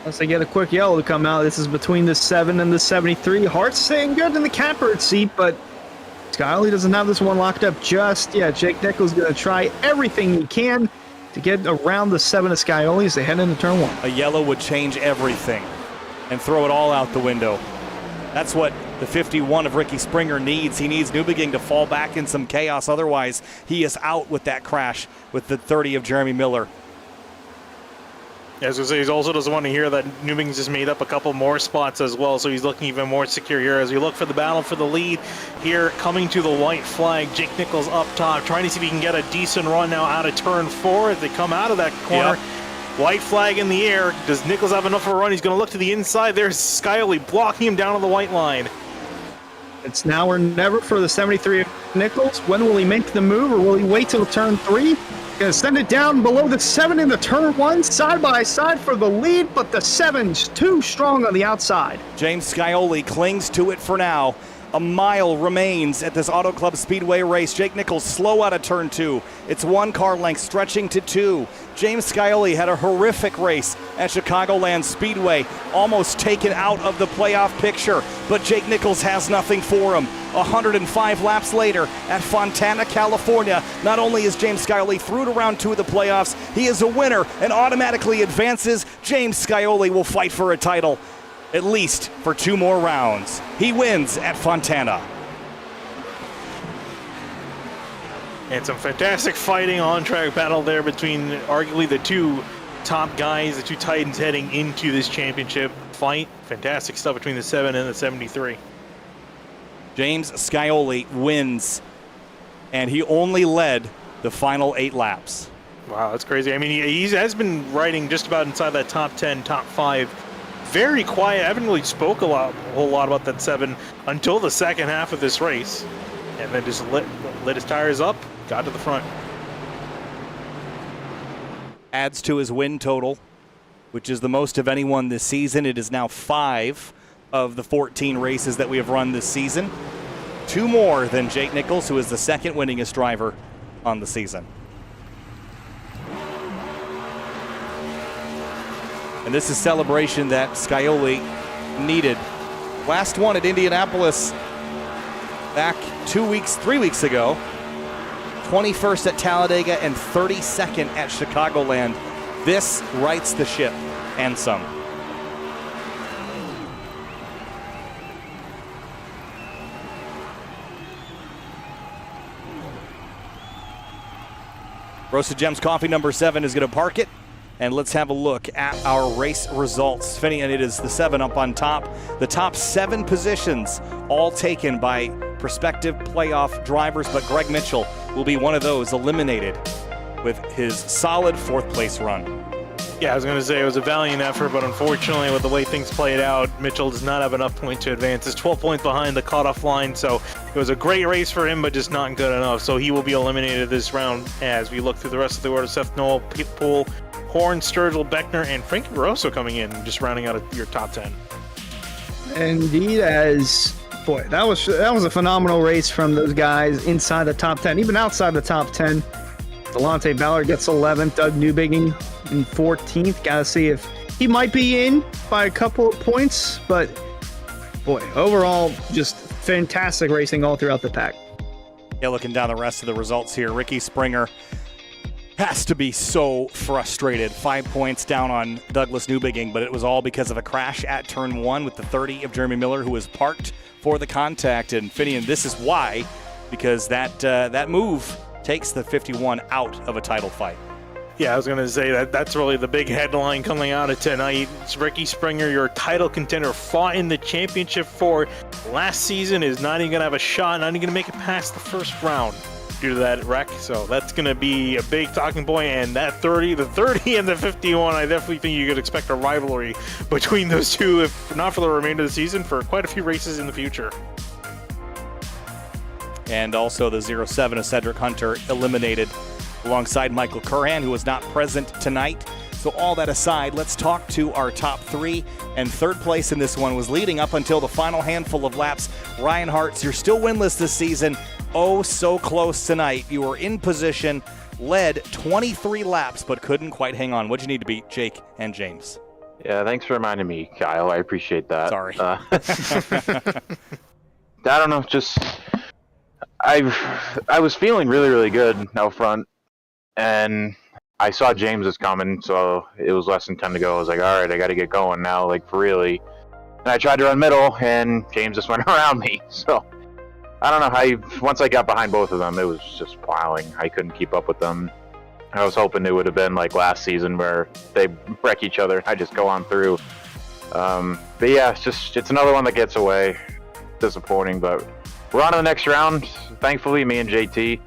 Once they get a quick yellow to come out, this is between the 7 and the 73. Hart's staying good in the catbird seat, but Scioli doesn't have this one locked up just yet. Jake Nichols going to try everything he can to get around the 7 of Scioli as they head into turn 1. A yellow would change everything and throw it all out the window. That's what the 51 of Ricky Springer needs. He needs Newbegin to fall back in some chaos. Otherwise, he is out with that crash with the 30 of Jeremy Miller. As I say, he also doesn't want to hear that Newbegin's just made up a couple more spots as well, so he's looking even more secure here as we look for the battle for the lead here, coming to the white flag. Jake Nichols up top, trying to see if he can get a decent run now out of turn 4 as they come out of that corner. Yep. White flag in the air. Does Nichols have enough of a run? He's going to look to the inside. There's Scioli blocking him down on the white line. It's now or never for the 73 of Nichols. When will he make the move, or will he wait till turn 3? Going to send it down below the 7 in the turn 1, side by side for the lead, but the 7's too strong on the outside. James Scioli clings to it for now. A mile remains at this Auto Club Speedway race. Jake Nichols slow out of turn 2. It's 1 car length stretching to 2. James Scioli had a horrific race at Chicagoland Speedway, almost taken out of the playoff picture, but Jake Nichols has nothing for him. 105 laps later at Fontana, California, not only is James Scioli through to round 2 of the playoffs, he is a winner and automatically advances. James Scioli will fight for a title, at least for 2 more rounds. He wins at Fontana. And some fantastic fighting on-track battle there between arguably the 2 top guys, the 2 Titans heading into this championship fight. Fantastic stuff between the 7 and the 73. James Scioli wins, and he only led the final 8 laps. Wow, that's crazy. I mean, he has been riding just about inside that top 10, top 5. Very quiet. I haven't really spoke a whole lot about that 7 until the second half of this race. And then just lit his tires up, got to the front. Adds to his win total, which is the most of anyone this season. It is now 5 of the 14 races that we have run this season. 2 more than Jake Nichols, who is the second winningest driver on the season. And this is celebration that Scioli needed. Last one at Indianapolis back 3 weeks ago. 21st at Talladega and 32nd at Chicagoland. This rights the ship and some. Roasted Gems Coffee number 7 is going to park it. And let's have a look at our race results. Finney, and it is the 7 up on top. The top 7 positions all taken by prospective playoff drivers, but Greg Mitchell will be one of those eliminated with his solid 4th place run. Yeah, I was going to say it was a valiant effort, but unfortunately with the way things played out, Mitchell does not have enough points to advance. He's 12 points behind the cutoff line, so it was a great race for him, but just not good enough. So he will be eliminated this round as we look through the rest of the order. Seth Noel, Pete Poole, Horn, Sturgill, Beckner, and Frankie Rosso coming in, just rounding out your top 10. Indeed, boy, that was a phenomenal race from those guys inside the top 10, even outside the top 10. Delonte Ballard gets 11th, Doug Newbigging in 14th. Got to see if he might be in by a couple of points, but boy, overall, just fantastic racing all throughout the pack. Yeah, looking down the rest of the results here, Ricky Springer has to be so frustrated. 5 points down on Douglas Newbigging, but it was all because of a crash at turn 1 with the 30 of Jeremy Miller, who was parked for the contact. And Finian, this is why, because that move takes the 51 out of a title fight. Yeah, I was going to say that's really the big headline coming out of tonight. It's Ricky Springer, your title contender, fought in the championship for last season, is not even going to have a shot, not even going to make it past the first round due to that wreck. So that's going to be a big talking point. And that the 30 and the 51, I definitely think you could expect a rivalry between those two, if not for the remainder of the season, for quite a few races in the future. And also the 07 of Cedric Hunter eliminated alongside Michael Curran, who was not present tonight. So all that aside, let's talk to our top 3. And 3rd place in this one was leading up until the final handful of laps. Ryan Hartz, you're still winless this season. Oh, so close tonight. You were in position, led 23 laps, but couldn't quite hang on. What'd you need to beat Jake and James? Yeah, thanks for reminding me, Kyle. I appreciate that. Sorry. I don't know, just I was feeling really, really good out front, and I saw James was coming, so it was less than 10 to go. I was like, all right, I got to get going now, like, for really. And I tried to run middle, and James just went around me. So I don't know. Once I got behind both of them, it was just plowing. I couldn't keep up with them. I was hoping it would have been like last season where they wreck each other. I just go on through. But yeah, it's another one that gets away. Disappointing, but we're on to the next round. Thankfully, me and JT,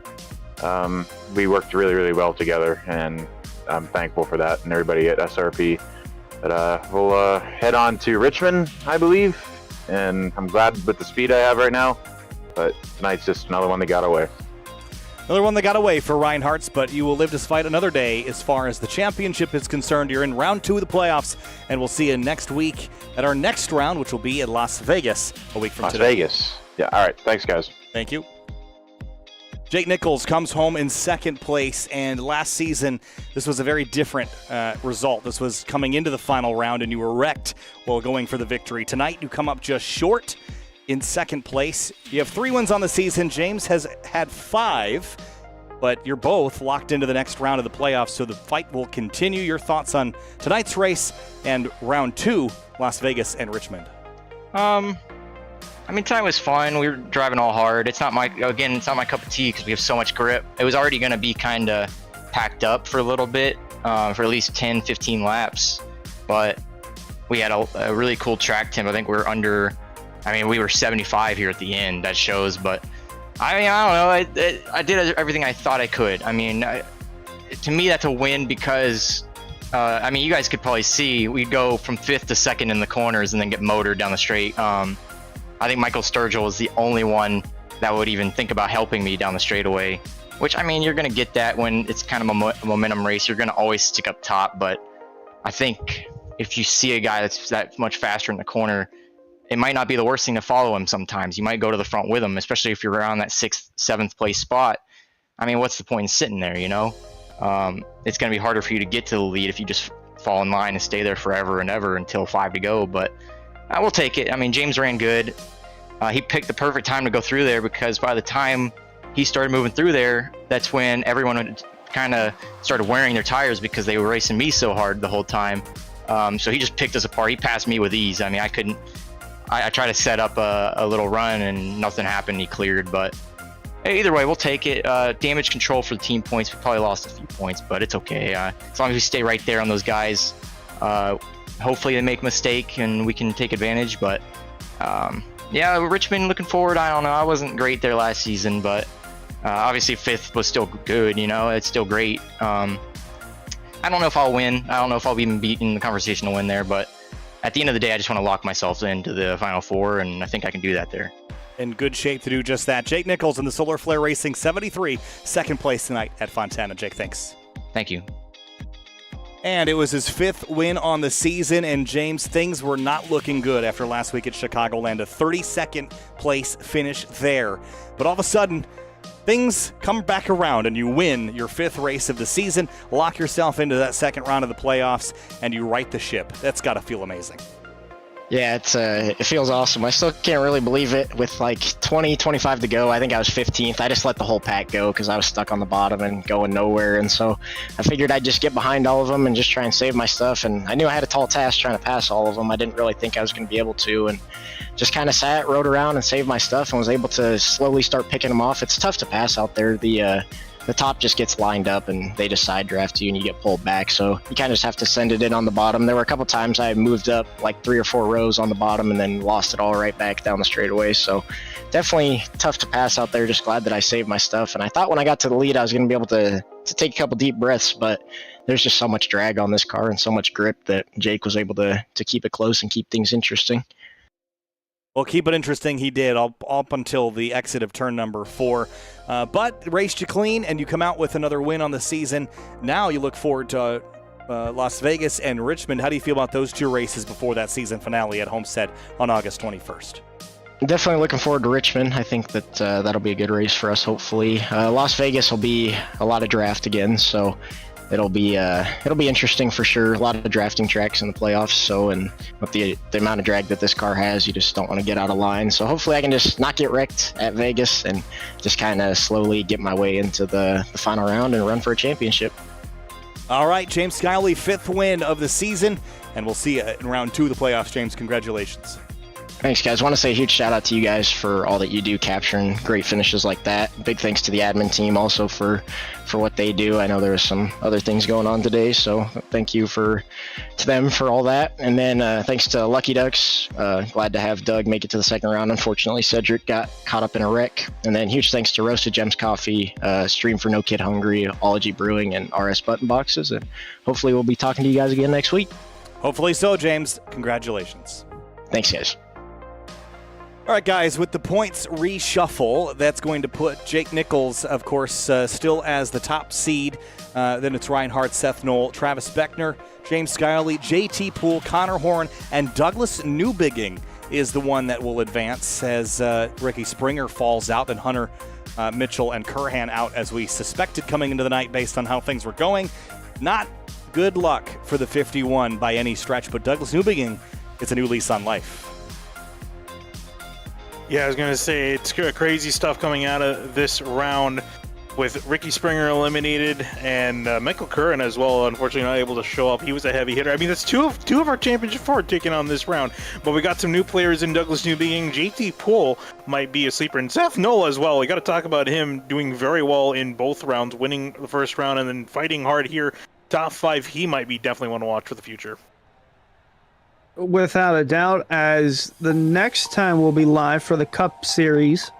we worked really, really well together, and I'm thankful for that, and everybody at SRP. But we'll head on to Richmond, I believe, and I'm glad with the speed I have right now. But tonight's just another one that got away. Another one that got away for Ryan Hartz, but you will live to fight another day as far as the championship is concerned. You're in round 2 of the playoffs, and we'll see you next week at our next round, which will be at Las Vegas a week from today. Las Vegas. Yeah, all right. Thanks, guys. Thank you. Jake Nichols comes home in second place, and last season this was a very different result. This was coming into the final round, and you were wrecked while going for the victory. Tonight you come up just short in second place. You have 3 wins on the season. James has had 5, but you're both locked into the next round of the playoffs, so the fight will continue. Your thoughts on tonight's race and round 2, Las Vegas and Richmond? I mean, tonight was fun. We were driving all hard. It's not my cup of tea because we have so much grip. It was already going to be kind of packed up for a little bit, for at least 10, 15 laps. But we had a really cool track temp. I think we were 75 here at the end. That shows. But I mean, I don't know. I did everything I thought I could. I mean, to me, that's a win because, I mean, you guys could probably see we'd go from 5th to 2nd in the corners and then get motored down the straight. I think Michael Sturgill is the only one that would even think about helping me down the straightaway, which, I mean, you're going to get that when it's kind of a momentum race. You're going to always stick up top, but I think if you see a guy that's that much faster in the corner, it might not be the worst thing to follow him sometimes. You might go to the front with him, especially if you're around that 6th, 7th place spot. I mean, what's the point in sitting there, you know? It's going to be harder for you to get to the lead if you just fall in line and stay there forever and ever until 5 to go, but I will take it. I mean, James ran good. He picked the perfect time to go through there because by the time he started moving through there, that's when everyone kind of started wearing their tires because they were racing me so hard the whole time. So he just picked us apart. He passed me with ease. I mean, I tried to set up a little run and nothing happened. He cleared, but hey, either way, we'll take it. Damage control for the team points. We probably lost a few points, but it's okay. As long as we stay right there on those guys, hopefully they make a mistake and we can take advantage. But yeah, Richmond, looking forward. I don't know. I wasn't great there last season, but obviously 5th was still good. You know, it's still great. I don't know if I'll win. I don't know if I'll even be in the conversation to win there. But at the end of the day, I just want to lock myself into the Final 4, and I think I can do that there. In good shape to do just that. Jake Nichols in the Solar Flare Racing 73, second place tonight at Fontana. Jake, thanks. Thank you. And it was his 5th win on the season, and James, things were not looking good after last week at Chicagoland. A 32nd place finish there. But all of a sudden, things come back around, and you win your 5th race of the season, lock yourself into that second round of the playoffs, and you right the ship. That's got to feel amazing. Yeah, it feels awesome. I still can't really believe it with like 25 to go. I think I was 15th. I just let the whole pack go because I was stuck on the bottom and going nowhere. And so I figured I'd just get behind all of them and just try and save my stuff. And I knew I had a tall task trying to pass all of them. I didn't really think I was going to be able to. And just kind of sat, rode around and saved my stuff and was able to slowly start picking them off. It's tough to pass out there. The top just gets lined up and they just side draft you and you get pulled back. So you kind of just have to send it in on the bottom. There were a couple times I moved up like 3 or 4 rows on the bottom and then lost it all right back down the straightaway. So definitely tough to pass out there. Just glad that I saved my stuff. And I thought when I got to the lead, I was going to be able to take a couple deep breaths, but there's just so much drag on this car and so much grip that Jake was able to keep it close and keep things interesting. Well, keep it interesting. He did up until the exit of turn number 4. But raced you clean, and you come out with another win on the season. Now you look forward to Las Vegas and Richmond. How do you feel about those 2 races before that season finale at Homestead on August 21st? Definitely looking forward to Richmond. I think that that'll be a good race for us, hopefully. Las Vegas will be a lot of draft again, so it'll be interesting for sure. A lot of drafting tracks in the playoffs. So, and with the amount of drag that this car has, you just don't want to get out of line. So hopefully I can just not get wrecked at Vegas and just kind of slowly get my way into the final round and run for a championship. All right, James Skyley, 5th win of the season, and we'll see you in round 2 of the playoffs. James, congratulations. Thanks, guys. I want to say a huge shout out to you guys for all that you do, capturing great finishes like that. Big thanks to the admin team also for what they do. I know there was some other things going on today, so thank you to them for all that. And then thanks to Lucky Ducks. Glad to have Doug make it to the second round. Unfortunately, Cedric got caught up in a wreck. And then huge thanks to Roasted Gems Coffee, Stream for No Kid Hungry, Ology Brewing, and RS Button Boxes. And hopefully we'll be talking to you guys again next week. Hopefully so, James. Congratulations. Thanks, guys. All right, guys, with the points reshuffle, that's going to put Jake Nichols, of course, still as the top seed. Then it's Ryan Hart, Seth Knoll, Travis Beckner, James Skyley, JT Poole, Connor Horn, and Douglas Newbigging is the one that will advance as Ricky Springer falls out and Hunter Mitchell and Curhan out as we suspected coming into the night based on how things were going. Not good luck for the 51 by any stretch, but Douglas Newbegin, it's a new lease on life. Yeah, I was going to say, it's crazy stuff coming out of this round with Ricky Springer eliminated and Michael Curran as well, unfortunately not able to show up. He was a heavy hitter. I mean, that's two of our championship four taking on this round. But we got some new players in Douglas Newbegin. JT Poole might be a sleeper. And Seth Nola as well. We got to talk about him doing very well in both rounds, winning the first round and then fighting hard here. Top 5, he might be definitely one to watch for the future. Without a doubt, as the next time we'll be live for the Cup Series,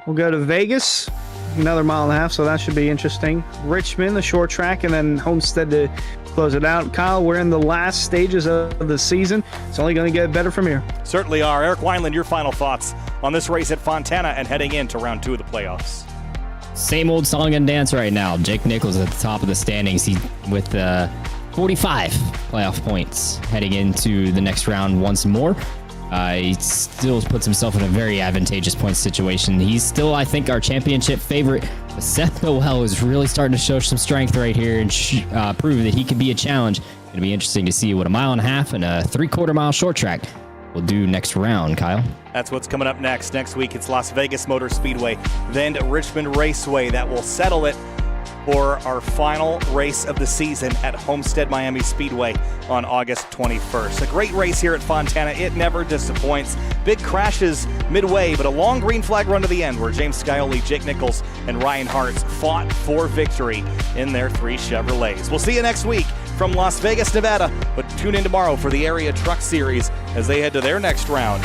we'll go to Vegas, another mile and a half, so that should be interesting. Richmond, the short track, and then Homestead to close it out. Kyle, we're in the last stages of the season. It's only going to get better from here. Certainly are. Eric Wineland, your final thoughts on this race at Fontana and heading into round 2 of the playoffs. Same old song and dance right now. Jake Nichols at the top of the standings. He with 45 playoff points heading into the next round once more. He still puts himself in a very advantageous point situation. He's still, I think, our championship favorite. But Seth Noel is really starting to show some strength right here and prove that he can be a challenge. It's going to be interesting to see what a mile and a half and a 3/4 mile short track will do next round, Kyle. That's what's coming up next. Next week, it's Las Vegas Motor Speedway, then Richmond Raceway. That will settle it for our final race of the season at Homestead Miami Speedway on August 21st. A great race here at Fontana. It never disappoints. Big crashes midway, but a long green flag run to the end where James Scioli, Jake Nichols, and Ryan Hartz fought for victory in their 3 Chevrolets. We'll see you next week from Las Vegas, Nevada, but tune in tomorrow for the Area Truck Series as they head to their next round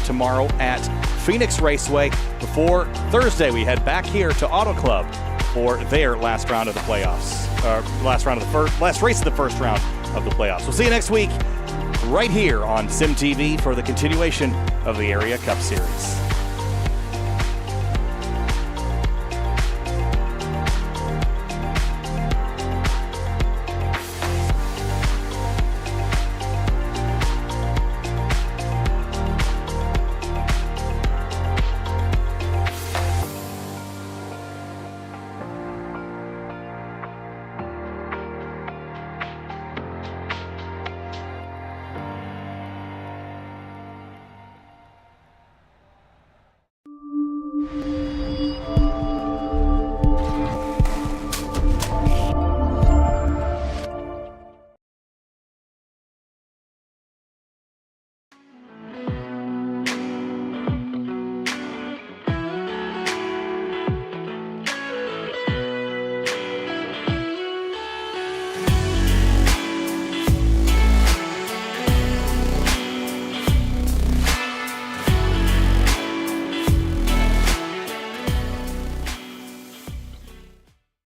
tomorrow at Phoenix Raceway. Before Thursday, we head back here to Auto Club for their last round of the playoffs. Last race of the first round of the playoffs. We'll see you next week right here on Sim TV for the continuation of the Area Cup Series.